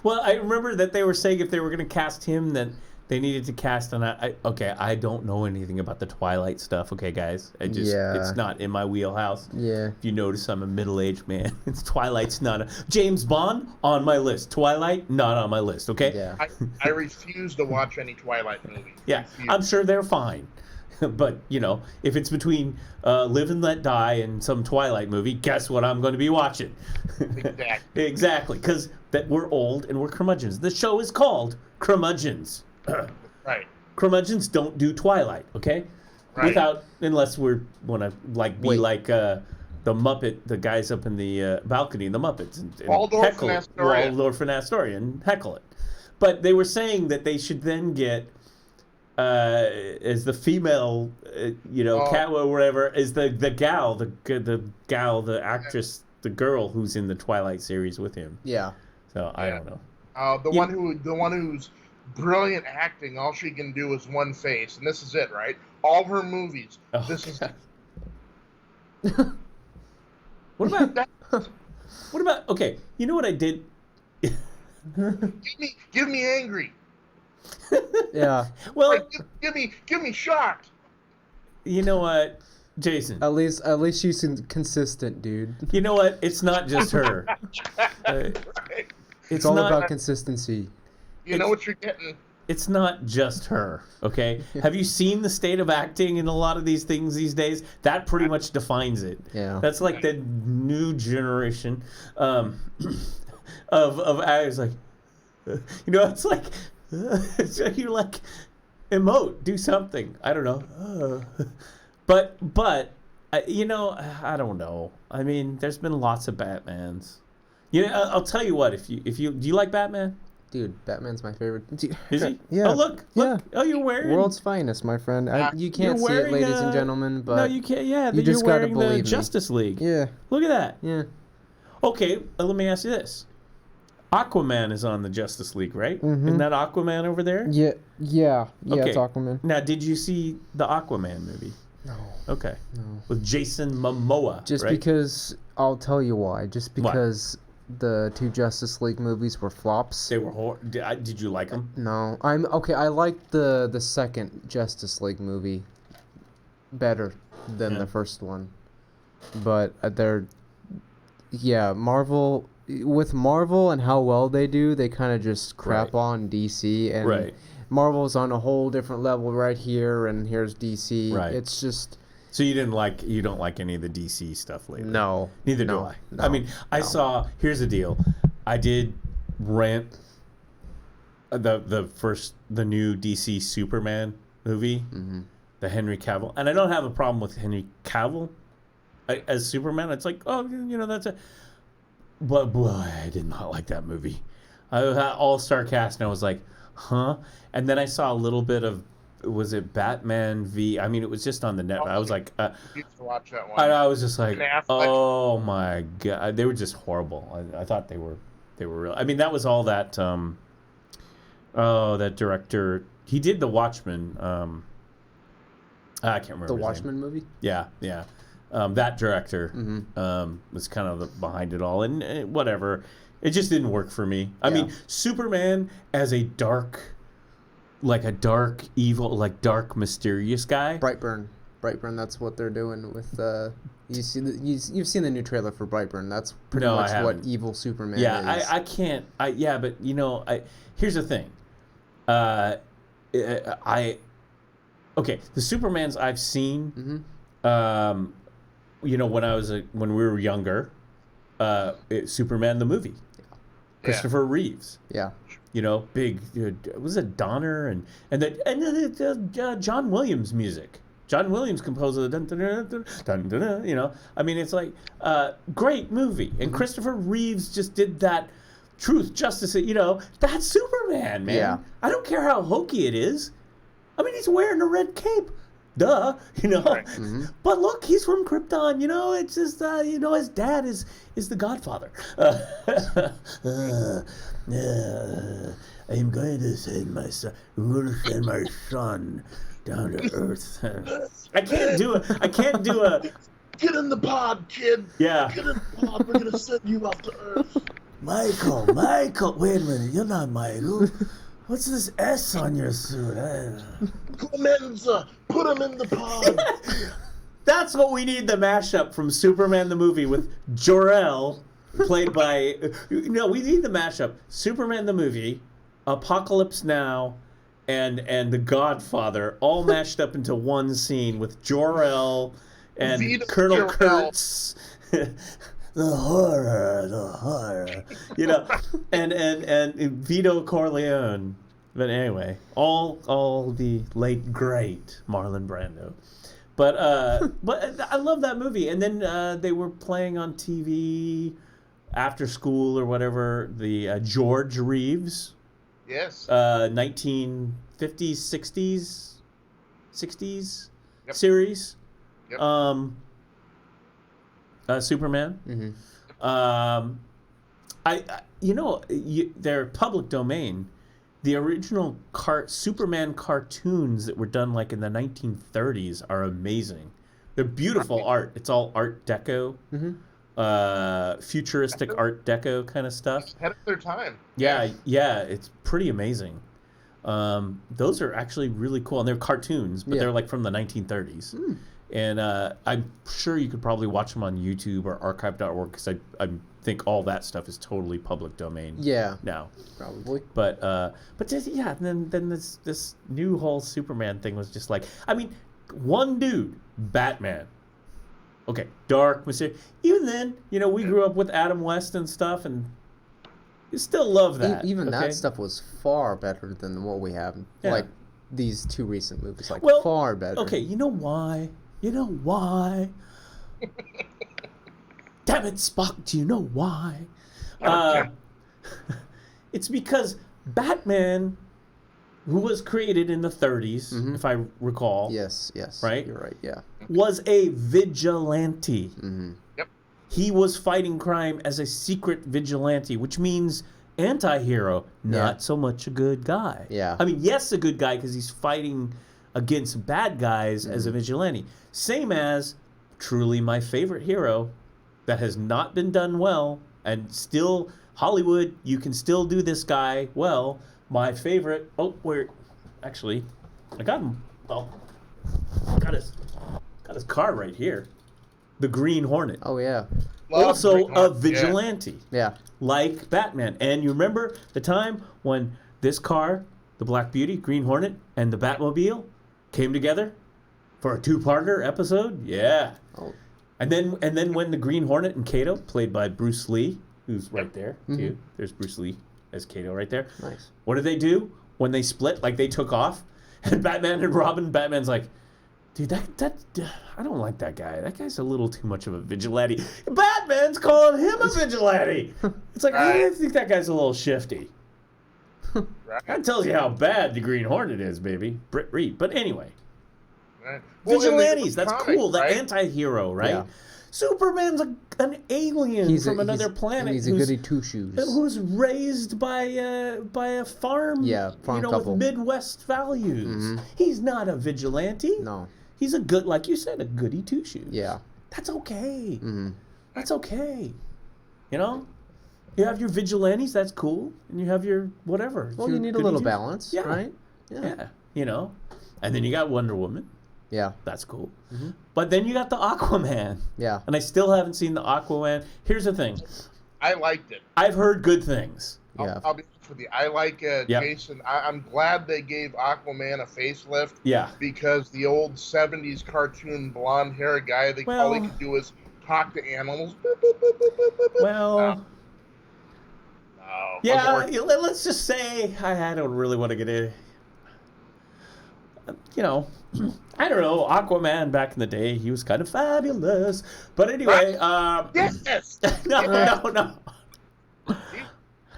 Well, I remember that they were saying if they were going to cast him, then they needed to cast I don't know anything about the Twilight stuff, okay, guys? It's not in my wheelhouse. yeah. If you notice, I'm a middle-aged man. Twilight's not James Bond on my list. Twilight not on my list, okay? Yeah. I refuse to watch any Twilight movie. Yeah, I'm sure they're fine. But, if it's between Live and Let Die and some Twilight movie, guess what I'm going to be watching? Exactly. Exactly, because we're old and we're curmudgeons. The show is called Curmudgeons. Right. Curmudgeons don't do Twilight, okay? Right. Unless we want to be like the Muppet, the guys up in the balcony in the Muppets, and Waldorf heckle and it. Astoria. Waldorf and Astoria, and heckle it. But they were saying that they should then get as the female, cat or whatever, is the gal, the actress, the girl who's in the Twilight series with him. Yeah. So I don't know. The one who's brilliant acting. All she can do is one face, and this is it, right? All her movies. Oh, this is. What about? Okay, you know what I did? Give me angry. Yeah. Well, Like, give me shocked. you know what, Jason? At least she's consistent, dude. You know what? It's not just her. It's all about consistency. You know what you're getting. It's not just her, okay? Have you seen the state of acting in a lot of these things these days? That pretty much defines it. Yeah. That's like the new generation of actors. Like, it's like you're like, emote, do something. I don't know. But I don't know. I mean, there's been lots of Batmans. I'll tell you what. If you do you like Batman? Dude, Batman's my favorite. Is he? Yeah. Oh, look. Yeah. Oh, you're wearing... World's finest, my friend. You can't see it, ladies and gentlemen, but... No, you can't. Yeah, you just gotta wearing believe the me. Justice League. Yeah. Look at that. Yeah. Okay, let me ask you this. Aquaman is on the Justice League, right? Mm-hmm. Isn't that Aquaman over there? Yeah. Okay. It's Aquaman. Now, did you see the Aquaman movie? No. Okay. No. With Jason Momoa, Just right? because... I'll tell you why. Just because... The two Justice League movies were flops. They were did you like them? No, I liked the second Justice League movie better than the first one, but Marvel and how well they do, they kind of just crap on DC, and Right. Marvel's on a whole different level right here, and here's DC. Right. It's just So you don't like any of the DC stuff lately? no. Neither do no, I. No, I mean, I no. saw. Here's the deal. I did rent the new DC Superman movie, the Henry Cavill, and I don't have a problem with Henry Cavill as Superman. It's like, oh, that's a. But boy, I did not like that movie. I had all-star cast, and I was like, huh? And then I saw a little bit of, was it Batman v? I mean, it was just on the net. I was like, You used to watch that one. I was just like, Ben Affleck. oh my god, they were just horrible. I thought they were real. I mean, that was all that. That director, he did The Watchmen. I can't remember The his Watchmen name. movie. Yeah. That director was kind of behind it all, and whatever. It just didn't work for me. I mean, Superman as a dark evil, like dark mysterious guy. Brightburn. That's what they're doing with. You've seen the new trailer for Brightburn. That's pretty much what evil Superman is. Yeah, I can't. But here's the thing. Okay, the Supermans I've seen. When we were younger, Superman the movie, Christopher Reeves. Yeah. Big. Was it Donner and the John Williams music. John Williams composed the dun dun dun dun dun dun. I mean, it's like great movie, and Christopher Reeves just did that. Truth, justice. That's Superman, man. Yeah. I don't care how hokey it is. I mean, he's wearing a red cape. Duh, Right. But look, he's from Krypton. It's just, his dad is the Godfather. I'm going to send my son. I'm going to send my son down to Earth. I can't do a. Get in the pod, kid. Yeah. Get in the pod. We're gonna send you off to Earth. Michael. Wait a minute. You're not Michael. What's this S on your suit? Clemenza, put him in the pod. That's what we need, the mashup from Superman the movie with Jor-El, played by... we need the mashup. Superman the movie, Apocalypse Now, and The Godfather, all mashed up into one scene with Jor-El and Vito Colonel Jor-El. Kurtz. The horror. and Vito Corleone. But anyway, all the late great Marlon Brando. But I love that movie. And then they were playing on TV after school or whatever, the George Reeves. Yes. 1950s, 60s series. Yep. Superman. They're public domain. The original Superman cartoons that were done like in the 1930s are amazing. They're beautiful art. It's all Art Deco, futuristic Art Deco kind of stuff. Ahead of their time. Yeah, it's pretty amazing. Those are actually really cool, and they're cartoons, but they're like from the 1930s. And I'm sure you could probably watch them on YouTube or archive.org, because I think all that stuff is totally public domain. Yeah. Now, probably. But and then this new whole Superman thing was just like, I mean, one dude, Batman. Okay, dark, mysterious. Even then, we grew up with Adam West and stuff, and you still love that. Even that stuff was far better than what we have. Yeah. Like these two recent movies, far better. Okay, you know why? Damn it, Spock, do you know why? It's because Batman, who was created in the 30s, if I recall. Yes. Right? You're right, yeah. Was a vigilante. Yep. He was fighting crime as a secret vigilante, which means anti-hero, not so much a good guy. Yeah. I mean, yes, a good guy because he's fighting against bad guys as a vigilante. Same as truly my favorite hero that has not been done well, and still Hollywood, you can still do this guy well. My favorite. I got him. Well, got his car right here. The Green Hornet. Oh yeah. Also a vigilante. Yeah. Like Batman. And you remember the time when this car the Black Beauty, Green Hornet, and the Batmobile came together for a 2-parter episode. Yeah. Oh. And then when the Green Hornet and Kato, played by Bruce Lee, who's right there too. There's Bruce Lee as Kato right there. Nice. What did they do when they split? Like they took off, and Batman and Robin. Batman's like, dude, that I don't like that guy. That guy's a little too much of a vigilante. Batman's calling him a vigilante. It's like I think that guy's a little shifty. Right. That tells you how bad the Green Hornet is, baby. Britt Reed. But anyway. Right. Well, Vigilantes, that's comic, cool. The right? anti-hero, right? Yeah. Superman's an alien from another planet. And he's a goody two-shoes. Who's raised by a farm, farm couple. with Midwest values. He's not a vigilante. No. He's a good, like you said, a goody two-shoes. Yeah. That's okay. That's okay. You know? You have your vigilantes, that's cool. And you have your whatever. Well, your you need a goody little two- balance, right? Yeah. You know? And then you got Wonder Woman. Yeah. That's cool. But then you got the Aquaman. Yeah. And I still haven't seen the Aquaman. Here's the thing. I liked it. I've heard good things. Yeah. I'll be honest with you. I like Jason. I'm glad they gave Aquaman a facelift. Yeah. Because the old 70s cartoon blonde hair guy, all he could do is talk to animals. Boop, boop, boop, boop, boop, boop, boop. Well, no. yeah, let's just say I don't really want to get in. You know, I don't know. Aquaman back in the day, he was kind of fabulous. But anyway, Yes. no.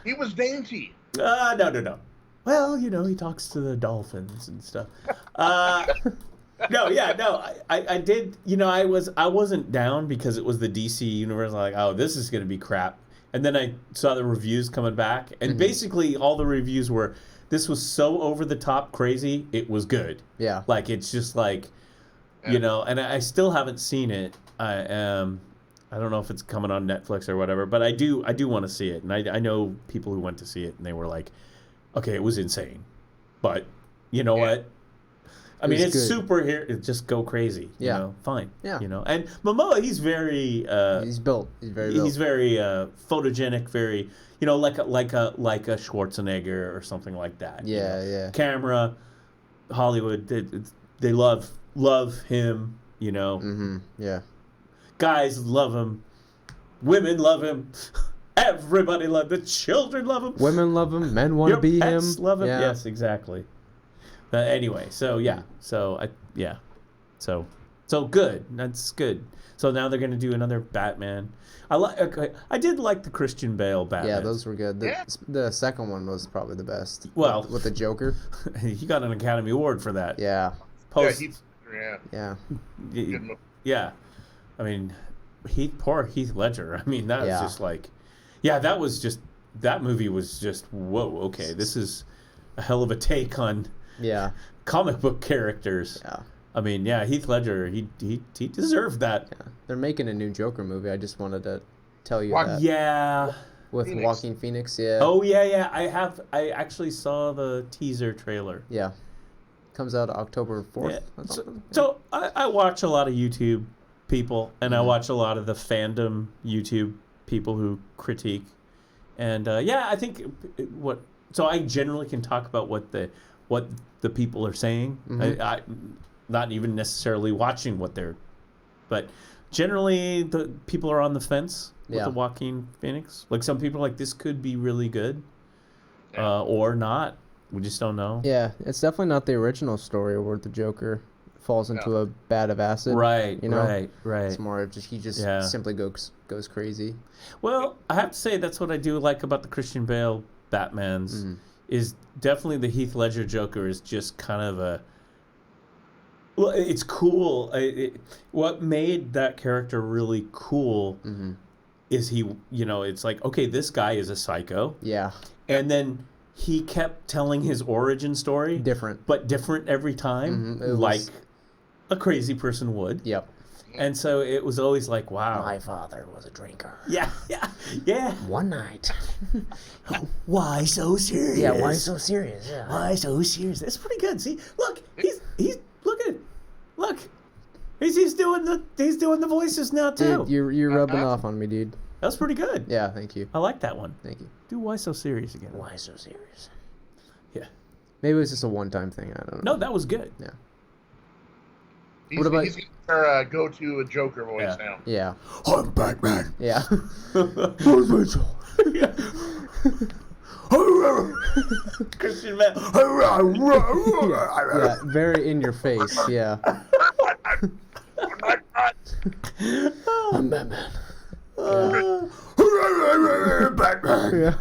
He was dainty. No. Well, you know, he talks to the dolphins and stuff. I did. You know, I wasn't down because it was the DC universe. I'm like, oh, this is gonna be crap. And then I saw the reviews coming back, and basically all the reviews were, this was so over the top crazy, it was good. Yeah. Like it's just like, you know, and I still haven't seen it. I don't know if it's coming on Netflix or whatever, but I do want to see it, and I know people who went to see it, and they were like, okay, it was insane, but you know what? I mean, it's super here. Just go crazy. You know? Fine. Yeah. You know, and Momoa, he's very. He's built. He's very built. He's very photogenic. Very, you know, like a Schwarzenegger or something like that. Yeah, you know? yeah. Camera, Hollywood, they love him. You know. Mm-hmm. Yeah. Guys love him. Women love him. Everybody love the children love him. Women love him. Men want to be him. Pets love him. Yeah. Yes, exactly. Anyway, so good. That's good. So now they're gonna do another Batman. I did like the Christian Bale Batman. Yeah, those were good. The second one was probably the best. Well, with the Joker. He got an Academy Award for that. Yeah. Yeah. I mean, poor Heath Ledger. I mean, that was just like, that movie was just, whoa, okay, this is a hell of a take on comic book characters. Yeah. I mean, Heath Ledger, he deserved that. Yeah. They're making a new Joker movie. I just wanted to tell you that. Yeah. With Joaquin Phoenix, yeah. Oh, yeah. I actually saw the teaser trailer. Yeah. Comes out October 4th. Yeah. So I watch a lot of YouTube people, and I watch a lot of the fandom YouTube people who critique. And I think so I generally can talk about what the people are saying. I not even necessarily watching but generally the people are on the fence with the Joaquin Phoenix. Like some people are like, this could be really good, or not. We just don't know. Yeah, it's definitely not the original story where the Joker falls into a vat of acid. Right, you know? Right. It's more of just he simply goes crazy. Well, I have to say that's what I do like about the Christian Bale Batmans is definitely the Heath Ledger Joker is just kind of it's cool. What made that character really cool is he, you know, it's like, okay, this guy is a psycho. Yeah. And then he kept telling his origin story. But different every time. Like a crazy person would. Yep. And so it was always like, wow. My father was a drinker. Yeah. One night. Why so serious? Yeah, why so serious? Yeah. Why so serious? It's pretty good. See, look, he's look at it. Look. He's doing the voices now too. Dude, you're rubbing off on me, dude. That was pretty good. Yeah, thank you. I like that one. Thank you. Do Why So Serious again. Why so serious? Yeah. Maybe it was just a one-time thing. I don't know. No, that was good. Yeah. He's going to go to a Joker voice now. Yeah. I'm Batman. Yeah. Christian Bale. Yeah. Very in your face. Yeah. I'm Batman. Batman. Yeah.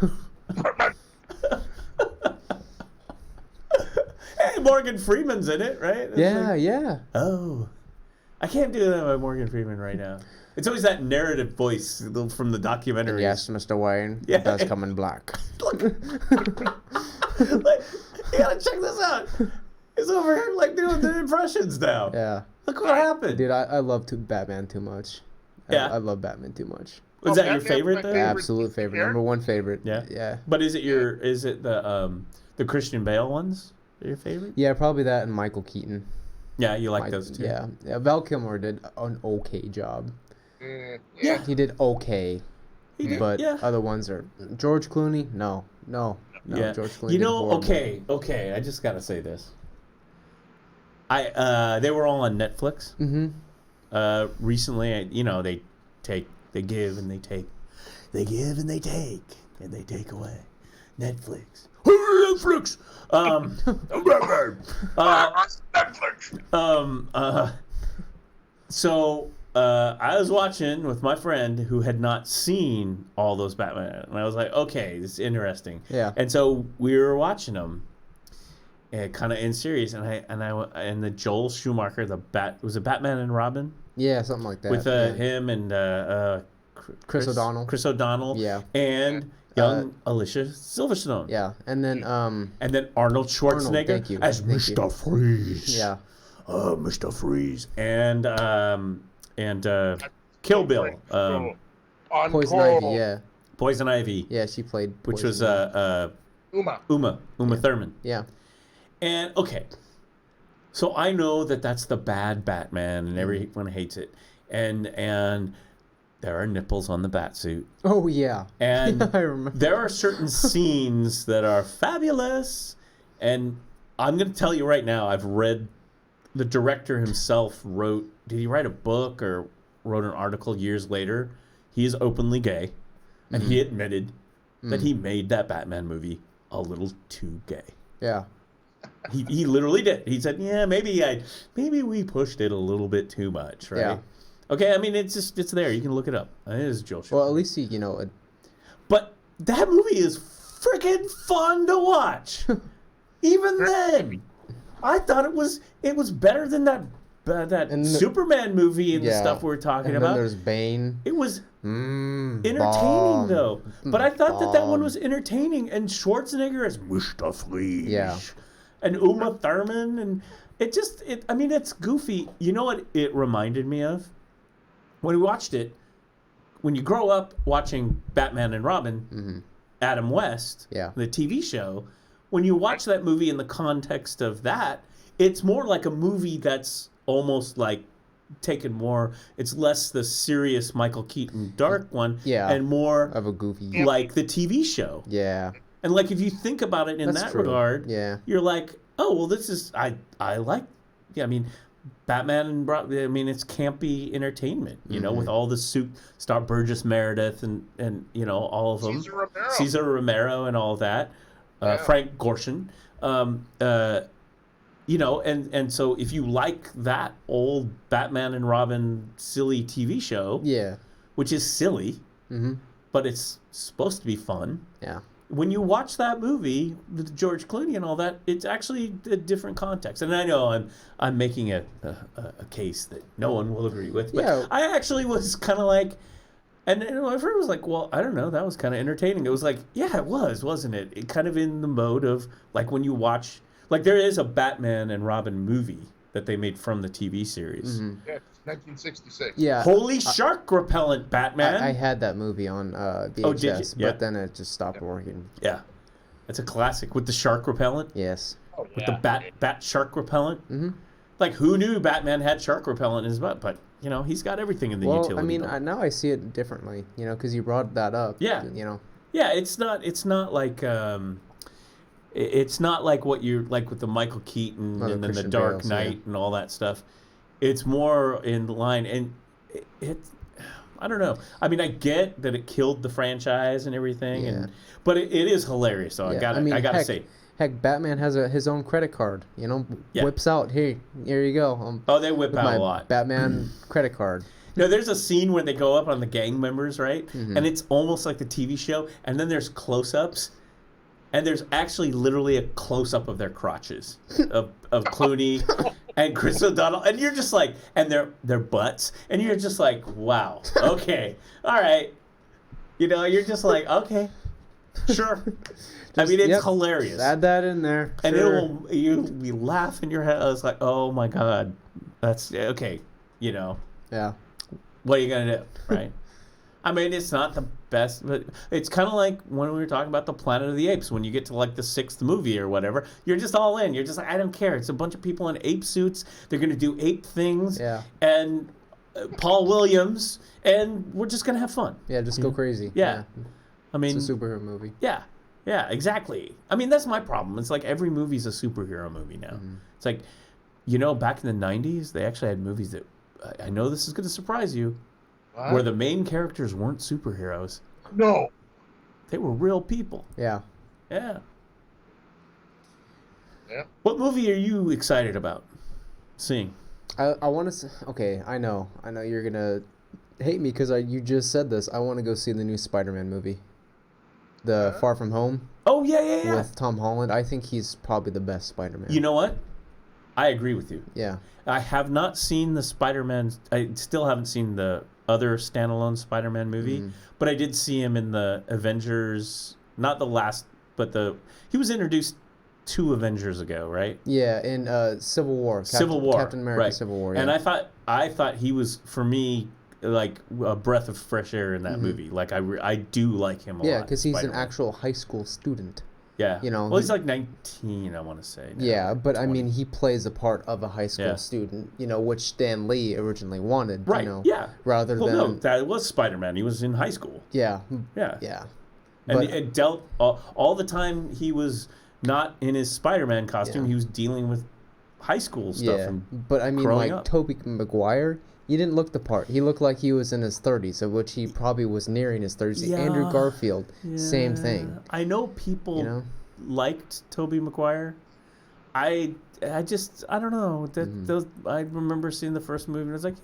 Hey, Morgan Freeman's in it, right? It's Yeah. like, Yeah. oh, I can't do that by Morgan Freeman right now. It's always that narrative voice from the documentary. Yes, Mr. Wayne. Yeah. It does come in black. Like, you gotta check this out. He's over here like doing the impressions now. Yeah. Look what happened. Dude, I love Batman too much. Yeah. I love Batman too much. Was that your Batman's favorite my though? favorite. Absolute favorite. Here? Number one favorite. Yeah. Yeah. But is it the Christian Bale ones? Are your favorite? Yeah, probably that and Michael Keaton. Yeah, you like those two. Yeah. Val Kilmer did an okay job. Yeah. He did okay. He did, But yeah. other ones are George Clooney. No. Yeah. George Clooney. You did know, horrible. okay. I just gotta say this. They were all on Netflix. Mm-hmm. Recently, they give and they take. They give and they take, and they take away. Netflix. Netflix. Netflix. So I was watching with my friend who had not seen all those Batman, and I was like, okay, this is interesting. Yeah. And so we were watching them, kind of in series, and the Joel Schumacher, was it Batman and Robin? Yeah, something like that. With yeah. him and Chris O'Donnell. Chris O'Donnell. Yeah. And young Alicia Silverstone. Yeah, and then Arnold Schwarzenegger thank you. as Thank Mr. Freeze. yeah. Mr. Freeze. And Kill Bill. Poison Ivy, yeah. Poison Ivy. Yeah, she played Which Poison was Uma Thurman. Yeah. And okay. So I know that's the bad Batman and everyone hates it. And there are nipples on the Batsuit. Oh yeah. And I remember. there are certain scenes that are fabulous. And I'm going to tell you right now, I've read, the director himself did he write a book or wrote an article years later? He is openly gay. And he admitted that he made that Batman movie a little too gay. Yeah. He literally did. He said, yeah, maybe we pushed it a little bit too much, right? Yeah. Okay, I mean, it's there. You can look it up. It is Joel Schumacher. Well, at least But that movie is freaking fun to watch. Even then, I thought it was better than that Superman movie and the stuff we were talking about. And then there's Bane. It was entertaining bomb. though. But I thought that one was entertaining, and Schwarzenegger as Mr. Freeze. Yeah. And Uma Thurman, and it's goofy. You know what it reminded me of? When we watched it, when you grow up watching Batman and Robin, Adam West, the TV show, when you watch that movie in the context of that, it's more like a movie that's almost like taken more, it's less the serious Michael Keaton dark one, and more of a goofy, like the TV show. Yeah. And like if you think about it in That's that true. regard, Yeah. you're like, oh well, this is I like. Yeah, I mean, Batman and it's campy entertainment, you know, with all the star Burgess Meredith and all of them, Cesar Romero and all that, Frank Gorshin, and so if you like that old Batman and Robin silly TV show, which is silly, but it's supposed to be fun, when you watch that movie with George Clooney and all that, it's actually a different context. And I know I'm making a case that no one will agree with, but I actually was kind of like, and my friend was like, well, I don't know, that was kind of entertaining. It was like, yeah, it was, wasn't it? It kind of in the mode of like when you watch, like there is a Batman and Robin movie that they made from the TV series. Yeah, 1966. Yeah. Holy shark repellent, Batman. I had that movie on VHS, Oh, did you? Yeah. but then it just stopped working. Yeah. It's a classic with the shark repellent. Yes. Oh, With the bat shark repellent. Like who knew Batman had shark repellent in his butt? But he's got everything in the utility Well, I mean, belt. now I see it differently, because you brought that up. Yeah. Yeah, it's not like it's not like what you're like with the Michael Keaton and then the Christian Dark Bales, Knight and all that stuff. It's more in line, and it's I don't know. I mean, I get that it killed the franchise and everything, but it is hilarious. So I gotta say. Heck, Batman has his own credit card. You know, whips out, here you go. They whip out a lot. Batman credit card. No, there's a scene where they go up on the gang members, right? Mm-hmm. And it's almost like the TV show. And then there's close-ups, and there's actually literally a close-up of their crotches of Clooney and Chris O'Donnell, and you're just like, and their butts, and you're just like, wow, okay, all right, you know, you're just like, okay, sure. I mean, it's hilarious. Add that in there. And you laugh in your head. I was like, oh my God, that's okay. You know. Yeah. What are you gonna do, right? I mean, it's not the best, but it's kind of like when we were talking about the Planet of the Apes. When you get to like the 6th movie or whatever, you're just all in. You're just like, I don't care. It's a bunch of people in ape suits. They're gonna do ape things. Yeah. And Paul Williams, and we're just gonna have fun. Yeah, just go crazy. Yeah. I mean, it's a superhero movie. Yeah. Yeah, exactly. I mean, that's my problem. It's like every movie's a superhero movie now. Mm-hmm. It's like, you know, back in the 90s, they actually had movies that, I know this is going to surprise you, where the main characters weren't superheroes. No. They were real people. Yeah. Yeah. Yeah. What movie are you excited about seeing? I want to. Okay, I know you're gonna hate me because you just said this. I want to go see the new Spider-Man movie, the Far From Home. Oh yeah. With Tom Holland. I think he's probably the best Spider-Man. You know what? I agree with you. Yeah. I have not seen the Spider-Man. I still haven't seen the other standalone Spider-Man movie, but I did see him in the Avengers. Not the last, but he was introduced 2 Avengers ago, right? Yeah, in Civil War. Captain America, right. Civil War. Yeah. And I thought he was, for me, like a breath of fresh air in that movie. Like I do like him a lot. Yeah, because he's Spider-Man. an actual high school student. Yeah. You know. Well, he's like 19, I want to say. Now. Yeah, but 20. I mean, he plays the part of a high school student. You know, which Stan Lee originally wanted. Right. You know, yeah. Rather than. No, that was Spider-Man. He was in high school. Yeah. Yeah. Yeah. And it dealt all the time he was not in his Spider-Man costume. Yeah. He was dealing with high school stuff. Yeah, and but I mean, like up. Tobey Maguire, he didn't look the part. He looked like he was in his 30s, of which he probably was nearing his 30s. Yeah. Andrew Garfield, same thing. I know people liked Tobey Maguire. I don't know. Those I remember seeing the first movie and I was like,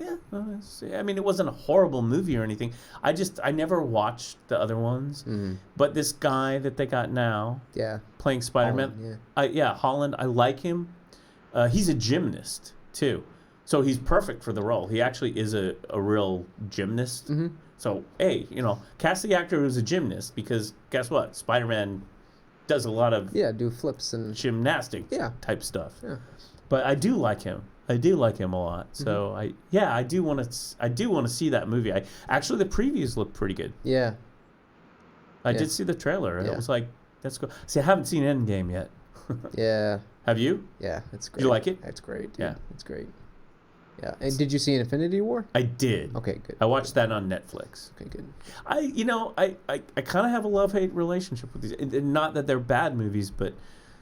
I mean, it wasn't a horrible movie or anything. I never watched the other ones. But this guy that they got now, playing Spider-Man, Holland, I like him. He's a gymnast too, so he's perfect for the role. He actually is a real gymnast. So hey, cast the actor who's a gymnast, because guess what, Spider-Man does a lot of do flips and gymnastic type stuff. Yeah. But I do like him. I do like him a lot. So I do want to see that movie. Actually, the previews look pretty good. Yeah. I did see the trailer, and it was like, that's cool. See, I haven't seen Endgame yet. Yeah. Have you? Yeah, it's great. Did you like it? It's great. Dude. Yeah. It's great. Yeah. And did you see Infinity War? I did. Okay, good. I watched that on Netflix. Okay, good. I kind of have a love-hate relationship with these. And not that they're bad movies, but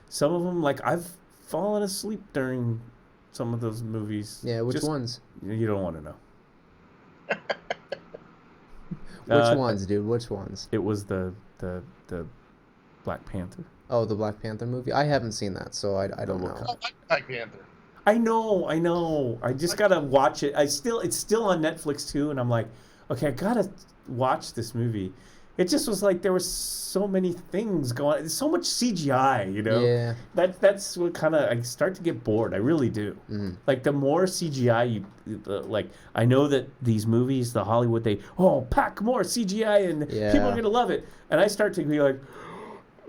some of them, like, I've fallen asleep during some of those movies. Yeah, which ones? You don't want to know. Which ones, dude? Which ones? It was the Black Panther. Oh, the Black Panther movie? I haven't seen that, so I don't know. I like Black Panther. I know. I just gotta watch it. It's still on Netflix too, and I'm like, okay, I gotta watch this movie. It just was like there were so many things going on. There's so much CGI, Yeah. That's what kind of, I start to get bored. I really do. Like the more CGI like, I know that these movies, the Hollywood, pack more CGI and people are gonna love it. And I start to be like,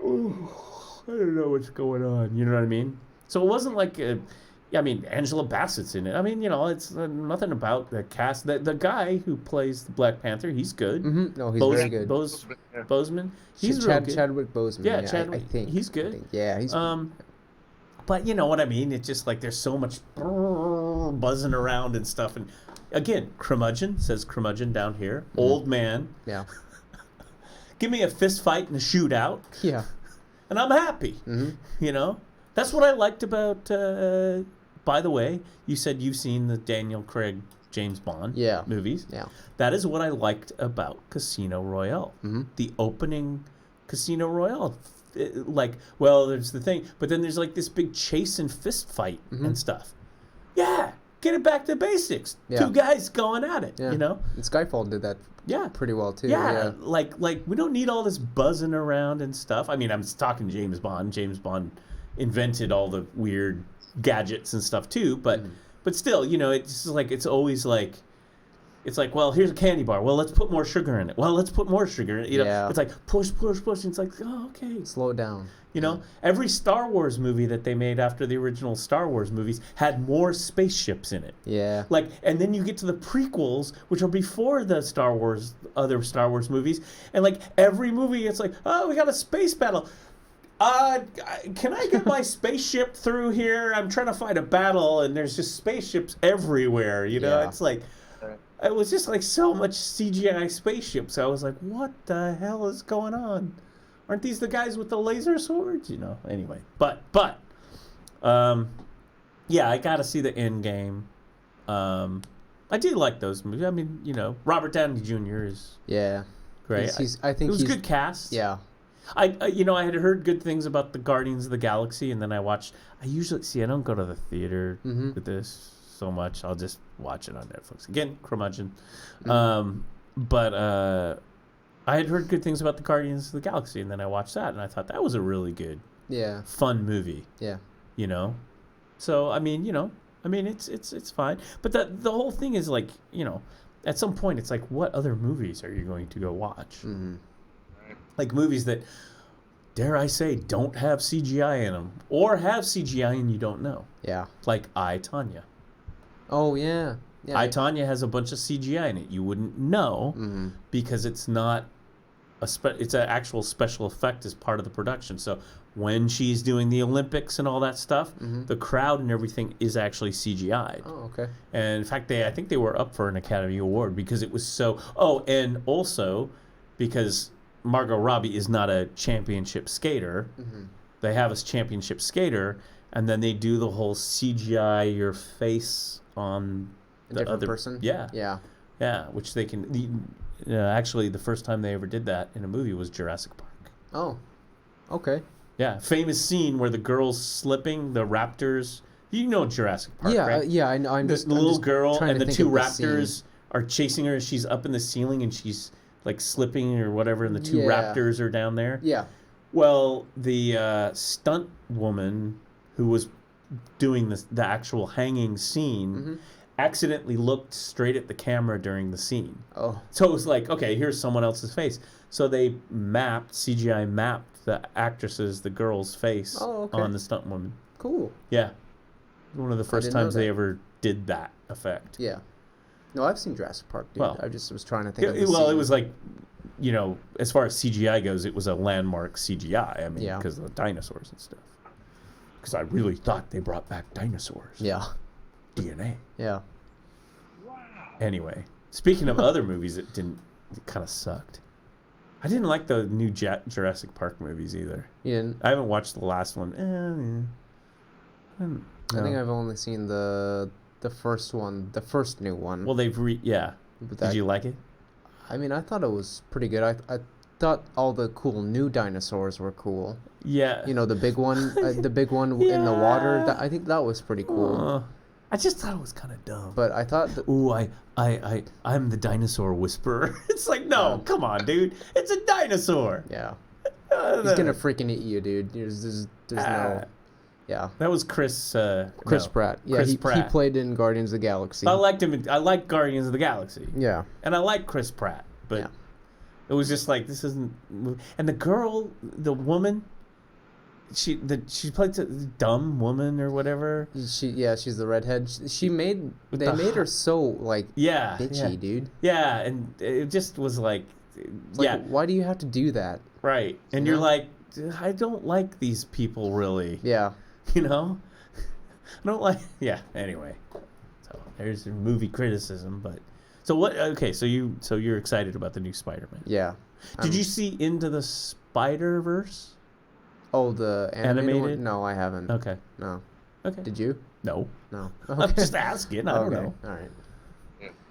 I don't know what's going on. You know what I mean? So it wasn't like Angela Bassett's in it. I mean, it's nothing about the cast. The guy who plays the Black Panther, he's good. No, he's very good. Boseman, he's real good. Chadwick Boseman. Yeah, Chadwick. I think he's good. He's good. But you know what I mean? It's just like there's so much buzzing around and stuff. And again, curmudgeon, says curmudgeon down here. Old man. Yeah. Give me a fist fight and a shootout. Yeah. and I'm happy. Mm-hmm. You know, that's what I liked about. By the way, you said you've seen the Daniel Craig James Bond movies. Yeah. That is what I liked about Casino Royale. Mm-hmm. The opening Casino Royale. Like, well, there's the thing, but then there's like this big chase and fist fight and stuff. Yeah, get it back to basics. Yeah. 2 guys going at it, Yeah. you know? And Skyfall did that pretty well, too. Yeah, like we don't need all this buzzing around and stuff. I mean, I'm talking James Bond. James Bond invented all the weird gadgets and stuff, too, but still, you know, it's like, it's always like, it's like, well, here's a candy bar. Well, let's put more sugar in it. Well, let's put more sugar in it. You know, it's like push. And it's like, oh, okay. Slow it down. You know, every Star Wars movie that they made after the original Star Wars movies had more spaceships in it. Yeah. Like, and then you get to the prequels, which are before the other Star Wars movies, and like every movie, it's like, oh, we got a space battle. Can I get my spaceship through here? I'm trying to fight a battle, and there's just spaceships everywhere. You know, it's like. It was just like so much CGI spaceships. I was like, what the hell is going on? Aren't these the guys with the laser swords? You know, anyway. But, yeah, I got to see the end game. I do like those movies. I mean, you know, Robert Downey Jr. is great. I think it was a good cast. Yeah. I had heard good things about the Guardians of the Galaxy, and then I don't go to the theater with this so much. I'll just watch it on Netflix. Again, curmudgeon. But I had heard good things about the Guardians of the Galaxy, and then I watched that, and I thought that was a really good, fun movie. Yeah. You know? So, I mean, it's fine. But the whole thing is like, you know, at some point it's like, what other movies are you going to go watch? Mm-hmm. Like movies that, dare I say, don't have CGI in them, or have CGI and you don't know. Yeah. Like I, Tonya. Oh, yeah. I, Tonya has a bunch of CGI in it. You wouldn't know because it's not it's an actual special effect as part of the production. So when she's doing the Olympics and all that stuff, the crowd and everything is actually CGI'd. Oh, okay. And in fact, I think they were up for an Academy Award because it was so... Oh, and also because Margot Robbie is not a championship skater. They have a championship skater, and then they do the whole CGI your face on the different other person. Yeah, which they can. Actually, the first time they ever did that in a movie was Jurassic Park. Oh, okay. Yeah, famous scene where the girl's slipping, the raptors. You know Jurassic Park, right? Yeah, I know. The little girl and the 2 raptors are chasing her. She's up in the ceiling and she's like slipping or whatever, and the 2 raptors are down there. Yeah. Well, the stunt woman who was doing the actual hanging scene accidentally looked straight at the camera during the scene. Oh. So it was like, okay, here's someone else's face. So they CGI mapped the actress's, the girl's face on the stunt woman. Cool. Yeah. One of the first times they ever did that effect. Yeah. No, I've seen Jurassic Park, dude. Well, I just was trying to think of the it scene. was like, you know, as far as CGI goes, it was a landmark CGI. I mean, because of the dinosaurs and stuff. Because I really thought they brought back dinosaurs. Yeah. DNA. Yeah. Anyway, speaking of other movies that kind of sucked. I didn't like the new Jurassic Park movies either. You didn't? I haven't watched the last one. I think I've only seen the first one, the first new one. Well, they've Did you like it? I mean, I thought it was pretty good. I thought all the cool new dinosaurs were cool. Yeah. You know, the big one, in the water. I think that was pretty cool. I just thought it was kind of dumb. But I thought... I'm the dinosaur whisperer. It's like, no, come on, dude. It's a dinosaur. Yeah. He's going to freaking eat you, dude. There's no... Yeah. That was Chris Pratt. Yeah, Pratt. He played in Guardians of the Galaxy. I liked him. I like Guardians of the Galaxy. Yeah. And I like Chris Pratt. But it was just like, this isn't... And the girl, the woman... She played the dumb woman or whatever. She's the redhead. They made her so like bitchy, dude. Yeah, and it just was like why do you have to do that? Right. And you're like, I don't like these people really. Yeah. You know? I don't like anyway. So there's your movie criticism, but so you're excited about the new Spider-Man. Yeah. Did you see Into the Spider-Verse? Oh, the animated one? Animated? No, I haven't. Okay. No. Okay. Did you? No. No. I'm just asking. I don't know. All right.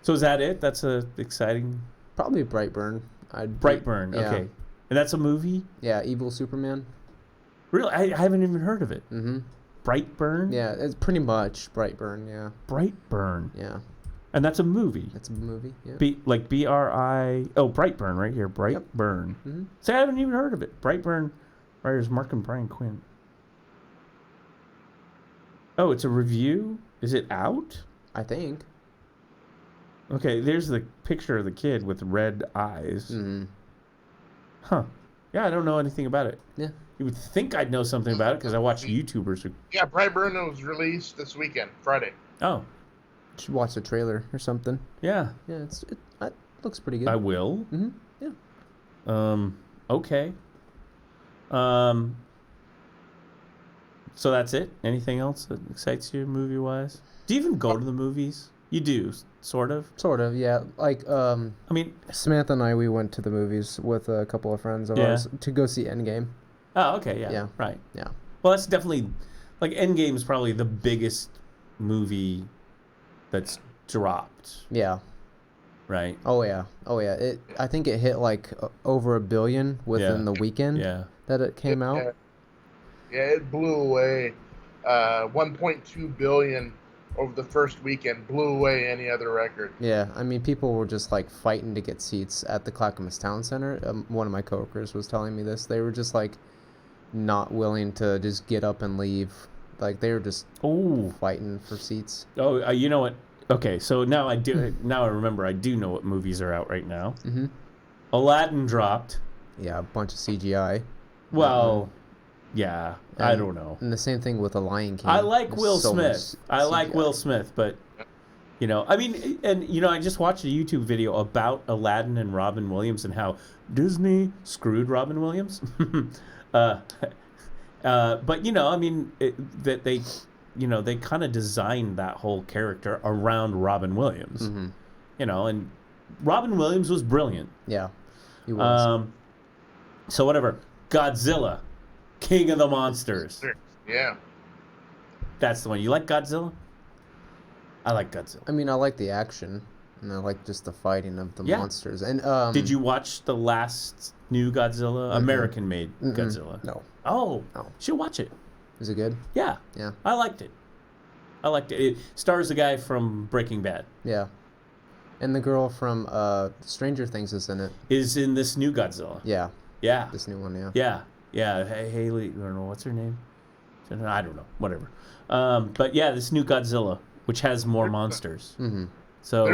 So is that it? That's a exciting. Probably Brightburn. Brightburn. Yeah. Okay. And that's a movie? Yeah, Evil Superman. Really? I haven't even heard of it. Mm-hmm. Brightburn? Yeah, it's pretty much Brightburn. Yeah. Brightburn. Yeah. And that's a movie. It's a movie. Yeah. B-R-I. Oh, Brightburn right here. Brightburn. Yep. Mm-hmm. See, I haven't even heard of it. Brightburn. Writers Mark and Brian Quinn. Oh, it's a review? Is it out? I think. Okay, there's the picture of the kid with red eyes. Mm-hmm. Huh. Yeah, I don't know anything about it. Yeah. You would think I'd know something about it because I watch YouTubers who... Yeah, Brightburn was released this weekend, Friday. Oh. Should watch the trailer or something. Yeah. Yeah, it looks pretty good. I will. Mm-hmm. Yeah. Okay. So that's it? Anything else that excites you movie-wise? Do you even go to the movies? You do, sort of? Sort of, yeah. Like, I mean... Samantha and I, we went to the movies with a couple of friends of ours to go see Endgame. Oh, okay, yeah. Yeah. Right. Yeah. Well, that's definitely... Like, Endgame is probably the biggest movie that's dropped, Yeah. right? Oh, yeah. I think it hit, like, over $1 billion within the weekend that it came out. Yeah, it blew away 1.2 billion over the first weekend. Blew away any other record. Yeah, I mean, people were just, like, fighting to get seats at the Clackamas Town Center. One of my coworkers was telling me this. They were just, like, not willing to just get up and leave. Like, they were just fighting for seats. Oh, you know what? Okay, so now I do. Now I remember. I do know what movies are out right now. Mm-hmm. Aladdin dropped. Yeah, a bunch of CGI. Well, yeah, I don't know. And the same thing with The Lion King. I like Will so Smith. I like Will Smith, but you know, I mean, and you know, I just watched a YouTube video about Aladdin and Robin Williams and how Disney screwed Robin Williams. But you know, I mean, that they, you know, they kind of designed that whole character around Robin Williams. Mm-hmm. You know, and Robin Williams was brilliant. Yeah, he was. So whatever, Godzilla, King of the Monsters. Yeah. That's the one. You like Godzilla? I like Godzilla. I mean, I like the action, and I like just the fighting of the monsters. And did you watch the last new Godzilla? American-made Godzilla? No. Oh, No. you should watch it. Is it good? Yeah. Yeah. I liked it. It stars the guy from Breaking Bad. Yeah. And the girl from Stranger Things is in it. Is in this new Godzilla. Yeah. Yeah. This new one, yeah. Yeah. Yeah. Haley, I don't know. What's her name? I don't know. Whatever. But yeah, this new Godzilla, which has more monsters. Mm-hmm. So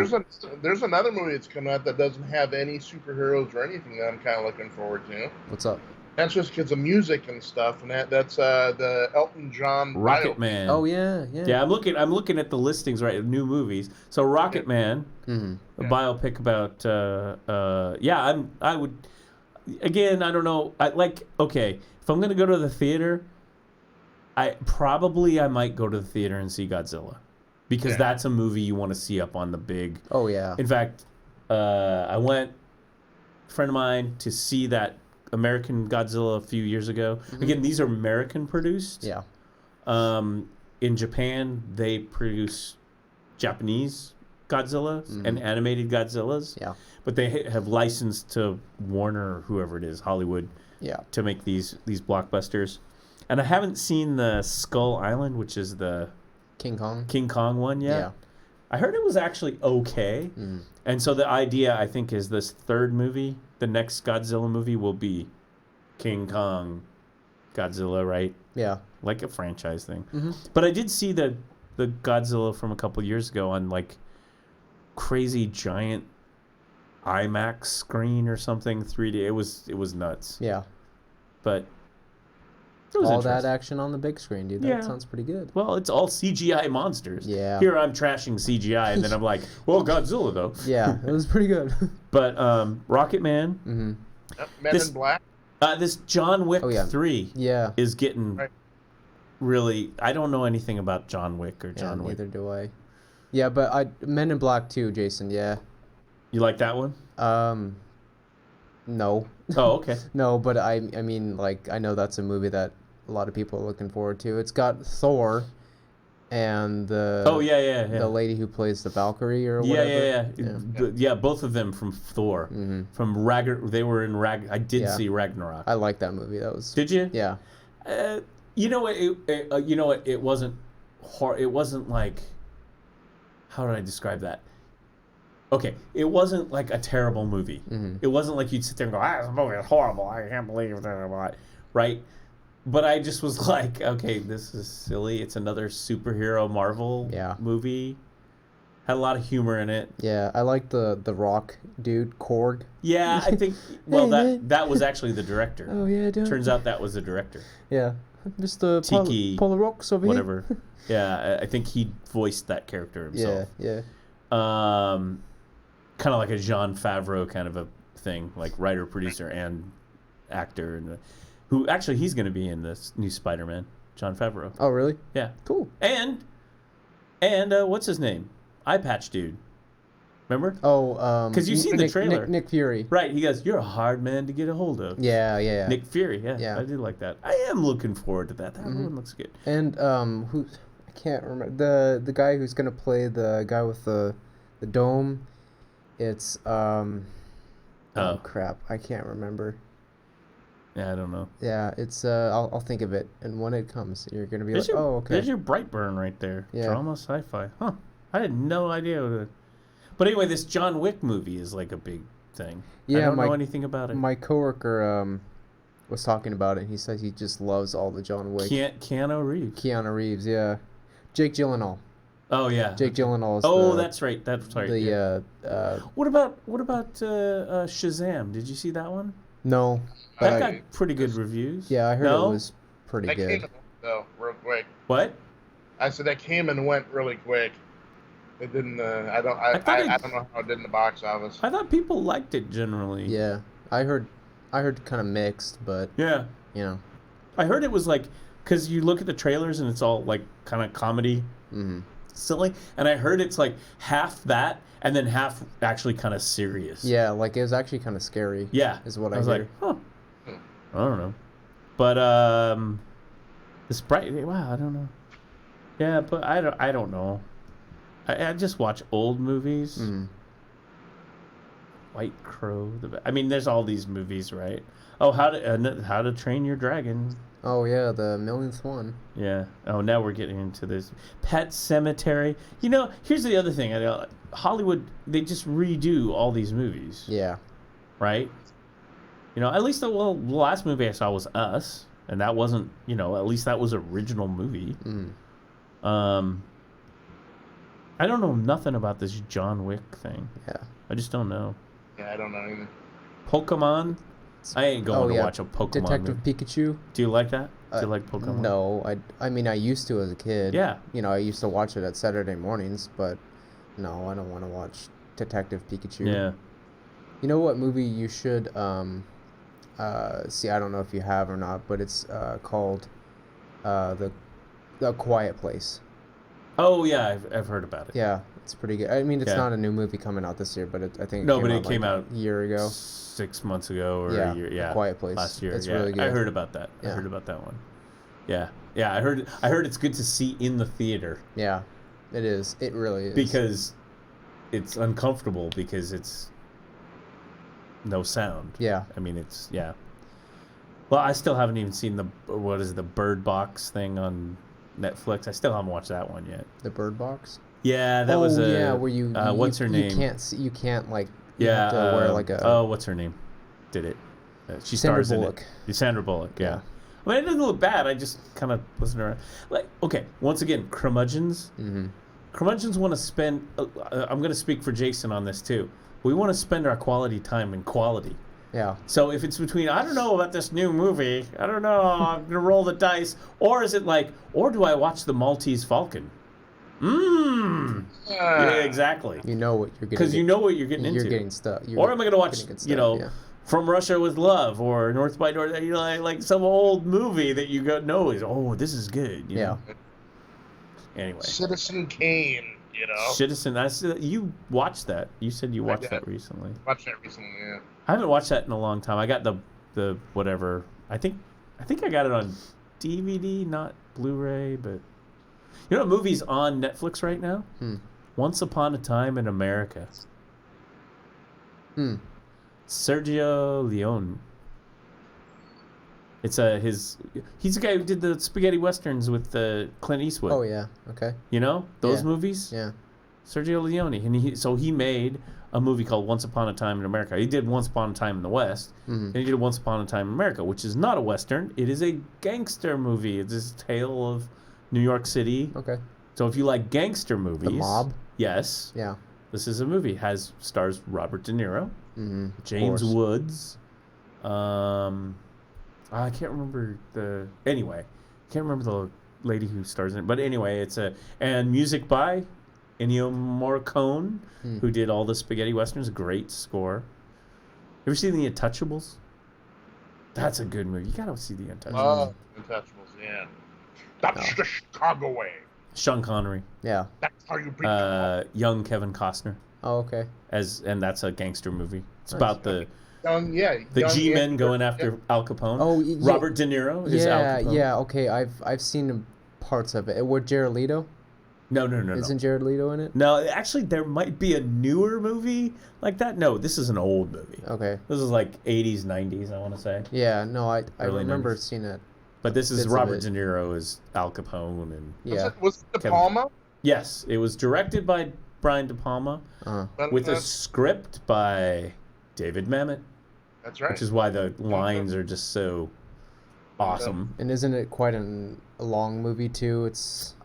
there's another movie that's coming out that doesn't have any superheroes or anything that I'm kind of looking forward to. What's up? That's just because of music and stuff, and that's the Elton John Rocket Man. Oh yeah. Yeah, I'm looking at the listings right of new movies. So Rocket Man, a biopic about I would again, I don't know. Okay, if I'm gonna go to the theater, I might go to the theater and see Godzilla. Because that's a movie you want to see up on the big. Oh yeah. In fact, I went, a friend of mine, to see that American Godzilla a few years ago. Again, these are American produced. Yeah. In Japan, they produce Japanese Godzillas and animated Godzillas. Yeah. But they have licensed to Warner or whoever it is, Hollywood, to make these blockbusters. And I haven't seen the Skull Island, which is the King Kong one yet. Yeah. I heard it was actually okay. And so the idea, I think, is this third movie, the next Godzilla movie, will be King Kong Godzilla, right? Yeah. Like a franchise thing. But I did see the Godzilla from a couple years ago on like crazy giant IMAX screen or something, 3D. It was nuts. Yeah. But it was all that interesting. action on the big screen, dude. That sounds pretty good. Well, it's all CGI monsters. Yeah. Here I'm trashing CGI, and then I'm like, well, Godzilla, though. Yeah, it was pretty good. But Rocket Man. Men in Black. This John Wick 3 is getting really... I don't know anything about John Wick or John Wick. Neither do I. Yeah, but Men in Black 2, Jason, yeah. You like that one? No. Oh, okay. No, but I mean, like, I know that's a movie that a lot of people are looking forward to. It's got Thor and the Oh yeah. the lady who plays the Valkyrie or Yeah, whatever. yeah. Both of them from Thor. Mm-hmm. From They were in I did see Ragnarok. I like that movie. That was. Did you? Yeah. You know what? You know what? It wasn't. It wasn't like. How did I describe that? Okay, it wasn't like a terrible movie. Mm-hmm. It wasn't like you'd sit there and go, this movie is horrible. I can't believe that. Right? But I just was like, okay, this is silly. It's another superhero Marvel movie. Had a lot of humor in it. Yeah, I like the Rock dude, Korg. Yeah, I think. Well, that was actually the director. Oh yeah, dude. Turns out that was the director. Yeah, Mr. Tiki, Paul Rocks over whatever. Yeah, I think he voiced that character himself. Yeah. Kind of like a Jon Favreau kind of a thing, like writer, producer, and actor, and who actually he's going to be in this new Spider-Man. Jon Favreau. Oh really? Yeah. Cool. And what's his name? Eye Patch dude. Remember? Oh, because you've seen the trailer. Nick Fury. Right. He goes, "You're a hard man to get a hold of." Yeah. Nick Fury. Yeah. I do like that. I am looking forward to that. That one looks good. And who? I can't remember the guy who's gonna play the guy with the dome. It's oh crap! I can't remember. Yeah, I don't know. Yeah, it's I'll think of it, and when it comes, you're gonna be oh okay. There's your Brightburn right there. Yeah. Drama, sci-fi. Huh? I had no idea. But anyway, this John Wick movie is like a big thing. Yeah, I don't know anything about it. My coworker was talking about it. He says he just loves all the John Wick. Keanu Reeves. Keanu Reeves, yeah. Jake Gyllenhaal. Oh yeah. Jake Gyllenhaal is that's right. That's right. What about Shazam? Did you see that one? No. That got pretty good reviews. Yeah, I heard it was pretty that good. Came and went, though, real quick. What? I said that came and went really quick. It didn't. I don't know how it did in the box office. I thought people liked it generally. Yeah, I heard kind of mixed, but yeah, you know, I heard it was like because you look at the trailers and it's all like kind of comedy, silly, and I heard it's like half that and then half actually kind of serious. Yeah, like it was actually kind of scary. Yeah, is what I was hear. Like, huh. I don't know, but the Sprite. Wow, I don't know. Yeah, but I don't know. I just watch old movies. White Crow. I mean, there's all these movies, right? Oh, How to Train Your Dragon. Oh yeah, the millionth one. Yeah. Oh, now we're getting into this Pet Cemetery. You know, here's the other thing. Hollywood, they just redo all these movies. Yeah. Right. You know, at least the last movie I saw was Us, and that wasn't. You know, at least that was original movie. I don't know nothing about this John Wick thing. Yeah. I just don't know. Yeah, I don't know either. Pokemon? I ain't going to watch a Pokemon Detective movie. Pikachu. Do you like that? Do you like Pokemon? No, I mean I used to as a kid. Yeah. You know, I used to watch it at Saturday mornings, but no, I don't want to watch Detective Pikachu. Yeah. You know what movie you should see? I don't know if you have or not, but it's called the Quiet Place. Oh yeah, I've heard about it. Yeah, it's pretty good. I mean, it's not a new movie coming out this year, but I think it came out a year ago, 6 months ago, or a year. Yeah, Quiet Place. Last year. It's really good. I heard about that. Yeah. I heard about that one. Yeah, I heard it's good to see in the theater. Yeah, it is. It really is. Because it's uncomfortable because it's no sound. Yeah. I mean, it's Well, I still haven't even seen the Bird Box thing on Netflix. I still haven't watched that one yet. The Bird Box? Yeah, that was where you what's her name? You can't like have to wear like a what's her name? Did it? She Sandra stars Bullock. in it. Sandra Bullock. Yeah. I mean, it doesn't look bad. I just kind of wasn't around. Like, okay, once again, curmudgeons. Curmudgeons want to spend. I'm going to speak for Jason on this too. We want to spend our quality time in quality. Yeah. So if it's between, I don't know about this new movie, I don't know, I'm going to roll the dice, or is it like, or do I watch The Maltese Falcon? Yeah, exactly. You know what you're getting. Because you know what you're getting into. You're getting stuff. Or am I going to watch, From Russia with Love, or North by North, like some old movie that you know is, this is good. You know? Yeah. Anyway. Citizen Kane. You know, Citizen. You watched that. You said you watched did. that recently. Watched that recently. Yeah. I haven't watched that in a long time. I got the whatever. I think I got it on DVD, not Blu-ray. But you know what movie's on Netflix right now? Once Upon a Time in America. Sergio Leone. It's he's the guy who did the spaghetti westerns with Clint Eastwood. Oh yeah. Okay. You know those Yeah. movies? Yeah. Sergio Leone, and he made a movie called Once Upon a Time in America. He did Once Upon a Time in the West, and he did Once Upon a Time in America, which is not a western. It is a gangster movie. It's this tale of New York City. Okay. So if you like gangster movies, The Mob. yes, Yeah. this is a movie. Stars Robert De Niro, James course. Woods. I can't remember can't remember the lady who stars in it. But anyway, and music by Ennio Morricone, who did all the spaghetti westerns. Great score. You ever seen The Untouchables? That's a good movie. You gotta see The Untouchables. Oh, Untouchables. Yeah. That's the Chicago way. Sean Connery. Yeah. That's how you beat Young Kevin Costner. Oh, okay. And that's a gangster movie. It's Nice. about the young G-men going after Al Capone. Oh, Robert De Niro is Al Yeah, Capone. yeah. Okay, I've seen parts of it. With Jared Leto. No. Isn't Jared Leto in it? No, actually, there might be a newer movie like that. No, this is an old movie. Okay. This is like 80s, 90s, I want to say. Yeah. No, I Early remember 90s. seeing it. But this is Bits of Robert it. De Niro as Al Capone. And Yeah. Was it De Kevin- Palma? yes, it was directed by Brian De Palma with a script by David Mamet, That's right. which is why the lines are just so awesome. And isn't it quite a long movie too? It's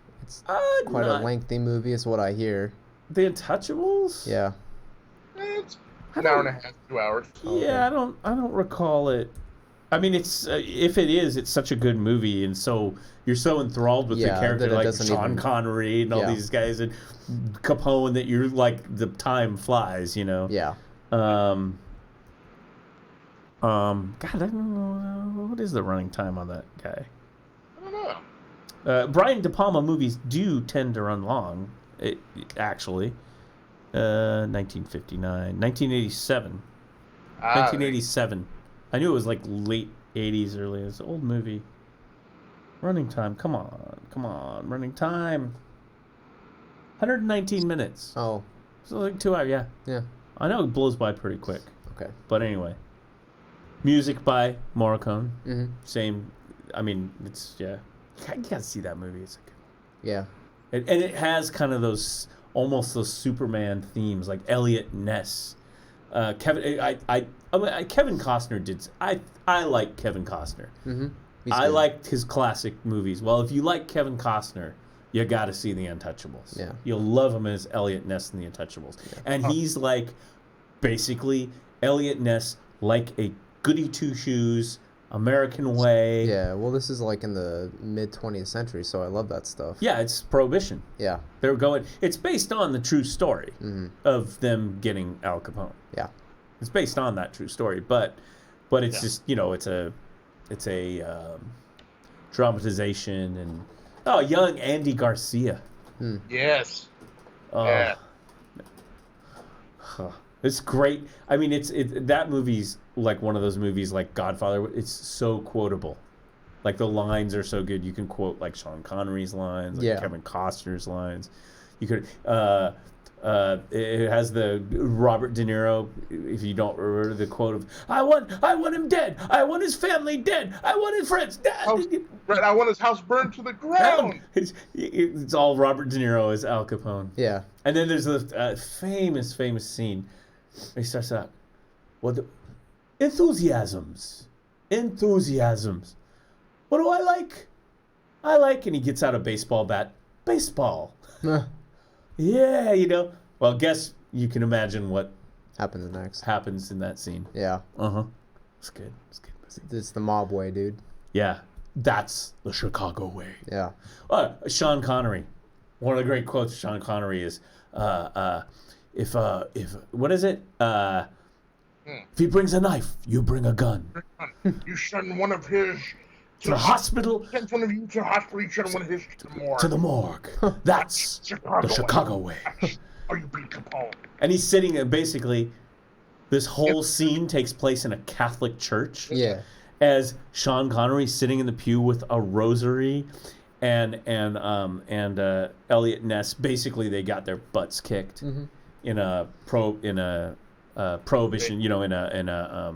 quite a lengthy movie, is what I hear. The Untouchables? Yeah. It's an hour and a half, 2 hours. Yeah, I don't recall it. I mean, it's if it is, it's such a good movie, and so you're so enthralled with the Yeah, character that it like doesn't Sean even- Connery and all Yeah. these guys and Capone that you're like the time flies, you know. Yeah. God, I don't know what is the running time on that guy. I don't know. Brian De Palma movies do tend to run long. Actually, 1959, 1987. 1987. I knew it was like late 80s, early. It's an old movie. Running time. Come on. Running time. 119 minutes. Oh. So like 2 hours, yeah. Yeah. I know it blows by pretty quick. Okay. But anyway. Music by Morricone. Mm-hmm. Same. I mean, it's, yeah. You gotta see that movie. It's a good Yeah. and it has kind of almost those Superman themes, like Elliot Ness. Kevin Costner did. I like Kevin Costner. Mm-hmm. I liked his classic movies. Well, if you like Kevin Costner, you got to see The Untouchables. Yeah. You'll love him as Elliot Ness in The Untouchables. Yeah. And he's like basically Elliot Ness, like a goody two shoes, American way. Yeah. Well, this is like in the mid 20th century, so I love that stuff. Yeah, it's Prohibition. Yeah. They're going. It's based on the true story of them getting Al Capone. Yeah. It's based on that true story, but it's just it's a dramatization and young Andy Garcia. Yes. Oh, Yeah. It's great. I mean, that movie's like one of those movies like Godfather. It's so quotable. Like the lines are so good. You can quote like Sean Connery's lines, like Kevin Costner's lines. You could. It has the Robert De Niro. If you don't remember the quote of I want him dead. I want his family dead. I want his friends dead. Right. I want his house burned to the ground. It's all Robert De Niro as Al Capone. Yeah. And then there's the famous scene. He starts out, well, enthusiasms. What do I like? And he gets out a baseball bat. Baseball. Yeah, Well, guess you can imagine what happens in that scene. Yeah. It's good. It's the mob way, dude. Yeah, that's the Chicago way. Yeah. Sean Connery. One of the great quotes of Sean Connery is, if what is it? If he brings a knife, you bring a gun. You shun one of his To the hospital. Sent one of you to the hospital. You should have went his to the morgue. To the morgue. That's the Chicago way. Are you being Capone? And he's sitting, and basically, this whole scene takes place in a Catholic church. Yeah. As Sean Connery's sitting in the pew with a rosary, and Elliot Ness, basically they got their butts kicked in a prohibition, in a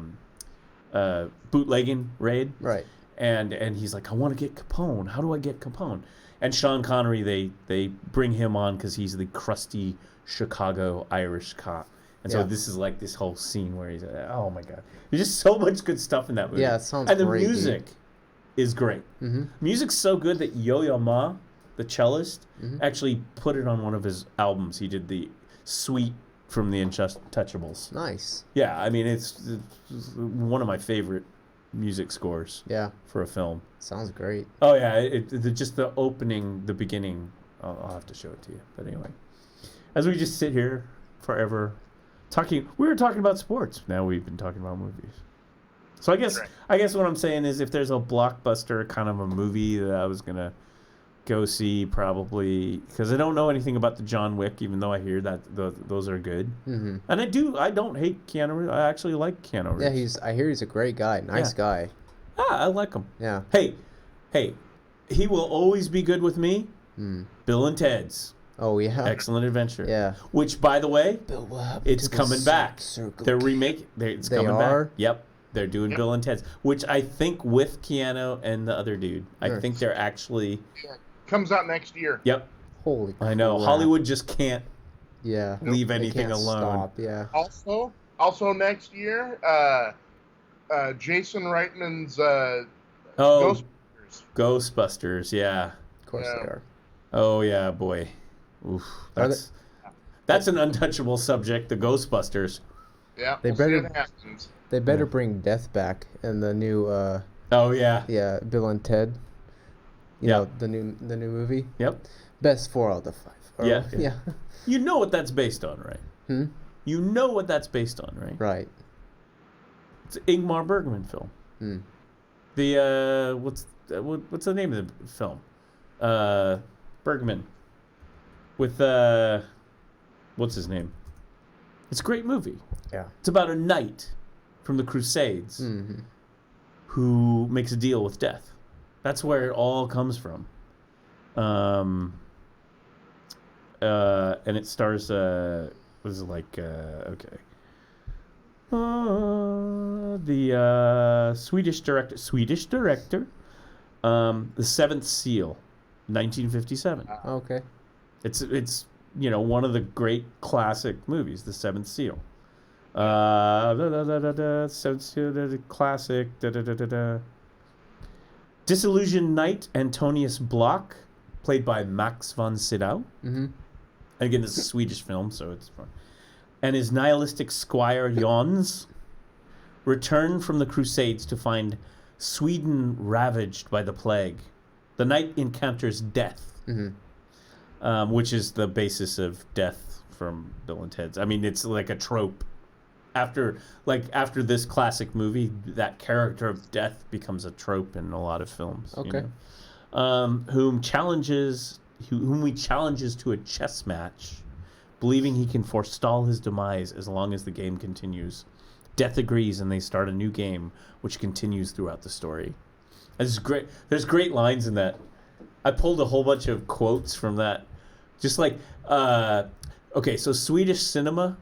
bootlegging raid. Right. And he's like, I want to get Capone. How do I get Capone? And Sean Connery, they bring him on because he's the crusty Chicago Irish cop. And so this is like this whole scene where he's, oh my God. There's just so much good stuff in that movie. Yeah, it sounds great. And the great, music is great. Music's so good that Yo-Yo Ma, the cellist, actually put it on one of his albums. He did the suite from the Untouchables. Nice. Yeah, I mean, it's one of my favorite music scores for a film. Sounds great. Oh, yeah, just the opening, the beginning, I'll have to show it to you. But anyway, as we just sit here forever we were talking about sports. Now we've been talking about movies. So I guess what I'm saying is if there's a blockbuster kind of a movie that I was going to go see probably, because I don't know anything about the John Wick, even though I hear that those are good. And I don't hate Keanu Reeves. I actually like Keanu Reeves. Yeah, I hear he's a great guy. Nice guy. I like him. Yeah. Hey, he will always be good with me. Bill and Ted's. Oh, yeah. Excellent Adventure. Yeah. Which, by the way, it's coming back. They're remaking. It's coming back. Yep. They're doing Bill and Ted's, which I think with Keanu and the other dude, I think they're actually... Comes out next year. Yep. Holy crap. I know. Hollywood just can't leave anything can't alone. Stop. Yeah. Also next year, Jason Reitman's Ghostbusters, yeah. Of course they are. Oh, yeah, boy. Oof. That's an untouchable subject, the Ghostbusters. Yeah, They better bring Death back in the new yeah, Bill and Ted. You know, the new movie. Yep. Best 4 out of 5. Yeah. You know what that's based on, right? You know what that's based on, right? Right. It's an Ingmar Bergman film. The what's the name of the film? Bergman. With what's his name? It's a great movie. Yeah. It's about a knight from the Crusades who makes a deal with death. That's where it all comes from. And it stars the Swedish director, The Seventh Seal, 1957. Okay. It's one of the great classic movies, The Seventh Seal. Seventh Seal, classic. Disillusioned knight Antonius Block, played by Max von Sydow. And again, this is a Swedish film, so it's fun. And his nihilistic squire Jons return from the Crusades to find Sweden ravaged by the plague. The knight encounters death, which is the basis of death from Bill and Ted's. I mean, it's like a trope. After this classic movie, that character of death becomes a trope in a lot of films. Okay. Whom he challenges to a chess match, believing he can forestall his demise as long as the game continues. Death agrees, and they start a new game, which continues throughout the story. It's great. There's great lines in that. I pulled a whole bunch of quotes from that. Just like, so Swedish cinema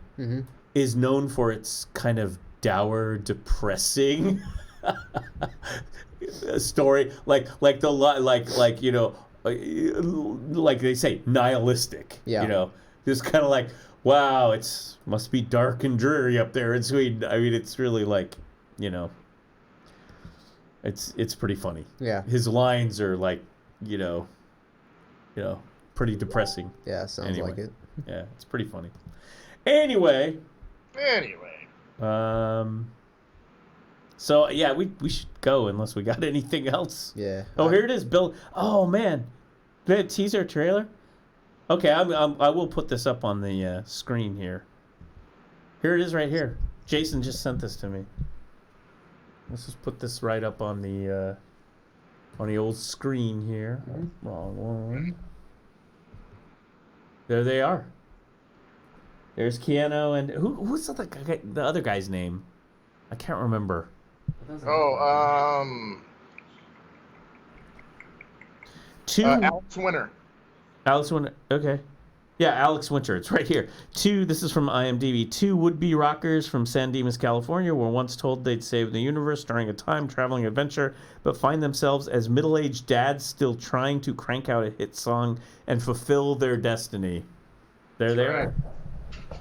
is known for its kind of dour, depressing story, like they say, nihilistic. Yeah. Just kind of like, wow, must be dark and dreary up there in Sweden. I mean, it's really like, it's pretty funny. Yeah. His lines are like, pretty depressing. Yeah, sounds like it. Yeah, it's pretty funny. Anyway. So yeah, we should go unless we got anything else. Yeah. Oh, here it is, Bill. Oh man, the teaser trailer. Okay, I will put this up on the screen here. Here it is, right here. Jason just sent this to me. Let's just put this right up on the on the old screen here. Wrong one. There they are. There's Keanu and who's the other guy's name? I can't remember. Alex Winter. Alex Winter. Okay. Yeah, Alex Winter. It's right here. This is from IMDb. 2 would-be rockers from San Dimas, California were once told they'd save the universe during a time-traveling adventure, but find themselves as middle-aged dads still trying to crank out a hit song and fulfill their destiny. There they are.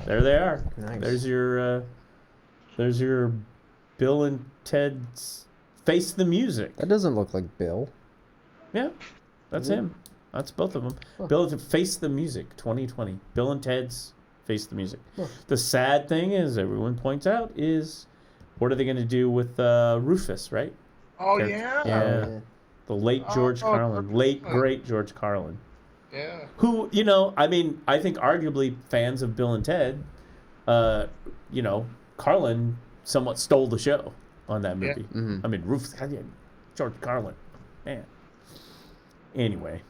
There they are. Nice. There's your Bill and Ted's Face the Music. That doesn't look like Bill. Yeah, that's him. That's both of them. Huh. Bill and Face the Music 2020. Bill and Ted's Face the Music. Huh. The sad thing is, everyone points out, is what are they going to do with Rufus, right? Oh, yeah. Yeah. The late George Carlin. Late, great George Carlin. Yeah. Who, I mean, I think arguably fans of Bill and Ted, Carlin somewhat stole the show on that movie. Yeah. Mm-hmm. I mean, Rufus, George Carlin. Man. Anyway.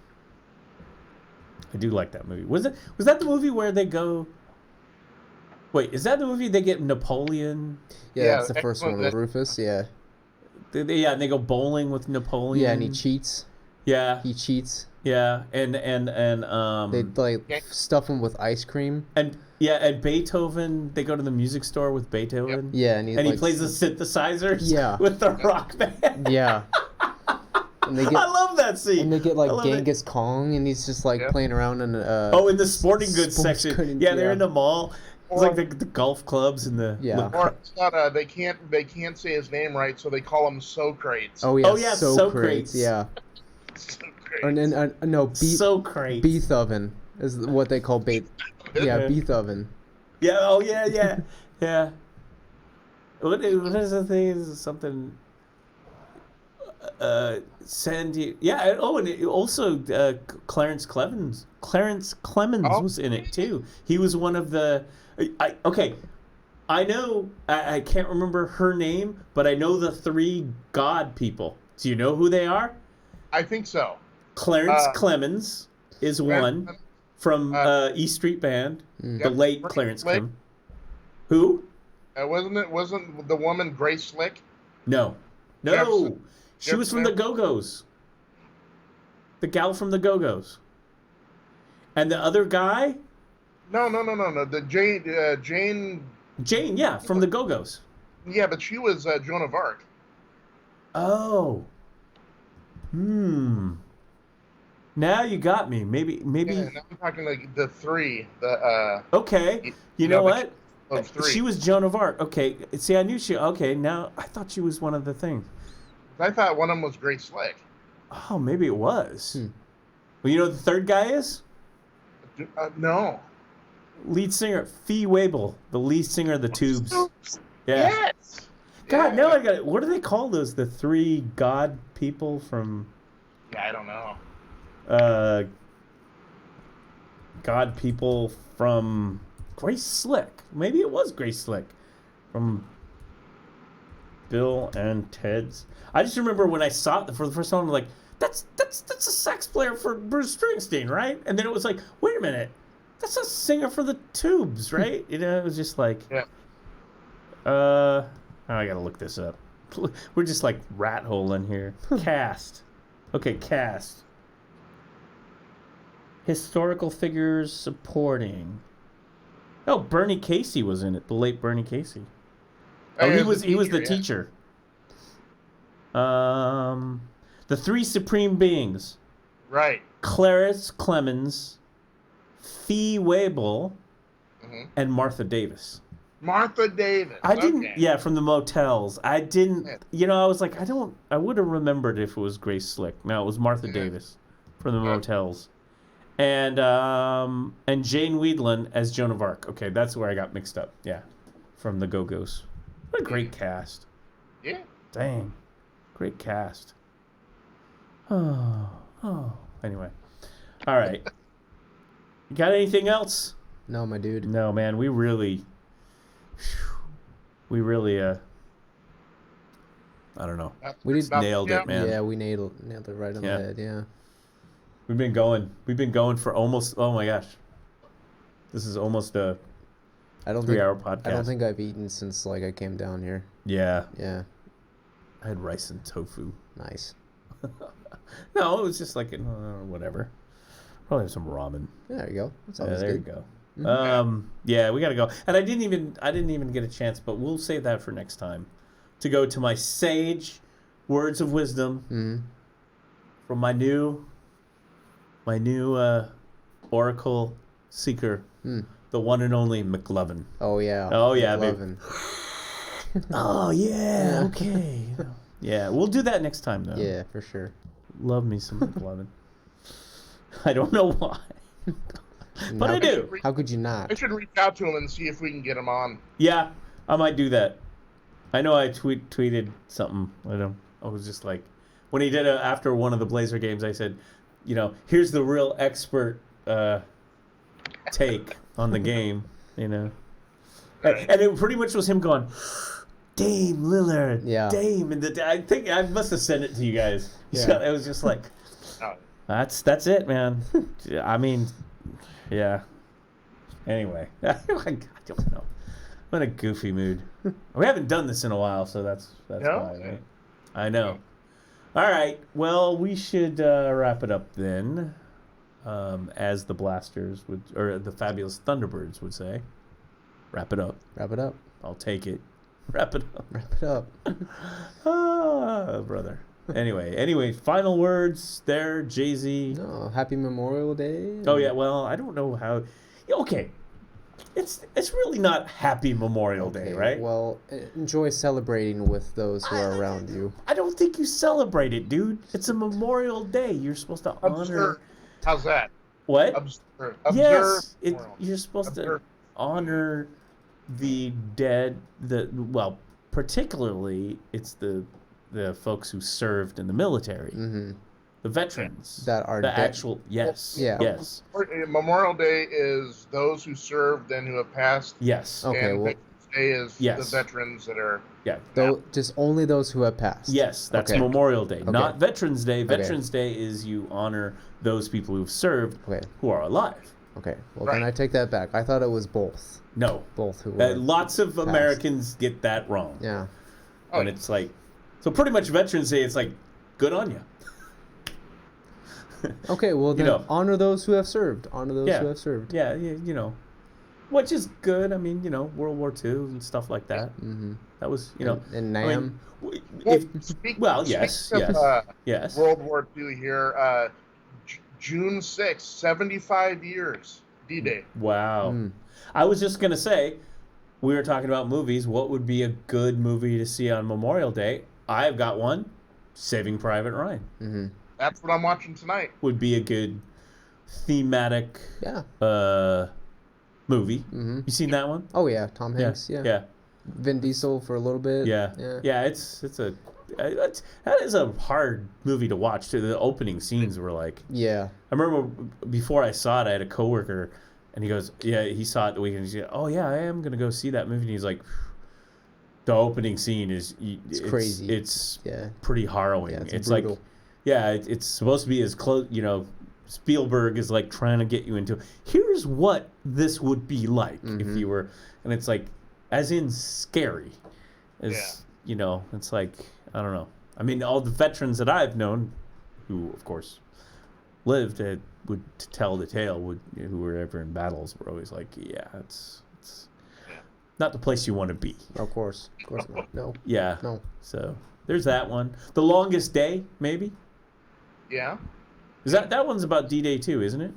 I do like that movie. Was that the movie where they go... Wait, is that the movie they get Napoleon? Yeah, that's the first one with Rufus, yeah. Yeah, and they go bowling with Napoleon. Yeah, and he cheats. Yeah. He cheats. Yeah, and they stuff him with ice cream. And Beethoven, they go to the music store with Beethoven. Yep. Yeah, and he plays the synthesizers with the rock band. Yeah. And they get, I love that scene. And they get Genghis Kong, and he's just playing around in in the sporting goods section. Yeah, they're in the mall. It's like the golf clubs and the Or it's not they can't say his name right, so they call him Socrates. Oh yeah, Socrates. Yeah. Socrates. No, Socrates. Beethoven is what they call Beethoven. Yeah. Oh yeah. Yeah. What is the thing? Is something. Sandy. Yeah. Oh, and also Clarence Clemens. Clarence Clemens was in it too. He was one of the. I know. I can't remember her name, but I know the 3 God people. Do you know who they are? I think so. Clarence Clemens is one from E Street Band. The late Clarence Clemens. Who? Wasn't the woman Grace Slick? No. She was from the Go-Go's. The gal from the Go-Go's. And the other guy? No. The Jane. Jane, yeah, from the Go-Go's. Yeah, but she was Joan of Arc. Oh. Now you got me. Maybe. Yeah, now I'm talking like the 3. Okay. You know what? Of 3. She was Joan of Arc. Okay. See, I knew she. Okay. Now I thought she was one of the things. I thought one of them was Grace Slick. Oh, maybe it was. Well, you know who the third guy is? No. Lead singer, Fee Waybill, the lead singer of the Tubes. Yeah. Yes. God, now I got it. What do they call those? The 3 God people from... Yeah, I don't know. God people from Grace Slick. Maybe it was Grace Slick. From Bill and Ted's... I just remember when I saw it for the first time, I'm like, that's a sax player for Bruce Springsteen, right? And then it was like, wait a minute, that's a singer for the Tubes, right? It was just like, I gotta look this up. We're just like rat holing here. Cast. Okay, cast. Historical figures supporting. Oh, Bernie Casey was in it. The late Bernie Casey. Oh, he was the teacher. The 3 supreme beings. Right. Clarence Clemens, Fee Waybill, and Martha Davis. Martha Davis. I didn't. Okay. Yeah, from the Motels. I didn't. I was like, I would have remembered if it was Grace Slick. No, it was Martha Davis from the Motels, and Jane Weedland as Joan of Arc. Okay, that's where I got mixed up. Yeah, from the Go-Go's. What a great cast. Yeah. Dang. Great cast. Oh. Anyway. All right. You got anything else? No, my dude. No, man. We really. I don't know. We did Nailed it, man. Yeah, we nailed it right on the head. Yeah. We've been going for almost. Oh my gosh, this is almost a 3-hour podcast. I don't think I've eaten since like I came down here. Yeah. Yeah. I had rice and tofu. Nice. No, it was just like whatever. Probably have some ramen. There you go. That's Yeah, always there good. you go. Yeah, we gotta go. And I didn't even get a chance, but we'll save that for next time. To go to my sage words of wisdom from my new oracle seeker, the one and only McLovin. Oh yeah. Oh yeah, McLovin. Oh, yeah, okay. Yeah, we'll do that next time though. Yeah, for sure. Love me some McLovin. I don't know why, but I do. How could you not? I should reach out to him and see if we can get him on. Yeah, I might do that. I know I tweeted something. I was just like, when he did it after one of the Blazer games, I said, here's the real expert take on the game, And it pretty much was him going, Dame Lillard, Yeah. Dame, and I think I must have sent it to you guys. Yeah. It was just like, Oh. that's it, man. I mean, yeah. Anyway, I don't know. I'm in a goofy mood. We haven't done this in a while, so that's No? why, right? I know. All right. Well, we should wrap it up then, as the Blasters would, or the Fabulous Thunderbirds would say. Wrap it up. Wrap it up. I'll take it. Wrap it up. Wrap it up. Brother. Anyway, final words there, Jay-Z. No, happy Memorial Day. Oh yeah, well, I don't know how. Okay, it's really not Happy Memorial Day, right? Well, enjoy celebrating with those who are around you. I don't think you celebrate it, dude. It's a Memorial Day. You're supposed to honor. Observe. How's that? What? Observe. Yes, Memorial. you're supposed Observe. to honor the dead. Particularly it's the folks who served in the military. Mm-hmm. The veterans That are the dead. actual yes Yeah. yes Memorial Day is those who served and who have passed. yes Okay, And well, Veterans Day is Yes. the veterans that are. yeah though, just only those who have passed. yes that's Okay. Memorial Day, Okay. not Veterans Day. Okay. Veterans Day is you honor those people who've served Okay. who are alive. Okay. Well, Right. then I take that back. I thought it was both. No, Both who were. lots of passed. Americans get that wrong. Yeah. Oh, And it's like, so pretty much Veterans Day, it's like, good on you. Okay. Well, then honor those who have served. Honor those Yeah. who have served. Yeah, which is good. I mean, World War II and stuff like that. Mm-hmm. That was, And I Nam. mean, Speaking yes, of, yes. World War II here. June 6th, 75 years. D-Day. Wow. Mm. I was just going to say, we were talking about movies. What would be a good movie to see on Memorial Day? I've got one. Saving Private Ryan Mm-hmm. That's what I'm watching tonight. would be a good thematic Yeah. movie. Mm-hmm. You seen that one? Oh yeah, Tom Hanks. Yeah. Yeah. Vin Diesel for a little bit. Yeah. Yeah. Yeah, that is a hard movie to watch too. The opening scenes were like, Yeah. I remember before I saw it, I had a coworker, and he goes, "Yeah, he saw it the weekend." He's like, "Oh yeah, I am gonna go see that movie." And he's like, "The opening scene is it's crazy. It's Yeah. pretty harrowing. Yeah, it's it's brutal. like, yeah, it's supposed to be as close. Spielberg is like trying to get you into. Here's what this would be like if you were, and it's like, as in scary, as it's like, I don't know. I mean, all the veterans that I've known, who of course lived, would tell the tale. Who were ever in battles were always like, yeah, it's not the place you want to be. Of course not. No. Yeah. No. So there's that one. The Longest Day, maybe. Yeah. Is that one's about D-Day too, isn't it?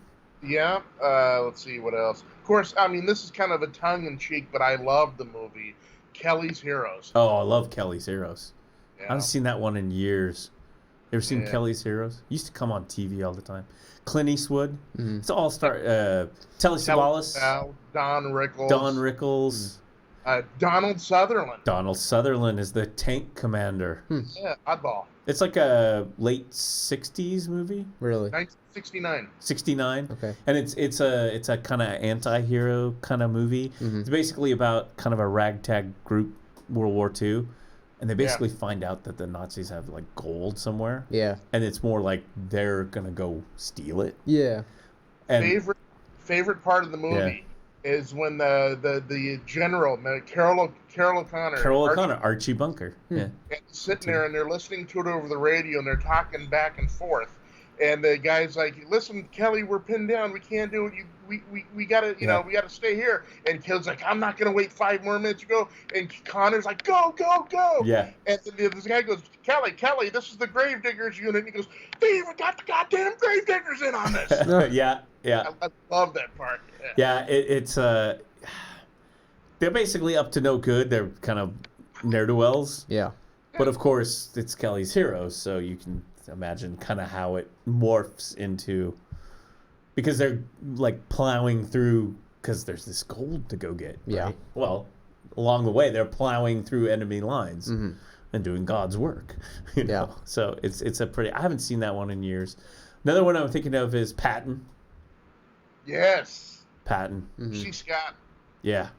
Yeah. Let's see what else. Of course, I mean, this is kind of a tongue-in-cheek, but I love the movie Kelly's Heroes. Oh, I love Kelly's Heroes. I Yeah. haven't seen that one in years. You ever seen Yeah. Kelly's Heroes? It used to come on TV all the time. Clint Eastwood. Mhm. It's all star. Telly Savalas. Don Rickles. Don Rickles. Donald Sutherland. Donald Sutherland is the tank commander. Yeah, oddball. It's like a late '60s movie, Really? 1969. '69, Okay. and it's a kind of anti-hero kind of movie. Mhm. It's basically about kind of a ragtag group, World War II, and they basically find out that the Nazis have like gold somewhere. Yeah. And it's more like they're gonna go steal it. Yeah. And favorite part of the movie is when the general, Carol O'Connor, Archie Bunker. Yeah. and sitting there and they're listening to it over the radio and they're talking back and forth. And the guy's like, "Listen, Kelly, we're pinned down. We can't do it. We gotta, we gotta stay here." And Kelly's like, "I'm not gonna wait 5 more minutes to go." And Connor's like, "Go, go, go!" Yeah. And this guy goes, "Kelly, this is the Gravediggers unit." And he goes, "They even got the goddamn Gravediggers in on this." Yeah. I love that part. Yeah. It's they're basically up to no good. They're kind of ne'er-do-wells. Yeah. But of course, it's Kelly's heroes, so you can imagine kind of how it morphs into, because they're like plowing through because there's this gold to go get. Right? Yeah. Well, along the way, they're plowing through enemy lines and doing God's work. You know? Yeah. So it's a pretty. I haven't seen that one in years. Another one I'm thinking of is Patton. Yes. Patton. She Scott. Yeah.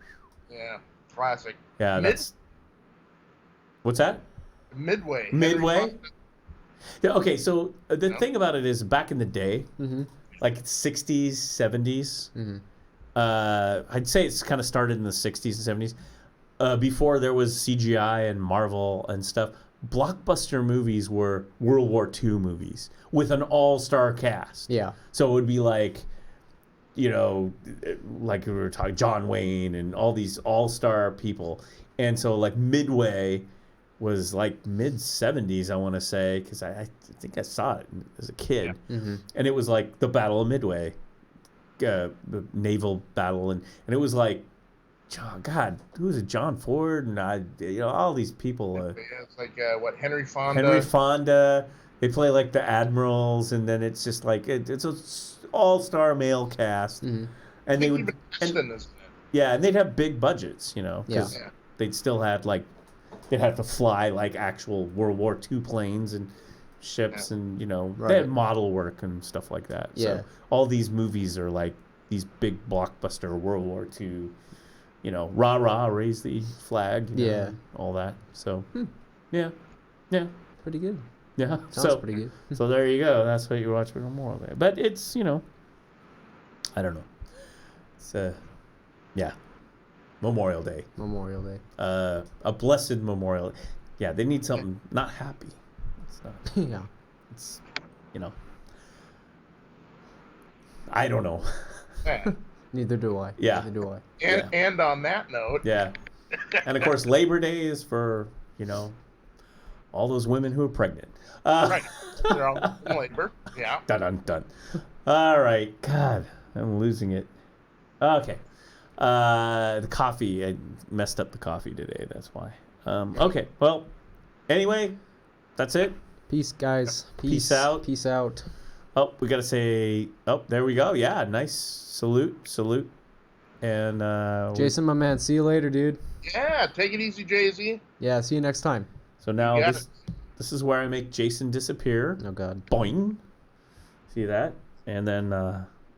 Yeah. Classic. Yeah. That's. What's that? Midway. Yeah, okay, so the thing about it is, back in the day, like 60s, 70s, I'd say it's kind of started in the 60s and 70s. Before there was CGI and Marvel and stuff, blockbuster movies were World War II movies with an all-star cast. Yeah. So it would be like, like we were talking, John Wayne and all these all-star people. And so like Midway was like mid-70s, I want to say, because I think I saw it as a kid. And it was like the Battle of Midway, the naval battle. And it was like, God, who was it? John Ford and all these people. It's like, Henry Fonda. Henry Fonda. They play like the admirals, and then it's just like, it's an all-star male cast. And they would... and they'd have big budgets, because they'd still had like... They'd have to fly like actual World War II planes and ships, and they had model work and stuff like that. Yeah. So all these movies are like these big blockbuster World War II, rah rah, raise the flag, and all that. So yeah, Pretty good. yeah. Sounds pretty good. So there you go. That's what you watch for Memorial Day. But it's I don't know. It's Memorial Day. Memorial Day. A blessed Memorial. Yeah, they need something not happy. It's not. Yeah. It's I don't know. Yeah. Neither do I. Yeah. Neither do I. And on that note. Yeah. And of course, Labor Day is for all those women who are pregnant. Right. They're all in labor. Yeah. Dun dun dun. All right. God, I'm losing it. Okay. The coffee, I messed up the coffee today, that's why. Okay, well, anyway, that's it. Peace, guys. Peace out. Peace out. Oh, we gotta say, there we go. Yeah, nice salute. And Jason, my man, see you later, dude. Yeah, take it easy, Jay-Z. Yeah, see you next time. So now this is where I make Jason disappear. Oh, God. Boing. See that? And then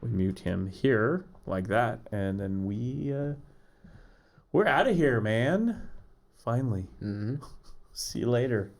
we mute him here. Like that, and then we're out of here, man. Finally. See you later.